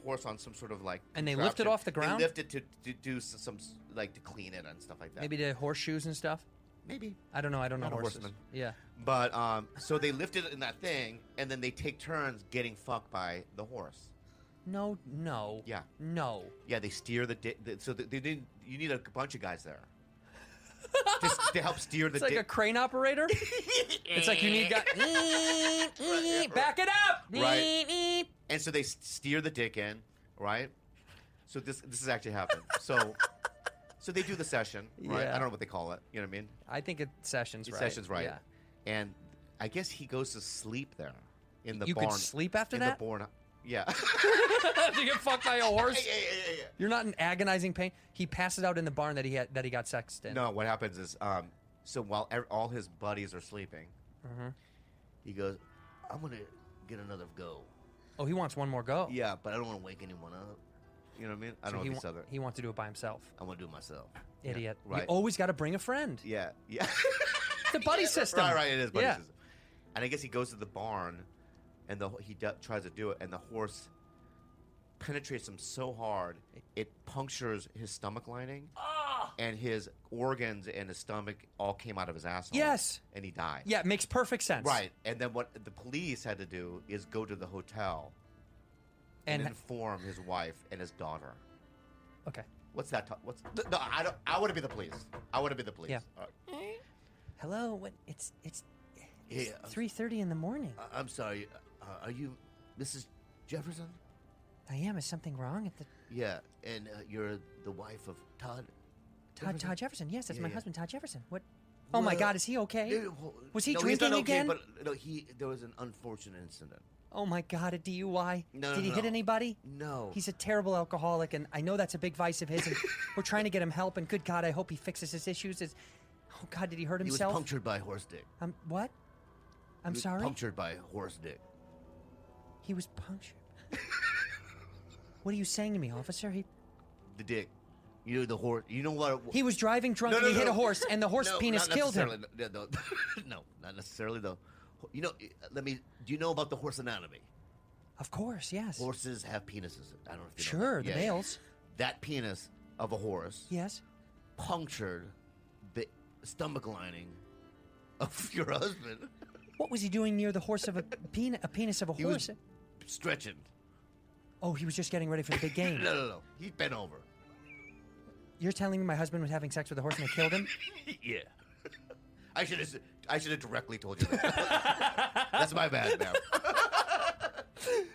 A: horse on some sort of like
B: And they lift it
A: contraption.
B: off the ground?
A: They lift it to do some like to clean it and stuff like that.
B: Maybe the horseshoes and stuff.
A: Maybe.
B: I don't know. I don't know
A: Not a
B: horses.
A: horseman.
B: Yeah.
A: But so they lift it in that thing, and then they take turns getting fucked by the horse.
B: No.
A: Yeah.
B: No.
A: Yeah, they steer so you need a bunch of guys there. Just to help steer the
B: It's like a crane operator. It's like you need back it up.
A: Right. And so they steer the dick in, right? So this has actually happened. So they do the session, right?
B: Yeah.
A: I don't know what they call it. You know what I mean?
B: I think it's sessions, right?
A: Sessions, right?
B: Yeah.
A: And I guess he goes to sleep there in the
B: You
A: barn.
B: could sleep after
A: in
B: that?
A: the barn. Yeah.
B: After you get fucked by a horse.
A: Yeah.
B: You're not in agonizing pain. He passes out in the barn that he got sexed in.
A: No, what happens is, so while all his buddies are sleeping, he goes, "I'm gonna get another go."
B: Oh, he wants one more go.
A: Yeah, but I don't want to wake anyone up. You know what I mean? I
B: So
A: don't know
B: he
A: if he said that.
B: he wants to do it by himself.
A: I want to do it myself.
B: Idiot.
A: Yeah, right.
B: You always got to bring a friend.
A: Yeah.
B: It's a buddy system.
A: Right. It is buddy
B: Yeah.
A: system. And I guess he goes to the barn, and he tries to do it, and the horse penetrates him so hard it punctures his stomach lining, and his organs and his stomach all came out of his asshole.
B: Yes.
A: And he died.
B: Yeah, it makes perfect sense.
A: Right. And then what the police had to do is go to the hotel and inform his wife and his daughter.
B: Okay.
A: What's that? No, I don't. I want to be the police. I want to be the police.
B: Yeah.
A: All right.
B: Hello. What? It's
A: Yeah,
B: 3:30 in the morning.
A: I'm sorry. Are you Mrs. Jefferson?
B: I am. Is something wrong at the
A: Yeah, and you're the wife of Todd.
B: Todd Jefferson? Yes, that's
A: Yeah,
B: my
A: yeah.
B: husband, Todd Jefferson. What? Oh my
A: Well,
B: God, is he okay? Was he
A: no,
B: drinking
A: he's not okay,
B: again?
A: But no, there was an unfortunate incident.
B: Oh my God, a DUI?
A: No,
B: Did he hit anybody?
A: No.
B: He's a terrible alcoholic, and I know that's a big vice of his, and we're trying to get him help, and good God, I hope he fixes his issues. Oh God, did he hurt himself?
A: He was punctured by a horse dick.
B: What? I'm sorry?
A: Punctured by a horse dick.
B: He was punctured. What are you saying to me, officer?
A: The dick. You know the horse. You know what?
B: He was driving drunk and he hit a horse, and the horse penis killed him.
A: No, not necessarily though. You know, do you know about the horse anatomy?
B: Of course, yes.
A: Horses have penises. I don't know if you know.
B: Sure, the males.
A: That penis of a horse.
B: Yes.
A: Punctured the stomach lining of your husband.
B: What was he doing near the horse of a penis of a horse?
A: He was stretching.
B: Oh, he was just getting ready for the big game.
A: No. He bent over.
B: You're telling me my husband was having sex with a horse and they killed him?
A: Yeah. I should have directly told you that. That's my bad now.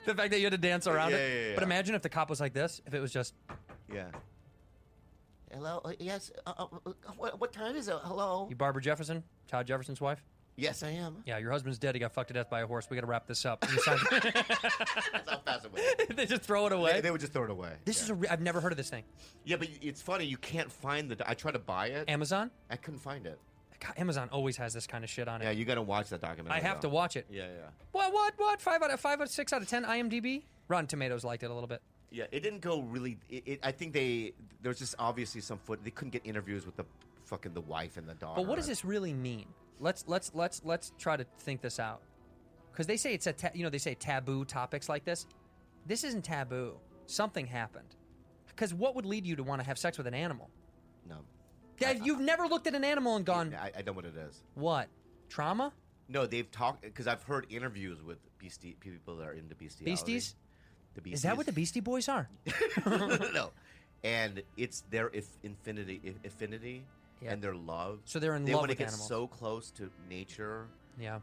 B: The fact that you had to dance around it.
A: Yeah.
B: But imagine if the cop was like this, if it was just...
A: Yeah. Hello? Yes. What time is it? Hello?
B: You Barbara Jefferson? Todd Jefferson's wife?
A: Yes, I am.
B: Yeah, your husband's dead. He got fucked to death by a horse. We got to wrap this up.
A: That's how fast it went.
B: They just throw it away?
A: They would just throw it away.
B: I've never heard of this thing.
A: Yeah, but it's funny. You can't find I tried to buy it.
B: Amazon?
A: I couldn't find it.
B: God, Amazon always has this kind of shit on it.
A: Yeah, you got to watch that documentary.
B: I have to watch it.
A: Yeah.
B: What? 5 out of 6 out of 10 IMDb? Rotten Tomatoes liked it a little bit.
A: Yeah, it didn't go really. I think there's just obviously some they couldn't get interviews with the wife and the daughter.
B: But what does this really mean? Let's try to think this out. Because they say it's they say taboo topics like this. This isn't taboo. Something happened. Because what would lead you to want to have sex with an animal?
A: No.
B: You've never looked at an animal and gone...
A: I know what it is.
B: What? Trauma?
A: No, they've talked... Because I've heard interviews with people that are into bestiality.
B: Beasties?
A: The Beasties.
B: Is that what the Beastie Boys are?
A: No. And it's their affinity and their love.
B: So they're in
A: love with animals. They want to get
B: animals.
A: so close to nature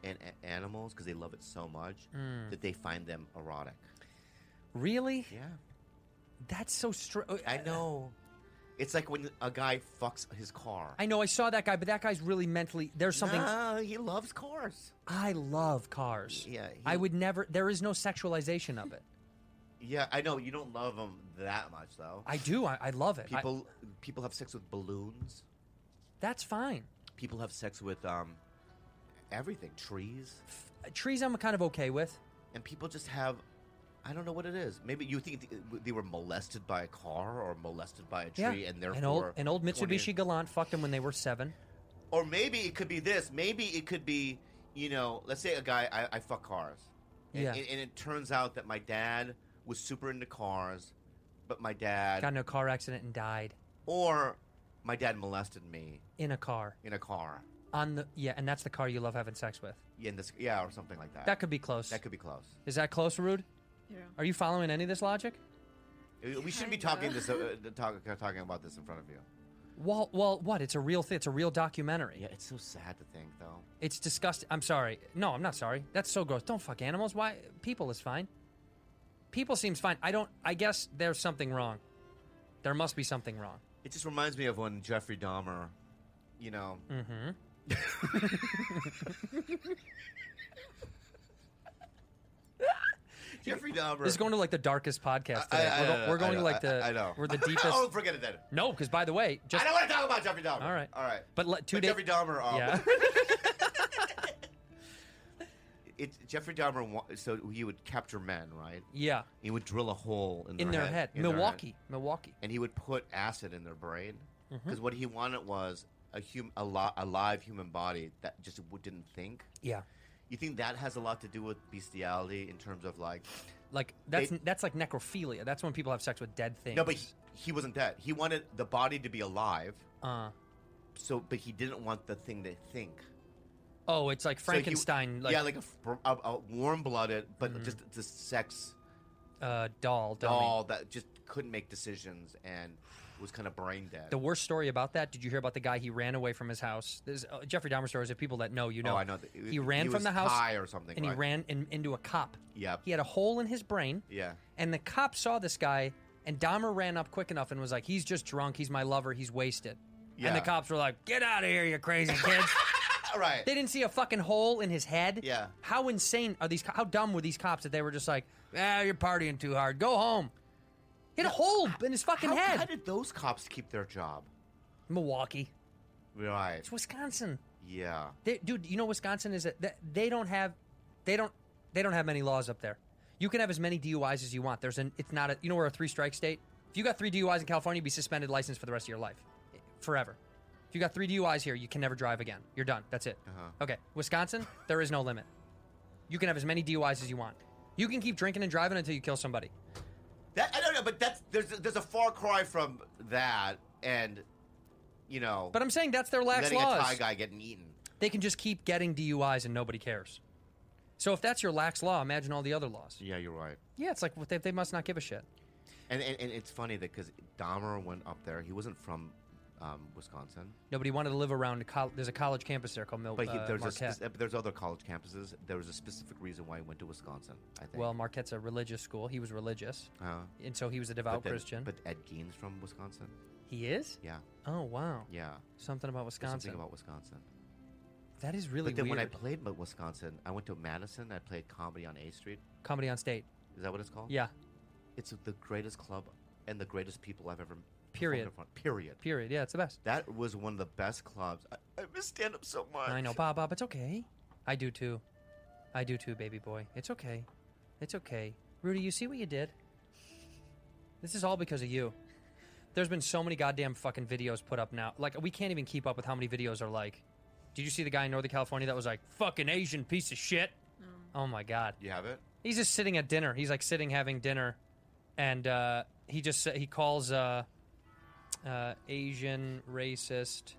B: and
A: animals because they love it so much that they find them erotic.
B: Really?
A: Yeah.
B: That's so strange.
A: I know. It's like when a guy fucks his car.
B: I know, I saw that guy, but that guy's really mentally... There's something...
A: Nah, he loves cars.
B: I love cars.
A: Yeah.
B: I would never... There is no sexualization of it.
A: Yeah, I know. You don't love them that much, though.
B: I do. I love it.
A: People have sex with balloons.
B: That's fine.
A: People have sex with everything. Trees.
B: Trees I'm kind of okay with.
A: And people just have... I don't know what it is. Maybe you think they were molested by a car or molested by a tree, and therefore
B: an old Mitsubishi Galant fucked them when they were 7.
A: Or maybe it could be this. Maybe it could be, let's say a guy I fuck cars, and it turns out that my dad was super into cars, but my dad
B: got in a car accident and died,
A: or my dad molested me
B: in a car.
A: And
B: that's the car you love having sex with.
A: Yeah, or something like that.
B: That could be close.
A: That could be close.
B: Is that close, Rude?
C: Yeah.
B: Are you following any of this logic?
A: We shouldn't be talking about this in front of you.
B: Well, what? It's a real thing. It's a real documentary.
A: Yeah, it's so sad to think, though.
B: It's disgusting. I'm sorry. No, I'm not sorry. That's so gross. Don't fuck animals. Why? People is fine. People seems fine. I guess there's something wrong. There must be something wrong.
A: It just reminds me of when Jeffrey Dahmer,
B: Mm-hmm.
A: Jeffrey Dahmer.
B: This is going to like the darkest podcast today. We're going to like the...
A: I know.
B: We're the deepest...
A: Oh, forget it then.
B: No, because by the way...
A: I don't want to talk about Jeffrey Dahmer.
B: All right.
A: But Jeffrey Dahmer... Jeffrey Dahmer, so he would capture men, right?
B: Yeah.
A: He would drill a hole in
B: their head. Milwaukee.
A: And he would put acid in their brain. Because what he wanted was a live human body that just didn't think.
B: Yeah.
A: You think that has a lot to do with bestiality in terms of like
B: that's like necrophilia. That's when people have sex with dead things.
A: No, but he wasn't dead. He wanted the body to be alive. But he didn't want the thing to think.
B: Oh, it's like Frankenstein.
A: Like a warm-blooded, but just the sex
B: doll
A: that just couldn't make decisions and was kind of brain dead.
B: The worst story about that, did you hear about the guy? He ran away from his house. There's Jeffrey Dahmer stories of people that know,
A: Oh, I know.
B: He ran from the house
A: high or something,
B: and he ran into a cop.
A: Yeah.
B: He had a hole in his brain.
A: Yeah.
B: And the cop saw this guy, and Dahmer ran up quick enough and was like, "He's just drunk. He's my lover. He's wasted." Yeah. And the cops were like, "Get out of here, you crazy kids."
A: Right.
B: They didn't see a fucking hole in his head.
A: Yeah.
B: How insane are these? How dumb were these cops that they were just like, you're partying too hard. Go home. He had a hole in his fucking head.
A: How did those cops keep their job?
B: Milwaukee.
A: Right.
B: It's Wisconsin.
A: Yeah.
B: Dude, you know Wisconsin is that they don't have many laws up there. You can have as many DUIs as you want. It's not a, you know, we're a 3-strike state. If you got 3 DUIs in California, you'd be suspended license for the rest of your life, forever. If you got 3 DUIs here, you can never drive again. You're done. That's it. Okay, Wisconsin, there is no limit. You can have as many DUIs as you want. You can keep drinking and driving until you kill somebody.
A: I don't know, but there's a far cry from that, and you know.
B: But I'm saying that's their lax
A: letting
B: laws.
A: a Thai guy getting eaten.
B: They can just keep getting DUIs and nobody cares. So if that's your lax law, imagine all the other laws.
A: Yeah, you're right.
B: Yeah, it's like they must not give a shit.
A: And it's funny that because Dahmer went up there, he wasn't from Wisconsin.
B: Nobody wanted to live around. There's a college campus there called Marquette.
A: There's other college campuses. There was a specific reason why he went to Wisconsin, I think.
B: Well, Marquette's a religious school. He was religious, and so he was a devout Christian.
A: But Ed Gein's from Wisconsin.
B: He is?
A: Yeah.
B: Oh, wow.
A: Yeah.
B: Something about Wisconsin.
A: Something about Wisconsin.
B: That is really weird.
A: But then when I played Wisconsin, I went to Madison. I played Comedy on A Street.
B: Comedy on State.
A: Is that what it's called?
B: Yeah.
A: It's the greatest club and the greatest people I've ever
B: Period.
A: Period.
B: Yeah, it's the best.
A: That was one of the best clubs. I miss stand-up so much.
B: I know, Bob, it's okay. I do too. Baby boy. It's okay. It's okay. Rudy, you see what you did? This is all because of you. There's been so many goddamn fucking videos put up now. Like, we can't even keep up with how many videos are like. Did you see the guy in Northern California that was like, fucking Asian piece of shit? Oh my God.
A: You have it?
B: He's just sitting at dinner. He's like sitting having dinner. And he calls Asian racist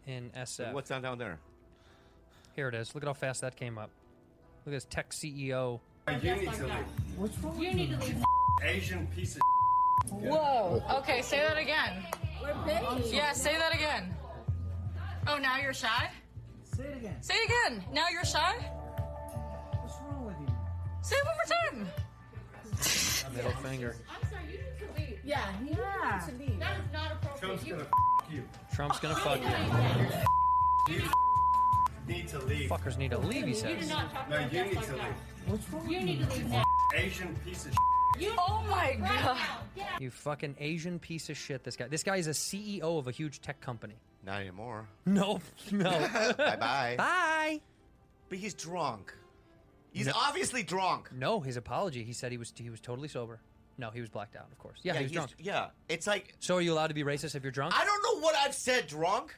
B: in SF.
A: What's down there?
B: Here it is. Look at how fast that came up. Look at this tech CEO.
K: You need to leave. What's wrong? You need to leave. Asian piece of.
L: Whoa. Okay, say that again. Yeah, say that again. Oh, now you're shy?
K: Say it again.
L: Say it again. Now you're shy?
K: What's wrong with you?
L: Say it one more time.
B: Middle finger.
M: I'm sorry, you need to leave.
L: Yeah.
M: You need to leave. That is not appropriate.
K: Trump's gonna
B: Trump's gonna fuck you.
K: You need to leave.
B: Fuckers need to leave, he
M: You do
B: says.
M: not talk
K: No,
M: about
K: you
M: us
K: need
M: like
K: to
M: that.
K: leave.
M: What's wrong? You need to leave now.
K: Asian piece of.
L: Oh my God.
B: You fucking Asian piece of shit, this guy. This guy is a CEO of a huge tech company.
A: Not anymore.
B: No.
A: Bye-bye.
B: Bye.
A: But he's drunk. He's obviously drunk.
B: No, his apology. He said he was totally sober. No, he was blacked out, of course. Yeah, he was drunk.
A: Yeah, it's like...
B: So are you allowed to be racist if you're drunk?
A: I don't know what I've said drunk.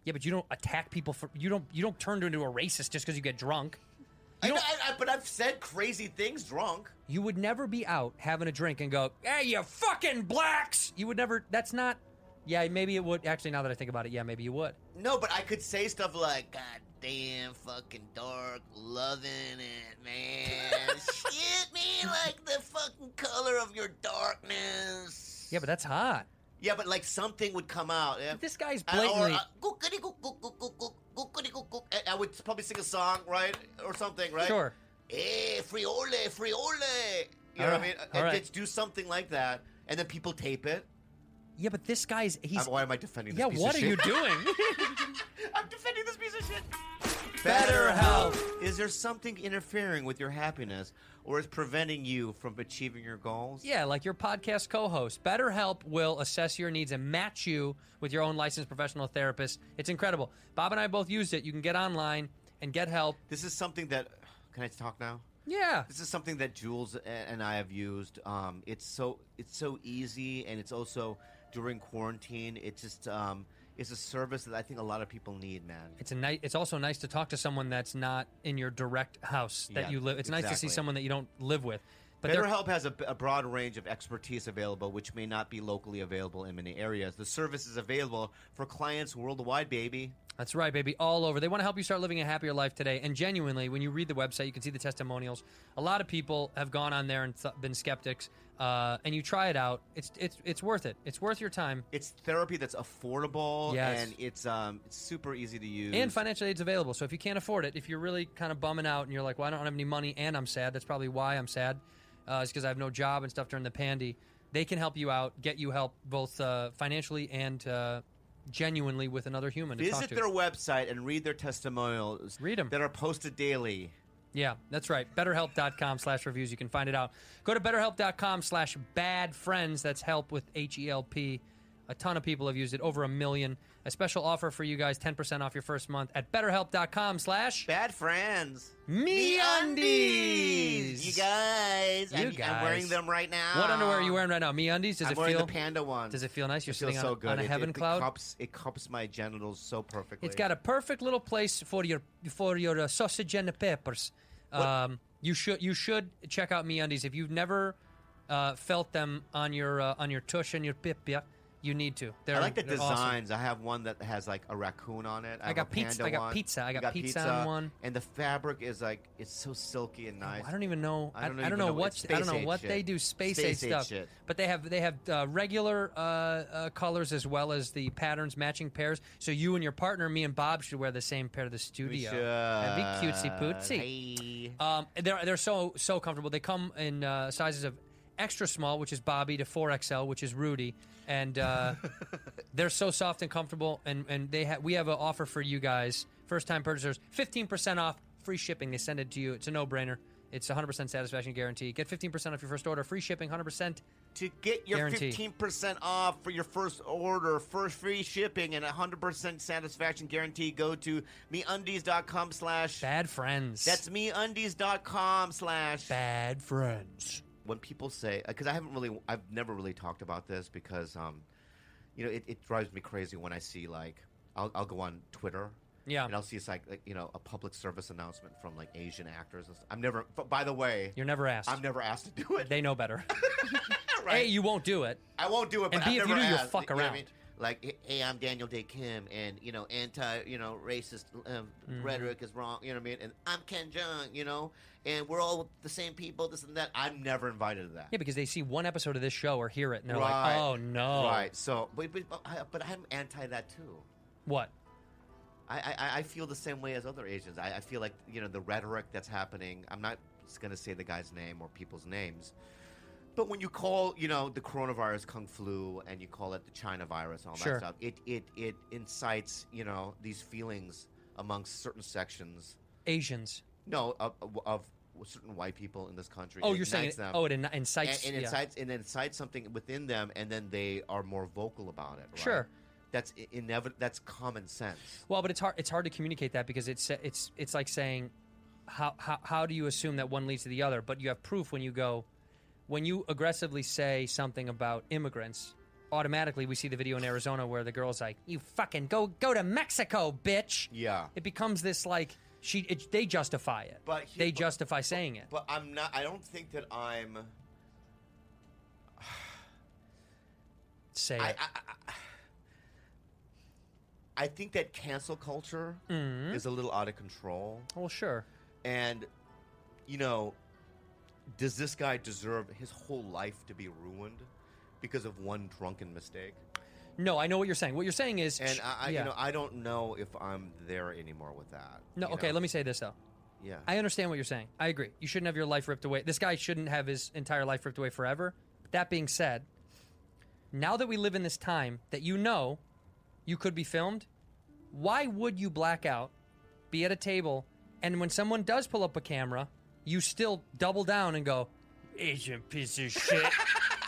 B: Yeah, but you don't attack people for... You don't turn into a racist just because you get drunk.
A: But I've said crazy things drunk.
B: You would never be out having a drink and go, hey, you fucking blacks! You would never... That's not... Yeah, maybe it would. Actually, now that I think about it, yeah, maybe you would.
A: No, but I could say stuff like, God damn, fucking dark, loving it, man. Shit, man, like the fucking color of your darkness.
B: Yeah, but that's hot.
A: Yeah, but like something would come out.
B: But this guy's blatantly...
A: I would probably sing a song, right? Or something, right?
B: Sure.
A: Hey, friole, friole. You know what I mean? Let's do something like that, and then people tape it.
B: Yeah, but this guy's...
A: Why am I defending this piece
B: what
A: of
B: are
A: shit?
B: you doing?
A: I'm defending this piece of shit.
B: BetterHelp.
A: Is there something interfering with your happiness, or is preventing you from achieving your goals?
B: Yeah, like your podcast co-host. BetterHelp will assess your needs and match you with your own licensed professional therapist. It's incredible. Bob and I both used it. You can get online and get help.
A: This is something that... Can I talk now?
B: Yeah.
A: This is something that Jules and I have used. It's so easy, and it's also during quarantine. It's just it's a service that I think a lot of people need, man.
B: It's also nice to talk to someone that's not in your direct house that you live. It's nice to see someone that you don't live with. But
A: BetterHelp has a broad range of expertise available, which may not be locally available in many areas. The service is available for clients worldwide, baby.
B: That's right, baby, all over. They want to help you start living a happier life today. And genuinely, when you read the website, you can see the testimonials. A lot of people have gone on there and been skeptics. And you try it out. It's worth it. It's worth your time.
A: It's therapy that's affordable,
B: yes.
A: And it's super easy to use.
B: And financial aid's available. So if you can't afford it, if you're really kind of bumming out and you're like, well, I don't have any money and I'm sad, that's probably why I'm sad. It's because I have no job and stuff during the pandy. They can help you out, get you help both financially and genuinely with another human to talk
A: Visit
B: to.
A: their website and read their testimonials.
B: Read them.
A: That are posted daily.
B: Yeah, that's right. BetterHelp.com/reviews. You can find it out. Go to BetterHelp.com/badfriends. That's help with HELP. A ton of people have used it. Over 1 million. A special offer for you guys. 10% off your first month at BetterHelp.com/badfriends. MeUndies.
A: You guys. I'm wearing them right now.
B: What underwear are you wearing right now? MeUndies?
A: I'm wearing the panda one.
B: Does it feel nice? You're
A: It feels
B: sitting
A: so
B: on,
A: good.
B: on a heaven cloud?
A: It cups my genitals so perfectly.
B: It's got a perfect little place for your sausage and the peppers. You should check out MeUndies if you've never felt them on your tush and your pipia. You need to.
A: I like the
B: they're
A: designs.
B: awesome.
A: I have one that has like a raccoon on it.
B: I got pizza. I got pizza on one.
A: And the fabric is like it's so silky and nice.
B: I don't even know. I don't
A: even
B: know what
A: shit.
B: they do. Space age stuff.
A: Shit.
B: But they have regular colors as well as the patterns, matching pairs. So you and your partner, me and Bob, should wear the same pair to the studio. That'd be cutesy pootsy.
A: Hey.
B: They're so comfortable. They come in sizes of extra small, which is Bobby, to 4XL, which is Rudy, and they're so soft and comfortable. And we have an offer for you guys, first time purchasers, 15% off, free shipping. They send it to you. It's a no brainer. It's 100% satisfaction guarantee. Get 15% off your first order, free shipping, 100%.
A: To get your
B: guarantee.
A: 15% off for your first order, first free shipping, and 100% satisfaction guarantee, go to meundies.com/badfriends. That's meundies.com/badfriends. When people say, because I've never really talked about this because, it drives me crazy when I see I'll go on Twitter.
B: Yeah.
A: And I'll see it's like a public service announcement from like Asian actors. I'm never. By the way,
B: You're never asked.
A: I'm never asked to do it.
B: They know better.
A: Right.
B: A, you won't do it.
A: I won't do it.
B: And
A: But
B: B,
A: I've
B: if you
A: never
B: do, you'll
A: asked.
B: fuck
A: You know what I
B: around.
A: mean? Like, hey, I'm Daniel Day Kim, and anti, racist rhetoric is wrong. You know what I mean? And I'm Ken Jeong, and we're all the same people. This and that. I'm never invited to that.
B: Yeah, because they see one episode of this show or hear it, and they're
A: Right.
B: like, "Oh no!"
A: Right. So, but I'm anti that too.
B: What?
A: I feel the same way as other Asians. I feel like the rhetoric that's happening. I'm not going to say the guy's name or people's names, but when you call the coronavirus Kung Flu and you call it the China virus and all
B: Sure.
A: that stuff, it incites these feelings amongst certain sections.
B: Asians.
A: No, of certain white people in this country.
B: Oh,
A: It
B: you're saying
A: ignites them.
B: it incites.
A: And it incites something within them, and then they are more vocal about it. Right?
B: Sure.
A: That's inevitable. That's common sense.
B: Well, but it's hard to communicate that because it's like saying how do you assume that one leads to the other? But you have proof when you aggressively say something about immigrants. Automatically, we see the video in Arizona where the girl's like, "You fucking go to Mexico, bitch."
A: Yeah.
B: It becomes this like they justify it. They justify saying it.
A: But I'm not. I don't think that I'm.
B: Say it.
A: I think that cancel culture is a little out of control.
B: Well, sure.
A: And, does this guy deserve his whole life to be ruined because of one drunken mistake?
B: No, I know what you're saying. What you're saying is,
A: And
B: yeah.
A: I don't know if I'm there anymore with that.
B: No, okay. Let me say this though.
A: Yeah.
B: I understand what you're saying. I agree. You shouldn't have your life ripped away. This guy shouldn't have his entire life ripped away forever. But that being said, now that we live in this time that you could be filmed, why would you black out, be at a table, and when someone does pull up a camera, you still double down and go, "Asian piece of shit."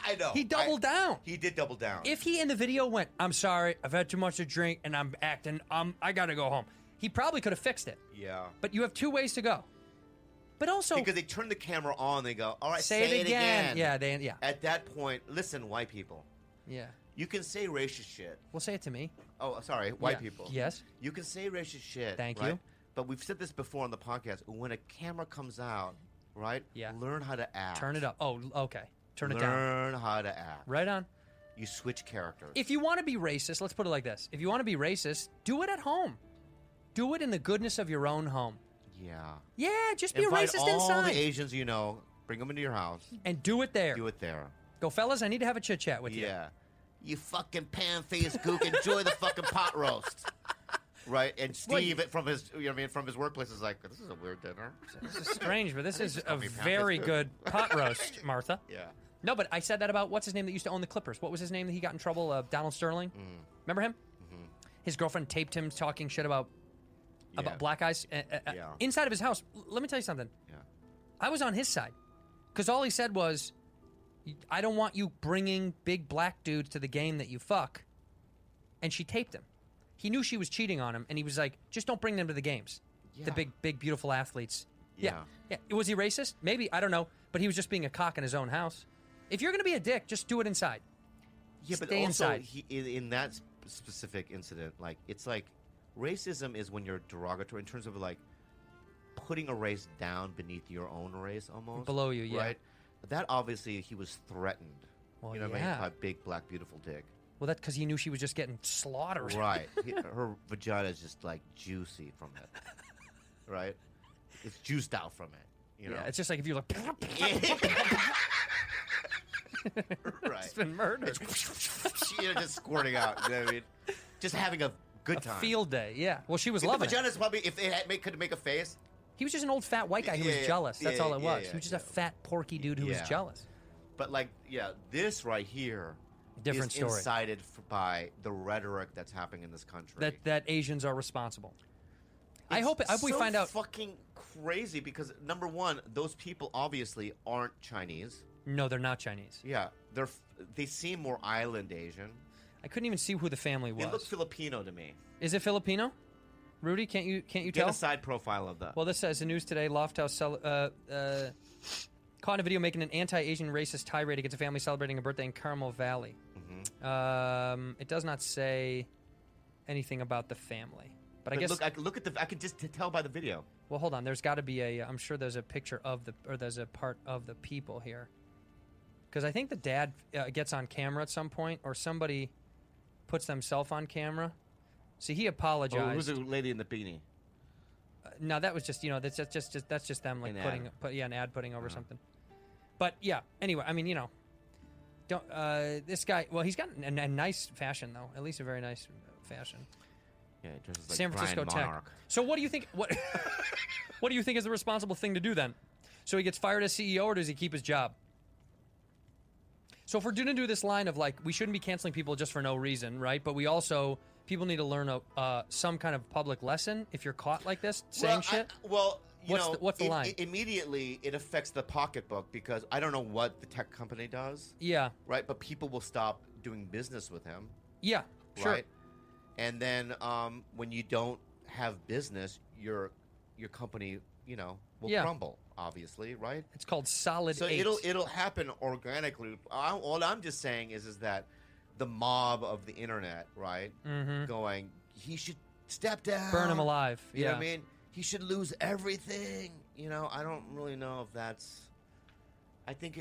A: I know.
B: He doubled down.
A: He did double down.
B: If he in the video went, "I'm sorry, I've had too much to drink and I'm acting, I gotta go home," he probably could have fixed it.
A: Yeah.
B: But you have two ways to go. But also,
A: because they turn the camera on, they go, "All right,
B: say it again." Yeah,
A: At that point, listen, white people.
B: Yeah.
A: You can say racist shit.
B: Well, say it to me.
A: Oh, sorry, white
B: Yeah.
A: people.
B: Yes.
A: You can say racist shit.
B: Thank
A: right?
B: you.
A: But we've said this before on the podcast. When a camera comes out, right?
B: Yeah.
A: Learn how to act.
B: Turn it up. Oh, okay. Turn it down.
A: Learn how to act.
B: Right on.
A: You switch characters.
B: If you want to be racist, let's put it like this. If you want to be racist, do it at home. Do it in the goodness of your own home.
A: Yeah.
B: Yeah, just be
A: Invite
B: a racist
A: all
B: inside.
A: the Asians you know, bring them into your house.
B: And do it there.
A: Do it there.
B: Go, fellas, I need to have a chit-chat with you.
A: Yeah. You fucking pan-faced gook, enjoy the fucking pot roast. Right? And Steve from his from his workplace is like, "This is a weird dinner."
B: This is strange, but this is a
A: call me
B: very
A: pan-faced
B: good pot roast, Martha.
A: Yeah.
B: No, but I said that about what's his name that used to own the Clippers. What was his name that he got in trouble? Donald Sterling. Remember him? his girlfriend taped him talking shit about black guys
A: Yeah.
B: inside of his house. Let me tell you something.
A: Yeah.
B: I was on his side because all he said was, I don't want you bringing big black dudes to the game that you fuck. And she taped him. He knew she was cheating on him, and he was like, just don't bring them to the games.
A: Yeah.
B: The big, beautiful athletes.
A: Yeah.
B: Yeah. Was he racist? Maybe. I don't know. But he was just being a cock in his own house. If you're going to be a dick, just do it inside.
A: Yeah, but
B: Stay
A: also
B: inside.
A: in that specific incident, like it's like racism is when you're derogatory in terms of like putting a race down beneath your own race, almost
B: Below you, yeah.
A: right? That obviously he was threatened.
B: Well,
A: you know what I
B: yeah.
A: mean? By big black beautiful dick.
B: Well, that's because he knew she was just getting slaughtered.
A: Right. Her vagina is just like juicy from it. Right? It's juiced out from it. You know?
B: Yeah, it's just like if you look.
A: Right.
B: It's been murdered.
A: Just squirting out. You know what I mean? Just having a good time.
B: Field day, yeah. Well, she was
A: If
B: loving
A: the
B: it.
A: vagina's probably, if they could make a face.
B: He was just an old fat white guy who was
A: Yeah,
B: jealous. That's
A: yeah,
B: all it was.
A: yeah,
B: He was just a fat, porky dude who was
A: Yeah.
B: jealous.
A: But like, yeah, this right here
B: Different
A: is
B: story.
A: incited by the rhetoric that's happening in this country.
B: That Asians are responsible. I
A: It's
B: hope we
A: so
B: find out.
A: fucking crazy because number one, those people obviously aren't Chinese.
B: No, they're not Chinese.
A: Yeah, they seem more island Asian.
B: I couldn't even see who the family was.
A: They look Filipino to me.
B: Is it Filipino? Rudy, can't you
A: Get
B: tell?
A: a side profile of that.
B: Well, this says the news today. Lofthouse caught in a video making an anti-Asian racist tirade against a family celebrating a birthday in Carmel Valley.
A: Mm-hmm.
B: It does not say anything about the family, but I guess
A: look at I could just tell by the video.
B: Well, hold on. There's got to be I'm sure there's a picture of there's a part of the people here, because I think the dad gets on camera at some point, or somebody puts themselves on camera. See, he apologized.
A: Oh, who's the lady in the beanie?
B: No, that was just that's just them like
A: An
B: an ad putting over something. But yeah, anyway, I mean don't this guy. Well, he's got a nice fashion though, at least a very nice fashion.
A: Yeah, he dresses like
B: San Francisco
A: Brian
B: Tech.
A: Monarch.
B: So what do you think? What what do you think is the responsible thing to do then? So he gets fired as CEO, or does he keep his job? So if we're going to do this line of like, we shouldn't be canceling people just for no reason, right? But we also, people need to learn some kind of public lesson if you're caught like this saying shit. What's the line?
A: Immediately, it affects the pocketbook because I don't know what the tech company does.
B: Yeah.
A: Right, but people will stop doing business with him.
B: Yeah, sure.
A: Right? And then when you don't have business, your company, will crumble. Obviously, right?
B: It's called Solid
A: So
B: 8.
A: it'll happen organically. All I'm just saying is that the mob of the internet, right?
B: Mm-hmm.
A: Going, he should step down,
B: Burn him alive.
A: You
B: Yeah.
A: know what I mean? He should lose everything. I don't really know if that's. I think.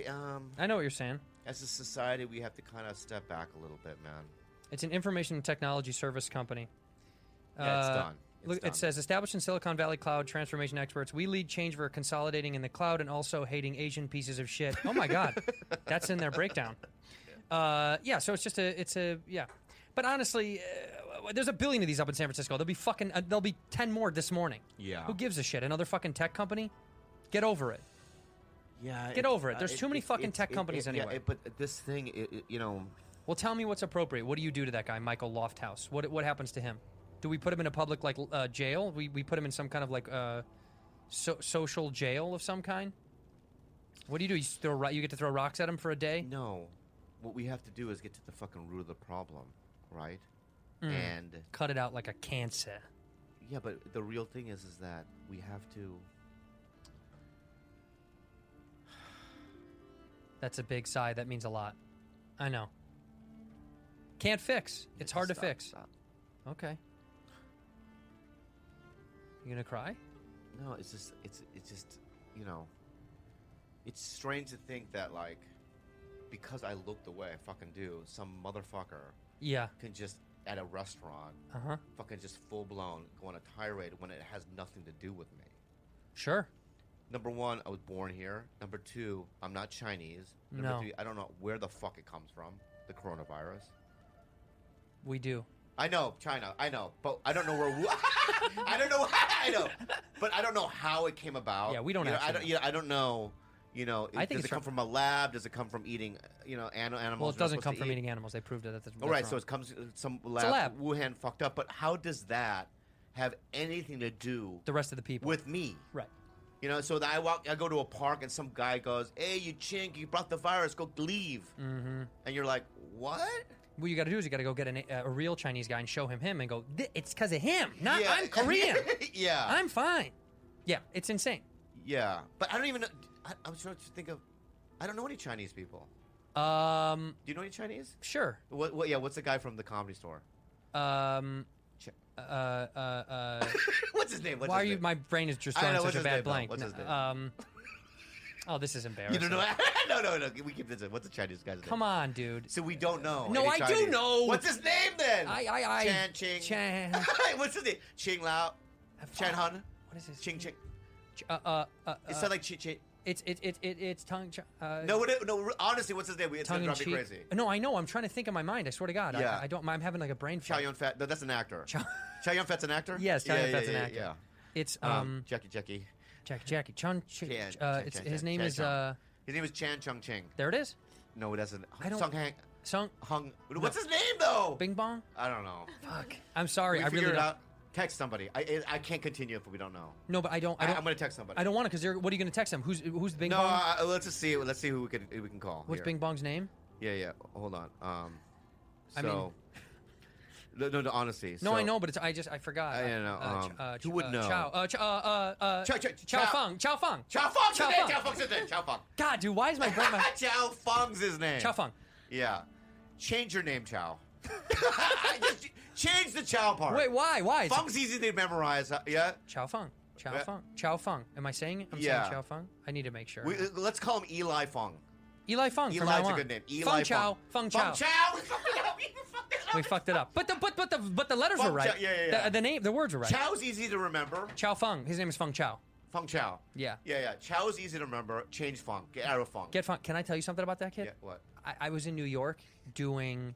B: I know what you're saying.
A: As a society, we have to kind of step back a little bit, man.
B: It's an information and technology service company.
A: Yeah, it's done.
B: Look, it says, established in Silicon Valley cloud transformation experts, we lead change for consolidating in the cloud and also hating Asian pieces of shit. Oh my God, that's in their breakdown. Yeah, so it's a yeah. But honestly, there's a billion of these up in San Francisco. There'll be 10 more this morning.
A: Yeah.
B: Who gives a shit? Another fucking tech company? Get over it.
A: Yeah.
B: Get over it. There's too many fucking tech companies anyway.
A: Yeah, but this thing,
B: Well, tell me what's appropriate. What do you do to that guy, Michael Lofthouse? What happens to him? Do we put him in a public jail? We put him in some kind of social jail of some kind? What do you do? You get to throw rocks at him for a day?
A: No. What we have to do is get to the fucking root of the problem, right?
B: Mm.
A: And
B: cut it out like a cancer.
A: Yeah, but the real thing is that we have to.
B: That's a big sigh. That means a lot. I know. Can't fix. It's hard to fix.
A: Stop.
B: Okay. You gonna cry?
A: No, it's just it's strange to think that like because I look the way I fucking do, some motherfucker can just at a restaurant fucking just full blown go on a tirade when it has nothing to do with me.
B: Sure.
A: Number one, I was born here. Number two, I'm not Chinese. Number three, I don't know where the fuck it comes from, the coronavirus.
B: We do.
A: I know, China. I know, but I don't know where. I don't know. I know, but I don't know how it came about.
B: Yeah, we don't have to know.
A: I don't know. You know,
B: I think
A: does it come from a lab? Does it come from eating, animals?
B: Well, it doesn't come from eating animals. They proved it. That's
A: All right,
B: wrong.
A: so it comes some
B: It's a lab.
A: Wuhan fucked up. But how does that have anything to do
B: the rest of the people
A: with me?
B: Right.
A: You know, so I go to a park and some guy goes, "Hey, you chink, you brought the virus. Go leave."
B: Mm-hmm.
A: And you're like, "What?"
B: What you got to do is you got to go get a real Chinese guy and show him and go, it's because of him. Not
A: Yeah.
B: I'm Korean.
A: Yeah.
B: I'm fine. Yeah, it's insane.
A: Yeah, but I don't even know. I was trying to think of. I don't know any Chinese people. Do you know any Chinese?
B: Sure.
A: What? Yeah. What's the guy from the Comedy Store? What's his name?
B: Why are you? My brain is just
A: I don't
B: drawing
A: know,
B: such a
A: what's his
B: bad
A: name, though?
B: blank.
A: What's his name?
B: Oh, this is embarrassing.
A: You don't know? No. We keep this in. What's the Chinese guy's name?
B: Come on, dude.
A: So we don't know.
B: No,
A: any
B: I
A: Chinese.
B: do know.
A: What's his name then?
B: I.
A: Ching.
B: Chan.
A: What's his name? Ching Lao. Chan Han.
B: What is his?
A: Ching.
B: It
A: sounds like Ching.
B: It's tongue.
A: No. Honestly, what's his name? It's
B: tongue
A: gonna
B: in
A: drive me
B: cheek.
A: crazy.
B: No, I know. I'm trying to think in my mind. I swear to God.
A: Yeah.
B: I don't. I'm having like a brain
A: Chow
B: fart.
A: Yun-fat. No, that's an actor. Chow Yun-fat's an actor.
B: Yes, Chow Yun-fat's an actor.
A: Yeah.
B: It's
A: Jackie.
B: Jackie. His name is
A: His name is Chan Chung Ching.
B: There it is.
A: No, it doesn't.
B: I don't.
A: Sung Hang.
B: Sung.
A: Hung. What's his name though?
B: Bing Bong.
A: I don't know.
B: Fuck. I'm sorry.
A: We
B: I
A: figure
B: really
A: it
B: don't.
A: out. Text somebody. I can't continue if we don't know.
B: No, but I don't.
A: I'm gonna text somebody.
B: I don't want to because what are you gonna text them? Who's Bing
A: No,
B: Bong?
A: let's just see. Let's see who we can call.
B: What's
A: here.
B: Bing Bong's name?
A: Yeah. Hold on.
B: I mean-
A: no, honestly.
B: No,
A: so,
B: I know, but I forgot.
A: I don't know. Who would know?
B: Chow. Chow Fung. Chow Fung.
A: Chow Fung's his name. Chow Fung.
B: God, dude, why is my brain?
A: Chow Fung's his name.
B: Chow Fung.
A: Yeah. Change your name, Chow. Just change the Chow part.
B: Wait, why? Why?
A: Fung's easy to memorize. Yeah.
B: Chow Fung. Chow
A: Yeah.
B: Fung. Chow Fung. Am I saying it? I'm
A: Yeah.
B: saying Chow Fung. I need to make sure.
A: Let's call him Eli Fung.
B: Eli Fung. from
A: Eli's
B: now
A: a
B: on.
A: good name. Eli
B: Fung Chow. Fung Chow.
A: Fung Chow. We fucked it up.
B: We fucked it up. But the letters
A: Fung
B: were right.
A: Chow, yeah.
B: The name, the words were right.
A: Chow's easy to remember.
B: Chow Fung. His name is Fung Chow.
A: Fung Chow.
B: Yeah.
A: Yeah. Chow's easy to remember. Change Fung. Get out of Fung.
B: Get Fung. Can I tell you something about that kid?
A: Yeah. What?
B: I was in New York doing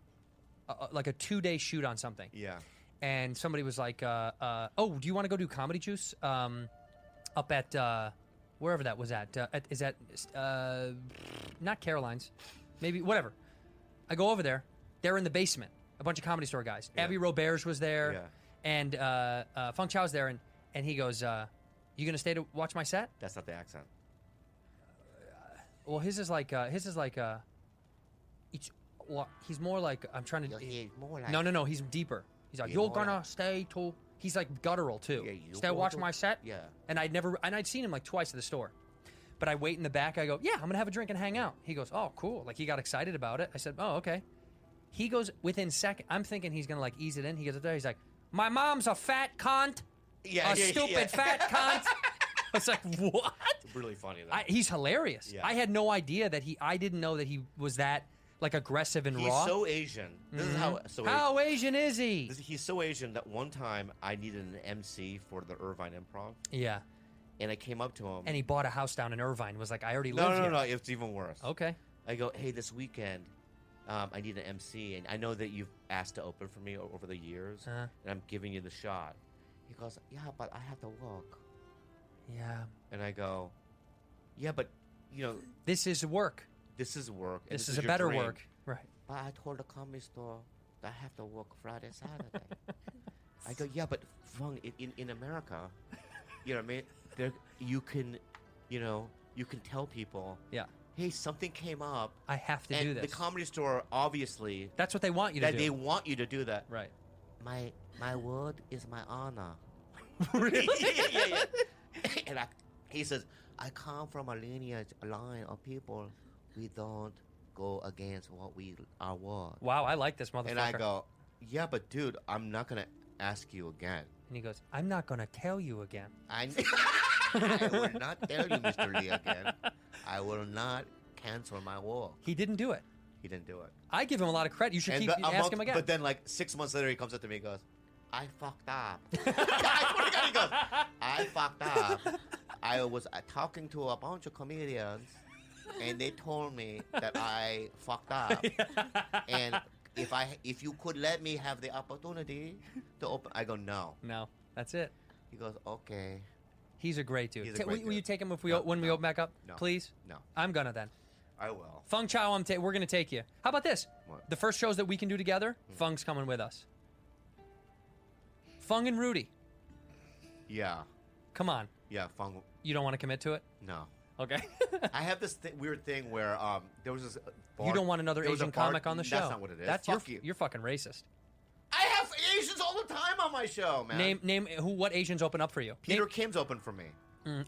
B: like a 2-day shoot on something.
A: Yeah.
B: And somebody was like, "Oh, do you want to go do Comedy Juice up at wherever that was at? Is that not Caroline's? Maybe whatever." I go over there. They're in the basement. A bunch of Comedy Store guys.
A: Yeah.
B: Abby Roberge was there,
A: Yeah.
B: and Fung Chow's there, and he goes, "You gonna stay to watch my set?"
A: That's not the accent.
B: Well, his is like it's. Well, he's more like I'm trying to.
A: He's more like.
B: No. He's deeper. He's like,
A: He's
B: "You're
A: more
B: gonna
A: like-
B: stay till." He's like guttural too.
A: Yeah, you
B: stay
A: go
B: watch
A: to-
B: my set.
A: Yeah.
B: And I'd seen him like twice at the store, but I wait in the back. I go, "Yeah, I'm gonna have a drink and hang out." He goes, "Oh, cool!" Like he got excited about it. I said, "Oh, okay." He goes within second. I'm thinking he's gonna like ease it in. He goes up there. He's like, "My mom's a fat cunt.
A: Yeah.
B: A stupid fat cunt." I was like, "What?"
A: It's really funny though.
B: He's hilarious.
A: Yeah.
B: I had no idea that I didn't know that he was that like aggressive and
A: He's
B: raw.
A: so Asian. This is how. So
B: How Asian is he?
A: He's so Asian that one time I needed an MC for the Irvine Improv,
B: Yeah.
A: and I came up to him.
B: And he bought a house down in Irvine. Was like, I already live here.
A: No. It's even worse.
B: Okay.
A: I go, hey, this weekend, I need an MC, and I know that you've asked to open for me over the years, and I'm giving you the shot. He goes, yeah, but I have to work.
B: Yeah.
A: And I go, yeah, but
B: This is work.
A: this is work. And
B: This is a
A: your
B: better
A: dream.
B: work. Right.
A: But I told the Comedy Store that I have to work Friday, Saturday. I go, yeah, but Fung, in America, you know what I mean? There, you can tell people,
B: Yeah.
A: hey, something came up.
B: I have to
A: and
B: do this.
A: The Comedy Store, obviously,
B: That's what they want you to
A: that
B: do.
A: they want you to do that.
B: Right.
A: My word is my honor.
B: Really?
A: yeah. And he says, I come from a line of people. We don't go against what we are word.
B: Wow, I like this motherfucker.
A: And I go, yeah, but dude, I'm not gonna ask you again.
B: And he goes, I'm not gonna tell you again.
A: I will not tell you, Mr. Lee, again. I will not cancel my work.
B: He didn't do it.
A: He didn't do it.
B: I give him a lot of credit. You should
A: And
B: keep ask him again.
A: But then, like 6 months later, he comes up to me and goes, I fucked up. I swear to God, he goes, I fucked up. I was talking to a bunch of comedians, and they told me that I fucked up. And if you could let me have the opportunity to open, I go, no.
B: No, that's it.
A: He goes, okay.
B: He's a great dude.
A: He's a great
B: Will you
A: dude.
B: take him if
A: No,
B: when we
A: no,
B: open back up?
A: no,
B: Please?
A: no.
B: I'm gonna then.
A: I will.
B: Fung Chao, we're gonna take you. How about this?
A: What?
B: The first shows that we can do together, Fung's coming with us. Fung and Rudy.
A: Yeah.
B: Come on.
A: Yeah, Fung.
B: You don't want to commit to it?
A: No.
B: Okay.
A: I have this weird thing where there was this.
B: You don't want another
A: there was a
B: Asian
A: bar-
B: comic on the show.
A: That's not what it is.
B: That's
A: Fuck you.
B: You're fucking racist.
A: I have Asians all the time on my show, man.
B: Name what Asians open up for you?
A: Peter Kim's open for me.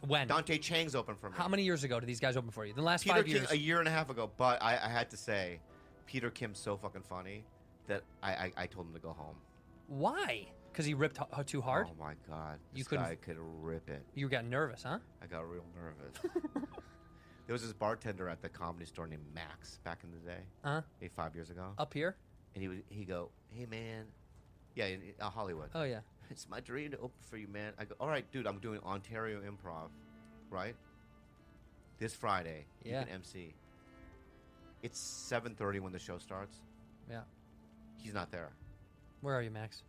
B: When?
A: Dante Chang's open for me.
B: How many years ago did these guys open for you? The last
A: Peter
B: 5
A: Kim,
B: years.
A: a year and a half ago. But I had to say, Peter Kim's so fucking funny that I told him to go home.
B: Why? Because he ripped too hard?
A: Oh my god,
B: You
A: this
B: couldn't-
A: guy could rip it.
B: You got nervous, huh?
A: I got real nervous. There was this bartender at the Comedy Store named Max back in the day.
B: Uh-huh.
A: 5 years ago.
B: Up here?
A: And he'd go, hey man, yeah, in Hollywood.
B: Oh yeah.
A: It's my dream to open for you, man. I go, all right, dude. I'm doing Ontario Improv, right? This Friday.
B: Yeah.
A: You can MC. It's 7:30 when the show starts.
B: Yeah.
A: He's not there.
B: Where are you, Max?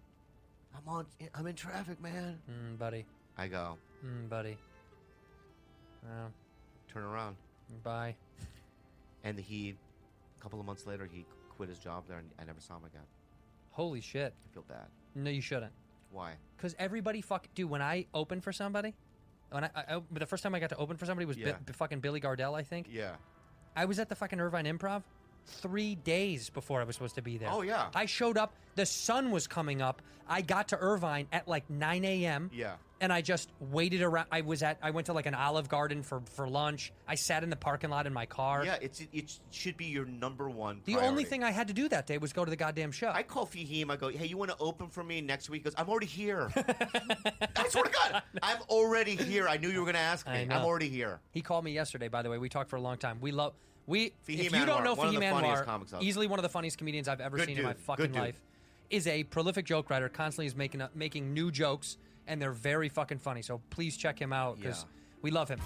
A: I'm in traffic, man.
B: Buddy.
A: I go.
B: Buddy. Well,
A: Turn around.
B: bye.
A: And a couple of months later, he quit his job there, and I never saw him again.
B: Holy shit.
A: I feel bad.
B: No, you shouldn't.
A: Why?
B: Because everybody dude, when I open for somebody, but the first time I got to open for somebody was
A: Yeah.
B: fucking Billy Gardell, I think.
A: Yeah.
B: I was at the fucking Irvine Improv 3 days before I was supposed to be there.
A: Oh, yeah.
B: I showed up. The sun was coming up. I got to Irvine at like 9 a.m.
A: Yeah.
B: And I just waited around. I went to like an Olive Garden for lunch. I sat in the parking lot in my car.
A: Yeah, it should be your number one
B: The
A: priority.
B: only thing I had to do that day was go to the goddamn show.
A: I call Fahim. I go, hey, you want to open for me next week? He goes, I'm already here. I swear to God, I'm already here. I knew you were going to ask me.
B: I know.
A: I'm already here.
B: He called me yesterday, by the way. We talked for a long time. If
A: Fahim
B: you don't know
A: Anwar, one of
B: Fahim
A: the funniest
B: Anwar,
A: comics out.
B: easily one of the funniest comedians I've ever
A: Good
B: seen in my
A: dude.
B: fucking
A: Good dude.
B: life, is a prolific joke writer. Constantly is making new jokes, and they're very fucking funny. So please check him out because we love him.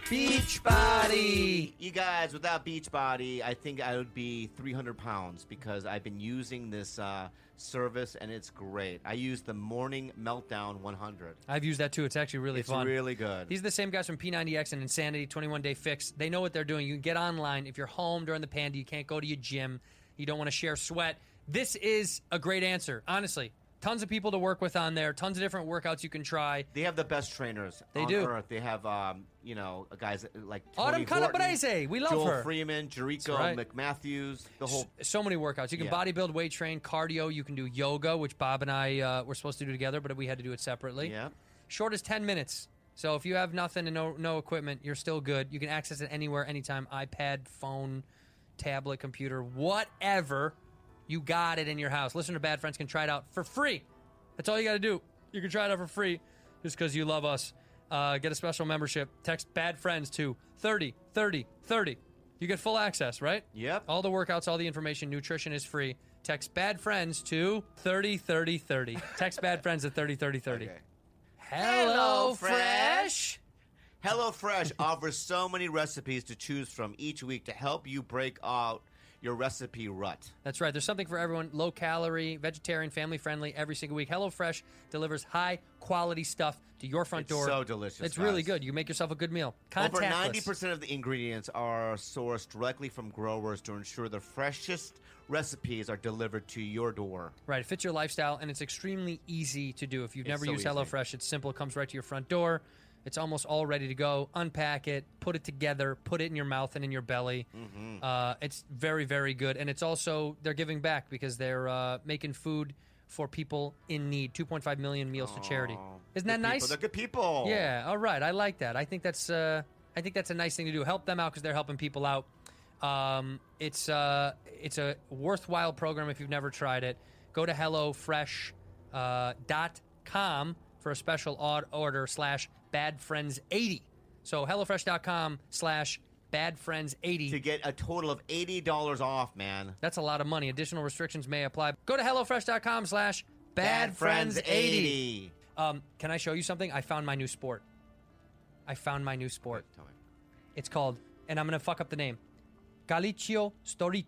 B: Beachbody.
A: You guys, without Beachbody, I think I would be 300 pounds because I've been using this service, and it's great. I use the Morning Meltdown 100.
B: I've used that too. It's actually really
A: It's
B: fun.
A: really good.
B: These are the same guys from P90X and Insanity 21 Day Fix. They know what they're doing. You can get online. If you're home during the pandemic, you can't go to your gym, you don't want to share sweat, this is a great answer. Honestly, tons of people to work with on there. Tons of different workouts you can try.
A: They have the best trainers on
B: do.
A: earth. They have, guys like Tony
B: Autumn
A: Horton,
B: Calabrese. We love
A: Joel
B: her.
A: Freeman, Jericho
B: right.
A: McMatthews, the whole...
B: So many workouts. You can
A: Yeah.
B: bodybuild, weight train, cardio. You can do yoga, which Bob and I were supposed to do together, but we had to do it separately.
A: Yeah.
B: Short as 10 minutes. So if you have nothing and no equipment, you're still good. You can access it anywhere, anytime. iPad, phone, tablet, computer, whatever. You got it in your house. Listener Bad Friends can try it out for free. That's all you got to do. You can try it out for free just because you love us. Get a special membership. Text Bad Friends to 30 30 30. You get full access, right?
A: Yep.
B: All the workouts, all the information, nutrition is free. Text Bad Friends to 30 30 30. Text Bad Friends to 30 30 30.
A: Okay.
B: Hello, Fresh.
A: HelloFresh offers so many recipes to choose from each week to help you break out your recipe rut.
B: That's right. There's something for everyone. Low calorie, vegetarian, family friendly every single week. HelloFresh delivers high quality stuff to your front
A: It's
B: door.
A: so delicious,
B: It's really
A: guys.
B: good. You make yourself a good meal.
A: Over
B: Contactless.
A: 90% of the ingredients are sourced directly from growers to ensure the freshest recipes are delivered to your door.
B: Right. It fits your lifestyle, and it's extremely easy to do. If you've
A: It's
B: never
A: so
B: used
A: easy.
B: HelloFresh, it's simple. It comes right to your front door. It's almost all ready to go. Unpack it, put it together, put it in your mouth and in your belly. It's very, very good. And it's also, they're giving back because they're making food for people in need. 2.5 million meals to charity. Isn't that
A: Good
B: nice?
A: people. They're good people.
B: Yeah, all right. I like that. I think that's a nice thing to do. Help them out because they're helping people out. It's a worthwhile program if you've never tried it. Go to HelloFresh.com for a special odd order /BadFriends80. So HelloFresh.com/BadFriends80
A: To get a total of $80 off, man.
B: That's a lot of money. Additional restrictions may apply. Go to HelloFresh.com/BadFriends80. Can I show you something? I found my new sport.
A: Tell me.
B: It's called, and I'm going to fuck up the name, Calcio Storiccio.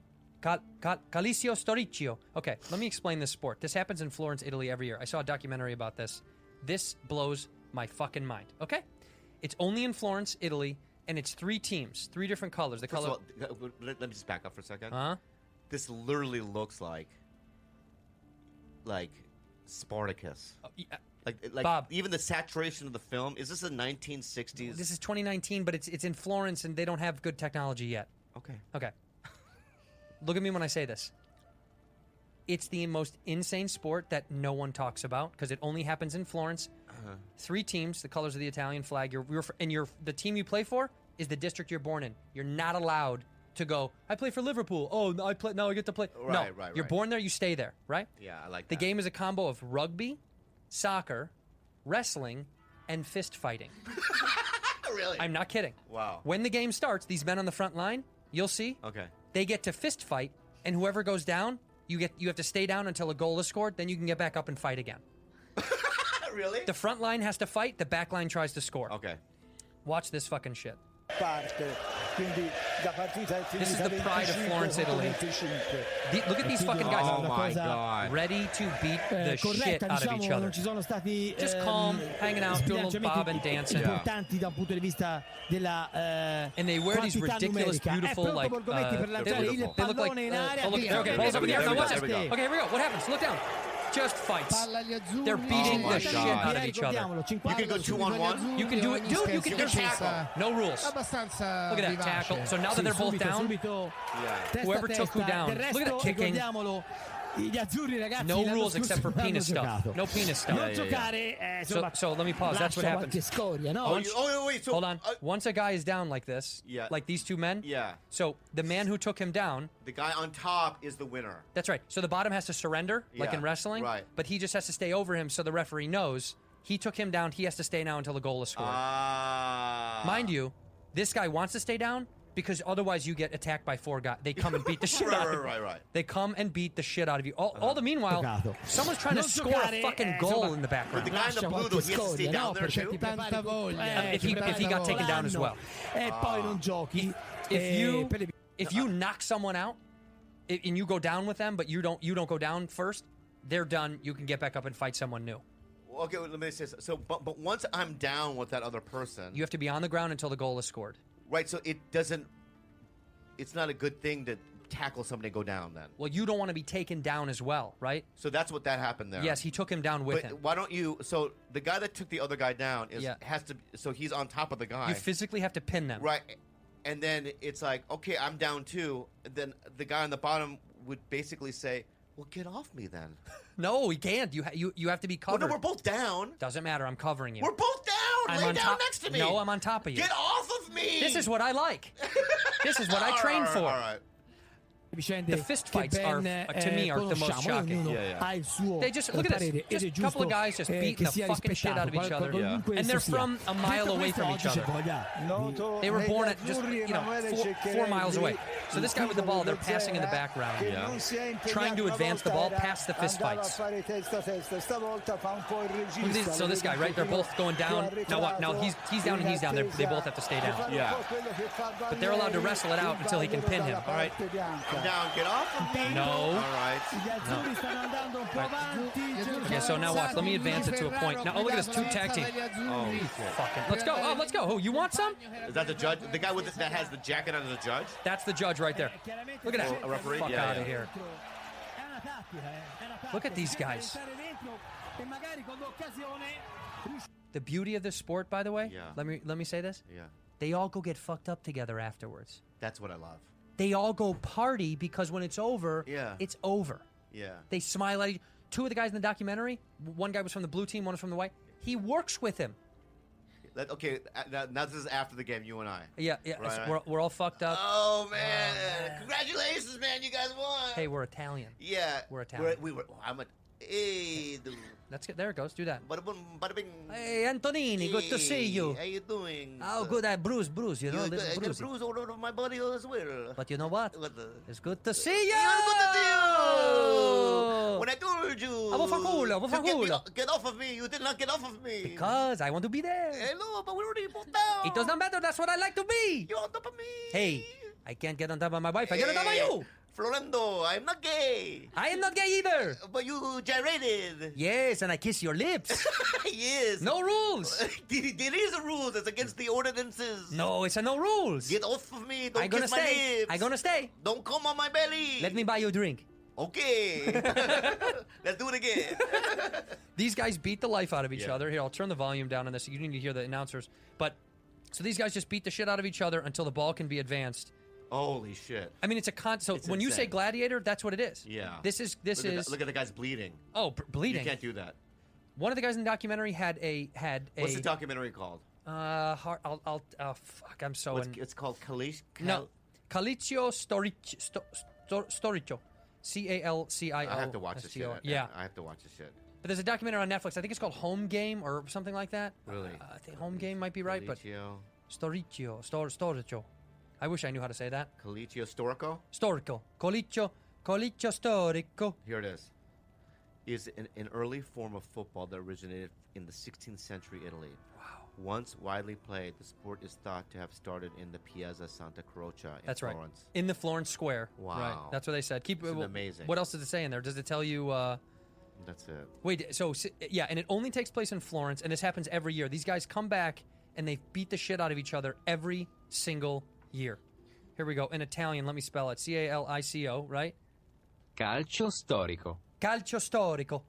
B: Okay, let me explain this sport. This happens in Florence, Italy every year. I saw a documentary about this. This blows my fucking mind. Okay? It's only in Florence, Italy, and it's 3 teams, 3 different colors. The
A: First
B: color.
A: of all, let me just back up for a second.
B: Huh?
A: This literally looks like Spartacus. Like
B: Bob.
A: Even the saturation of the film. Is this a 1960s?
B: This is 2019, but it's in Florence, and they don't have good technology yet. Okay. Look at me when I say this. It's the most insane sport that no one talks about because it only happens in Florence. 3 teams, the colors of the Italian flag. The team you play for is the district you're born in. You're not allowed to go, I play for Liverpool. Oh, now I get to play.
A: Right,
B: You're born there, you stay there, right?
A: Yeah, I like that.
B: The game is a combo of rugby, soccer, wrestling, and fist fighting.
A: Really?
B: I'm not kidding.
A: Wow.
B: When the game starts, these men on the front line, you'll see.
A: Okay.
B: They get to fist fight, and whoever goes down, you have to stay down until a goal is scored. Then you can get back up and fight again.
A: Really?
B: The front line has to fight. The back line tries to score.
A: Okay.
B: Watch this fucking shit. This is the pride of Florence, Italy. Look at these fucking guys.
A: Oh my God.
B: Ready to beat the shit out of each other. Just calm, hanging out, doing a little bob and dancing. And they wear these ridiculous, beautiful, they look like... Okay, balls up in the air. Now watch this. Okay, here we go. What happens? Look down. Just fights. They're beating the shit out of each other.
A: You can go 2-on-1.
B: You can do it, dude. You can tackle. No rules. Look at that tackle. So now that they're both down, whoever took who down. Look at that kicking. No rules except for penis stuff. No penis stuff. So let me pause. That's what happens.
A: Wait.
B: Hold on. Once a guy is down like this, like these 2 men.
A: Yeah.
B: So the man who took him down.
A: The guy on top is the winner.
B: That's right. So the bottom has to surrender, like in wrestling.
A: Right.
B: But he just has to stay over him so the referee knows he took him down. He has to stay now until the goal is scored. Mind you, this guy wants to stay down because otherwise you get attacked by 4 guys. They come and beat the shit out of you.
A: Right.
B: They come and beat the shit out of you. All the meanwhile, someo's trying to score a fucking goal in the background.
A: But the guy in the blue, though, he has to stay down there too?
B: If he got taken down as well. If you knock someone out and you go down with them, but you don't go down first, they're done. You can get back up and fight someone new.
A: Okay, let me say this. So, but once I'm down with that other person,
B: you have to be on the ground until the goal is scored.
A: Right. So it's not a good thing to tackle somebody and go down then.
B: Well, you don't want to be taken down as well, right?
A: So that's what that happened there.
B: Yes, he took him down with him.
A: Why don't you? So the guy that took the other guy down has to. So he's on top of the guy.
B: You physically have to pin them.
A: Right. And then it's like, okay, I'm down too. And then the guy on the bottom would basically say, well, get off me then.
B: No, he can't. You have to be covered.
A: Well, no, we're both down.
B: Doesn't matter. I'm covering you.
A: We're both down. Lay down next to me.
B: No, I'm on top of you.
A: Get off of me.
B: This is what I like. This is what I train for.
A: All right.
B: The fist fights are, to me, are the most shocking. They just, look at this. Just a couple of guys just beating the fucking shit out of each other. And they're from a mile away from each other. They were born at just, 4 miles away. So this guy with the ball, they're passing in the background. Trying to advance the ball past the fist fights. So this guy, right? They're both going down. Now what? Now he's down and he's down. They both have to stay down.
A: Yeah.
B: But they're allowed to wrestle it out until he can pin him.
A: All right. Down, get off of me.
B: No.
A: All right.
B: Yeah, so now watch. Let me advance it to a point. Now, look at this. 2 tag team.
A: Oh,
B: fucking. Let's go. Oh, let's go. Oh, you want some?
A: Is that the judge? The guy that has the jacket under the judge?
B: That's the judge right there. Look at that.
A: A referee?
B: Fuck out of here. Look at these guys. The beauty of this sport, by the way, let me say this.
A: Yeah.
B: They all go get fucked up together afterwards.
A: That's what I love.
B: They all go party because when it's over, it's over.
A: Yeah.
B: They smile at each. 2 of the guys in the documentary, one guy was from the blue team, one was from the white. He works with him.
A: Okay, now this is after the game, you and I.
B: Yeah.
A: Right.
B: We're all fucked up.
A: Oh, man. Congratulations, man. You guys won.
B: Hey, we're Italian.
A: Yeah.
B: We're Italian.
A: Hey,
B: Let's get there. It goes. Do that.
A: Bada boom, bada bing.
B: Hey, Antonini, good to see you.
A: How you doing?
B: Oh, good. I bruise, you know.
A: I got a bruise all over my body as well.
B: But you know what? It's good to see you.
A: Yeah, good to see you. When I told you.
B: Vaffanculo.
A: Get off of me. You did not get off of me.
B: Because I want to be there.
A: Hello, but we're already both down.
B: It does not matter. That's what I like to be.
A: You're on top of me.
B: Hey, I can't get on top of my wife. I get on top of you.
A: Florendo, I'm not gay.
B: I am not gay either.
A: But you gyrated.
B: Yes, and I kiss your lips.
A: Yes.
B: No rules.
A: There is a rule. It's against the ordinances.
B: No, it's a no rules.
A: Get off of me. Don't
B: I'm gonna
A: kiss my
B: stay.
A: lips.
B: I'm gonna stay.
A: Don't come on my belly.
B: Let me buy you a drink.
A: Okay. Let's do it again.
B: These guys beat the life out of each
A: Yeah.
B: other. Here, I'll turn the volume down on this. You need to hear the announcers. But so these guys just beat the shit out of each other until the ball can be advanced.
A: Holy shit.
B: I mean, it's a So
A: It's
B: when you say
A: insane.
B: gladiator, that's what it is.
A: Yeah.
B: This is
A: Look at the guy's bleeding.
B: Oh, bleeding.
A: You can't do that.
B: One of the guys in the documentary had a.
A: What's the documentary called?
B: Fuck, I'm so.
A: It's called Calicio.
B: No, Calicio Storico. Calcio.
A: I have to watch this shit.
B: Yeah.
A: I have to watch this shit.
B: But there's a documentary on Netflix. I think it's called Home Game or something like that.
A: Really?
B: I think Home Game might be right,
A: Calicio.
B: but Storico. I wish I knew how to say that.
A: Calicio Storico?
B: Storico. Calicio Storico.
A: Here it is. Is an early form of football that originated in the 16th century Italy.
B: Wow.
A: Once widely played, the sport is thought to have started in the Piazza Santa Croce in
B: That's right.
A: Florence.
B: In the Florence Square.
A: Wow.
B: Right. That's what they said.
A: It's amazing.
B: What else does it say in there? Does it tell you?
A: That's it.
B: Wait. So yeah, and it only takes place in Florence, and this happens every year. These guys come back and they beat the shit out of each other every single year. Here we go. In Italian, let me spell it. Calico, right?
N: Calcio storico.
B: Calcio storico.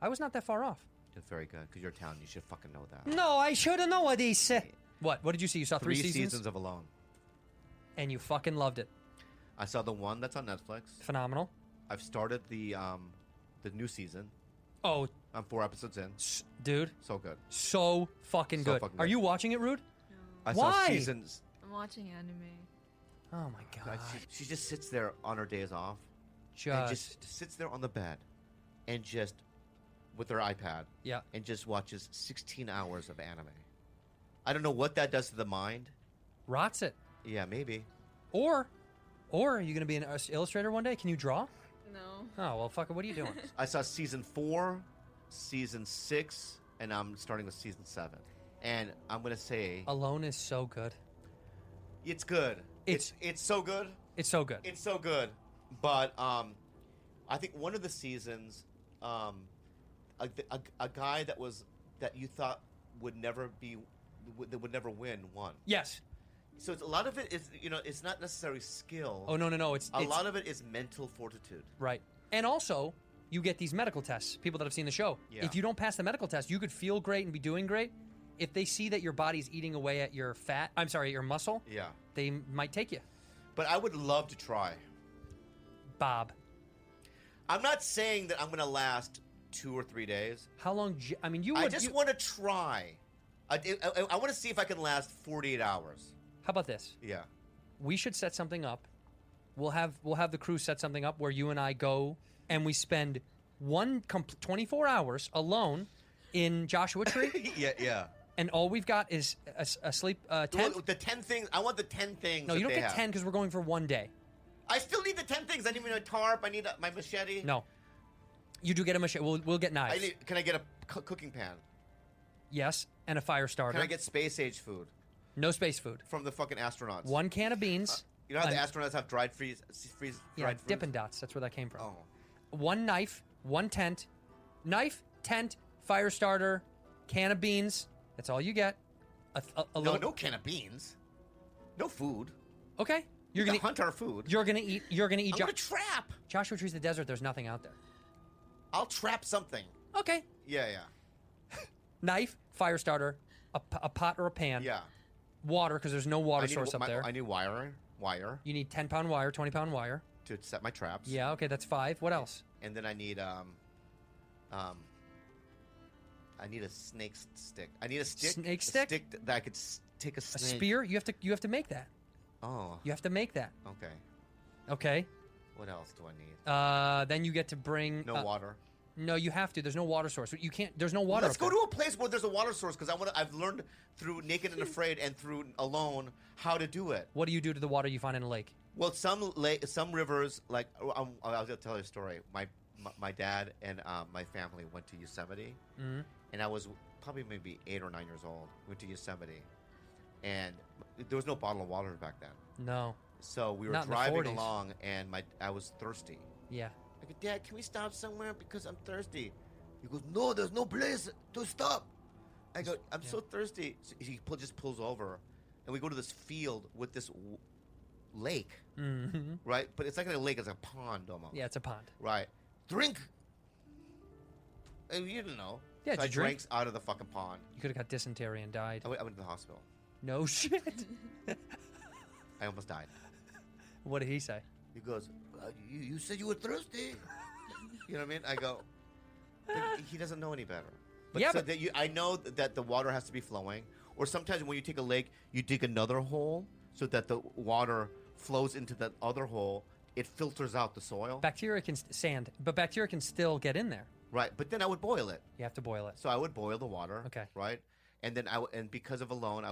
B: I was not that far off.
A: That's very good, because you're Italian. You should fucking know that.
B: No, I should have known this. What? What did you see? You saw three
A: seasons of Alone.
B: And you fucking loved it.
A: I saw the one that's on Netflix.
B: Phenomenal.
A: I've started the new season.
B: Oh.
A: I'm 4 episodes in.
B: Dude.
A: So good.
B: So fucking good. Are you watching it, Rude?
A: I
B: Why?
A: saw seasons.
C: I'm watching anime.
B: Oh my god.
A: She just sits there on her days off. And just sits there on the bed and just with her iPad.
B: Yeah.
A: And just watches 16 hours of anime. I don't know what that does to the mind.
B: Rots it.
A: Yeah, maybe.
B: Or are you going to be an illustrator one day? Can you draw?
C: No.
B: Oh, well, fuck it. What are you doing?
A: I saw season 4, season 6, and I'm starting with season 7. And I'm going to say...
B: Alone is so good.
A: It's good. It's so good.
B: It's so good.
A: It's so good. But I think one of the seasons, a guy that you thought would never win won.
B: Yes.
A: So a lot of it is, it's not necessarily skill.
B: Oh, no. It's
A: a lot of it is mental fortitude.
B: Right. And also, you get these medical tests, people that have seen the show.
A: Yeah.
B: If you don't pass the medical test, you could feel great and be doing great. If they see that your body's eating away at your your muscle,
A: yeah,
B: they might take you.
A: But I would love to try.
B: Bob.
A: I'm not saying that I'm going to last 2 or 3 days.
B: How long?
A: I just want to try. I want to see if I can last 48 hours.
B: How about this?
A: Yeah.
B: We should set something up. We'll have the crew set something up where you and I go and we spend 24 hours alone in Joshua Tree.
A: Yeah.
B: And all we've got is a sleep tent.
A: The 10 things. I want the 10 things.
B: No, you don't get 10 because we're going for one day.
A: I still need the 10 things. I need a tarp. I need my machete.
B: No. You do get a machete. We'll get knives.
A: Can I get a cooking pan?
B: Yes, and a fire starter.
A: Can I get space age food?
B: No space food.
A: From the fucking astronauts.
B: 1 can of beans.
A: You know how the astronauts have dried freeze
B: yeah, Dippin' Dots. That's where that came from. Oh. 1 knife, 1 tent. Knife, tent, fire starter, can of beans. That's all you get.
A: No can of beans. No food.
B: Okay.
A: You're gonna hunt our food.
B: You're gonna eat. I'm
A: gonna trap.
B: Joshua Tree's the desert. There's nothing out there.
A: I'll trap something.
B: Okay.
A: Yeah.
B: Knife, fire starter, a pot or a pan.
A: Yeah.
B: Water, because there's no water source up there.
A: I need wire.
B: You need 10-pound wire, 20-pound wire
A: to set my traps.
B: Yeah. Okay, that's 5. What else?
A: And then I need I need a snake stick. I need a stick.
B: Snake stick?
A: A stick that I could take a snake.
B: A spear? You have to make that.
A: Oh.
B: You have to make that.
A: Okay.
B: Okay.
A: What else do I need?
B: Then you get to bring
A: no water.
B: No, you have to. There's no water source. You can't. There's no water.
A: Let's go to a place where there's a water source because I've learned through Naked and Afraid and through Alone how to do it.
B: What do you do to the water you find in a lake?
A: Well, some rivers like I'll tell you a story. My dad and my family went to Yosemite, and I was probably maybe 8 or 9 years old. We went to Yosemite, and there was no bottled water back then.
B: No.
A: So we were
B: Not in the
A: driving
B: 40s.
A: along, and I was thirsty.
B: Yeah.
A: I go, Dad, can we stop somewhere because I'm thirsty? He goes, no, there's no place to stop. I go, I'm so thirsty. So he just pulls over, and we go to this field with this lake, right? But it's not like a lake; it's a pond almost.
B: Yeah, it's a pond.
A: Right. Drink. You didn't know.
B: Yeah,
A: so
B: did
A: I
B: you drink?
A: drank out of the fucking pond.
B: You could have got dysentery and died.
A: I went to the hospital.
B: No shit.
A: I almost died.
B: What did he say?
A: He goes, you said you were thirsty. You know what I mean? I go, he doesn't know any better. But
B: Yeah,
A: so
B: but-
A: that I know that the water has to be flowing. Or sometimes when you take a lake, you dig another hole so that the water flows into that other hole. It filters out the soil.
B: Bacteria can but bacteria can still get in there.
A: Right, but then I would boil it.
B: You have to boil it.
A: So I would boil the water.
B: Okay.
A: Right, and then and because of a loan, I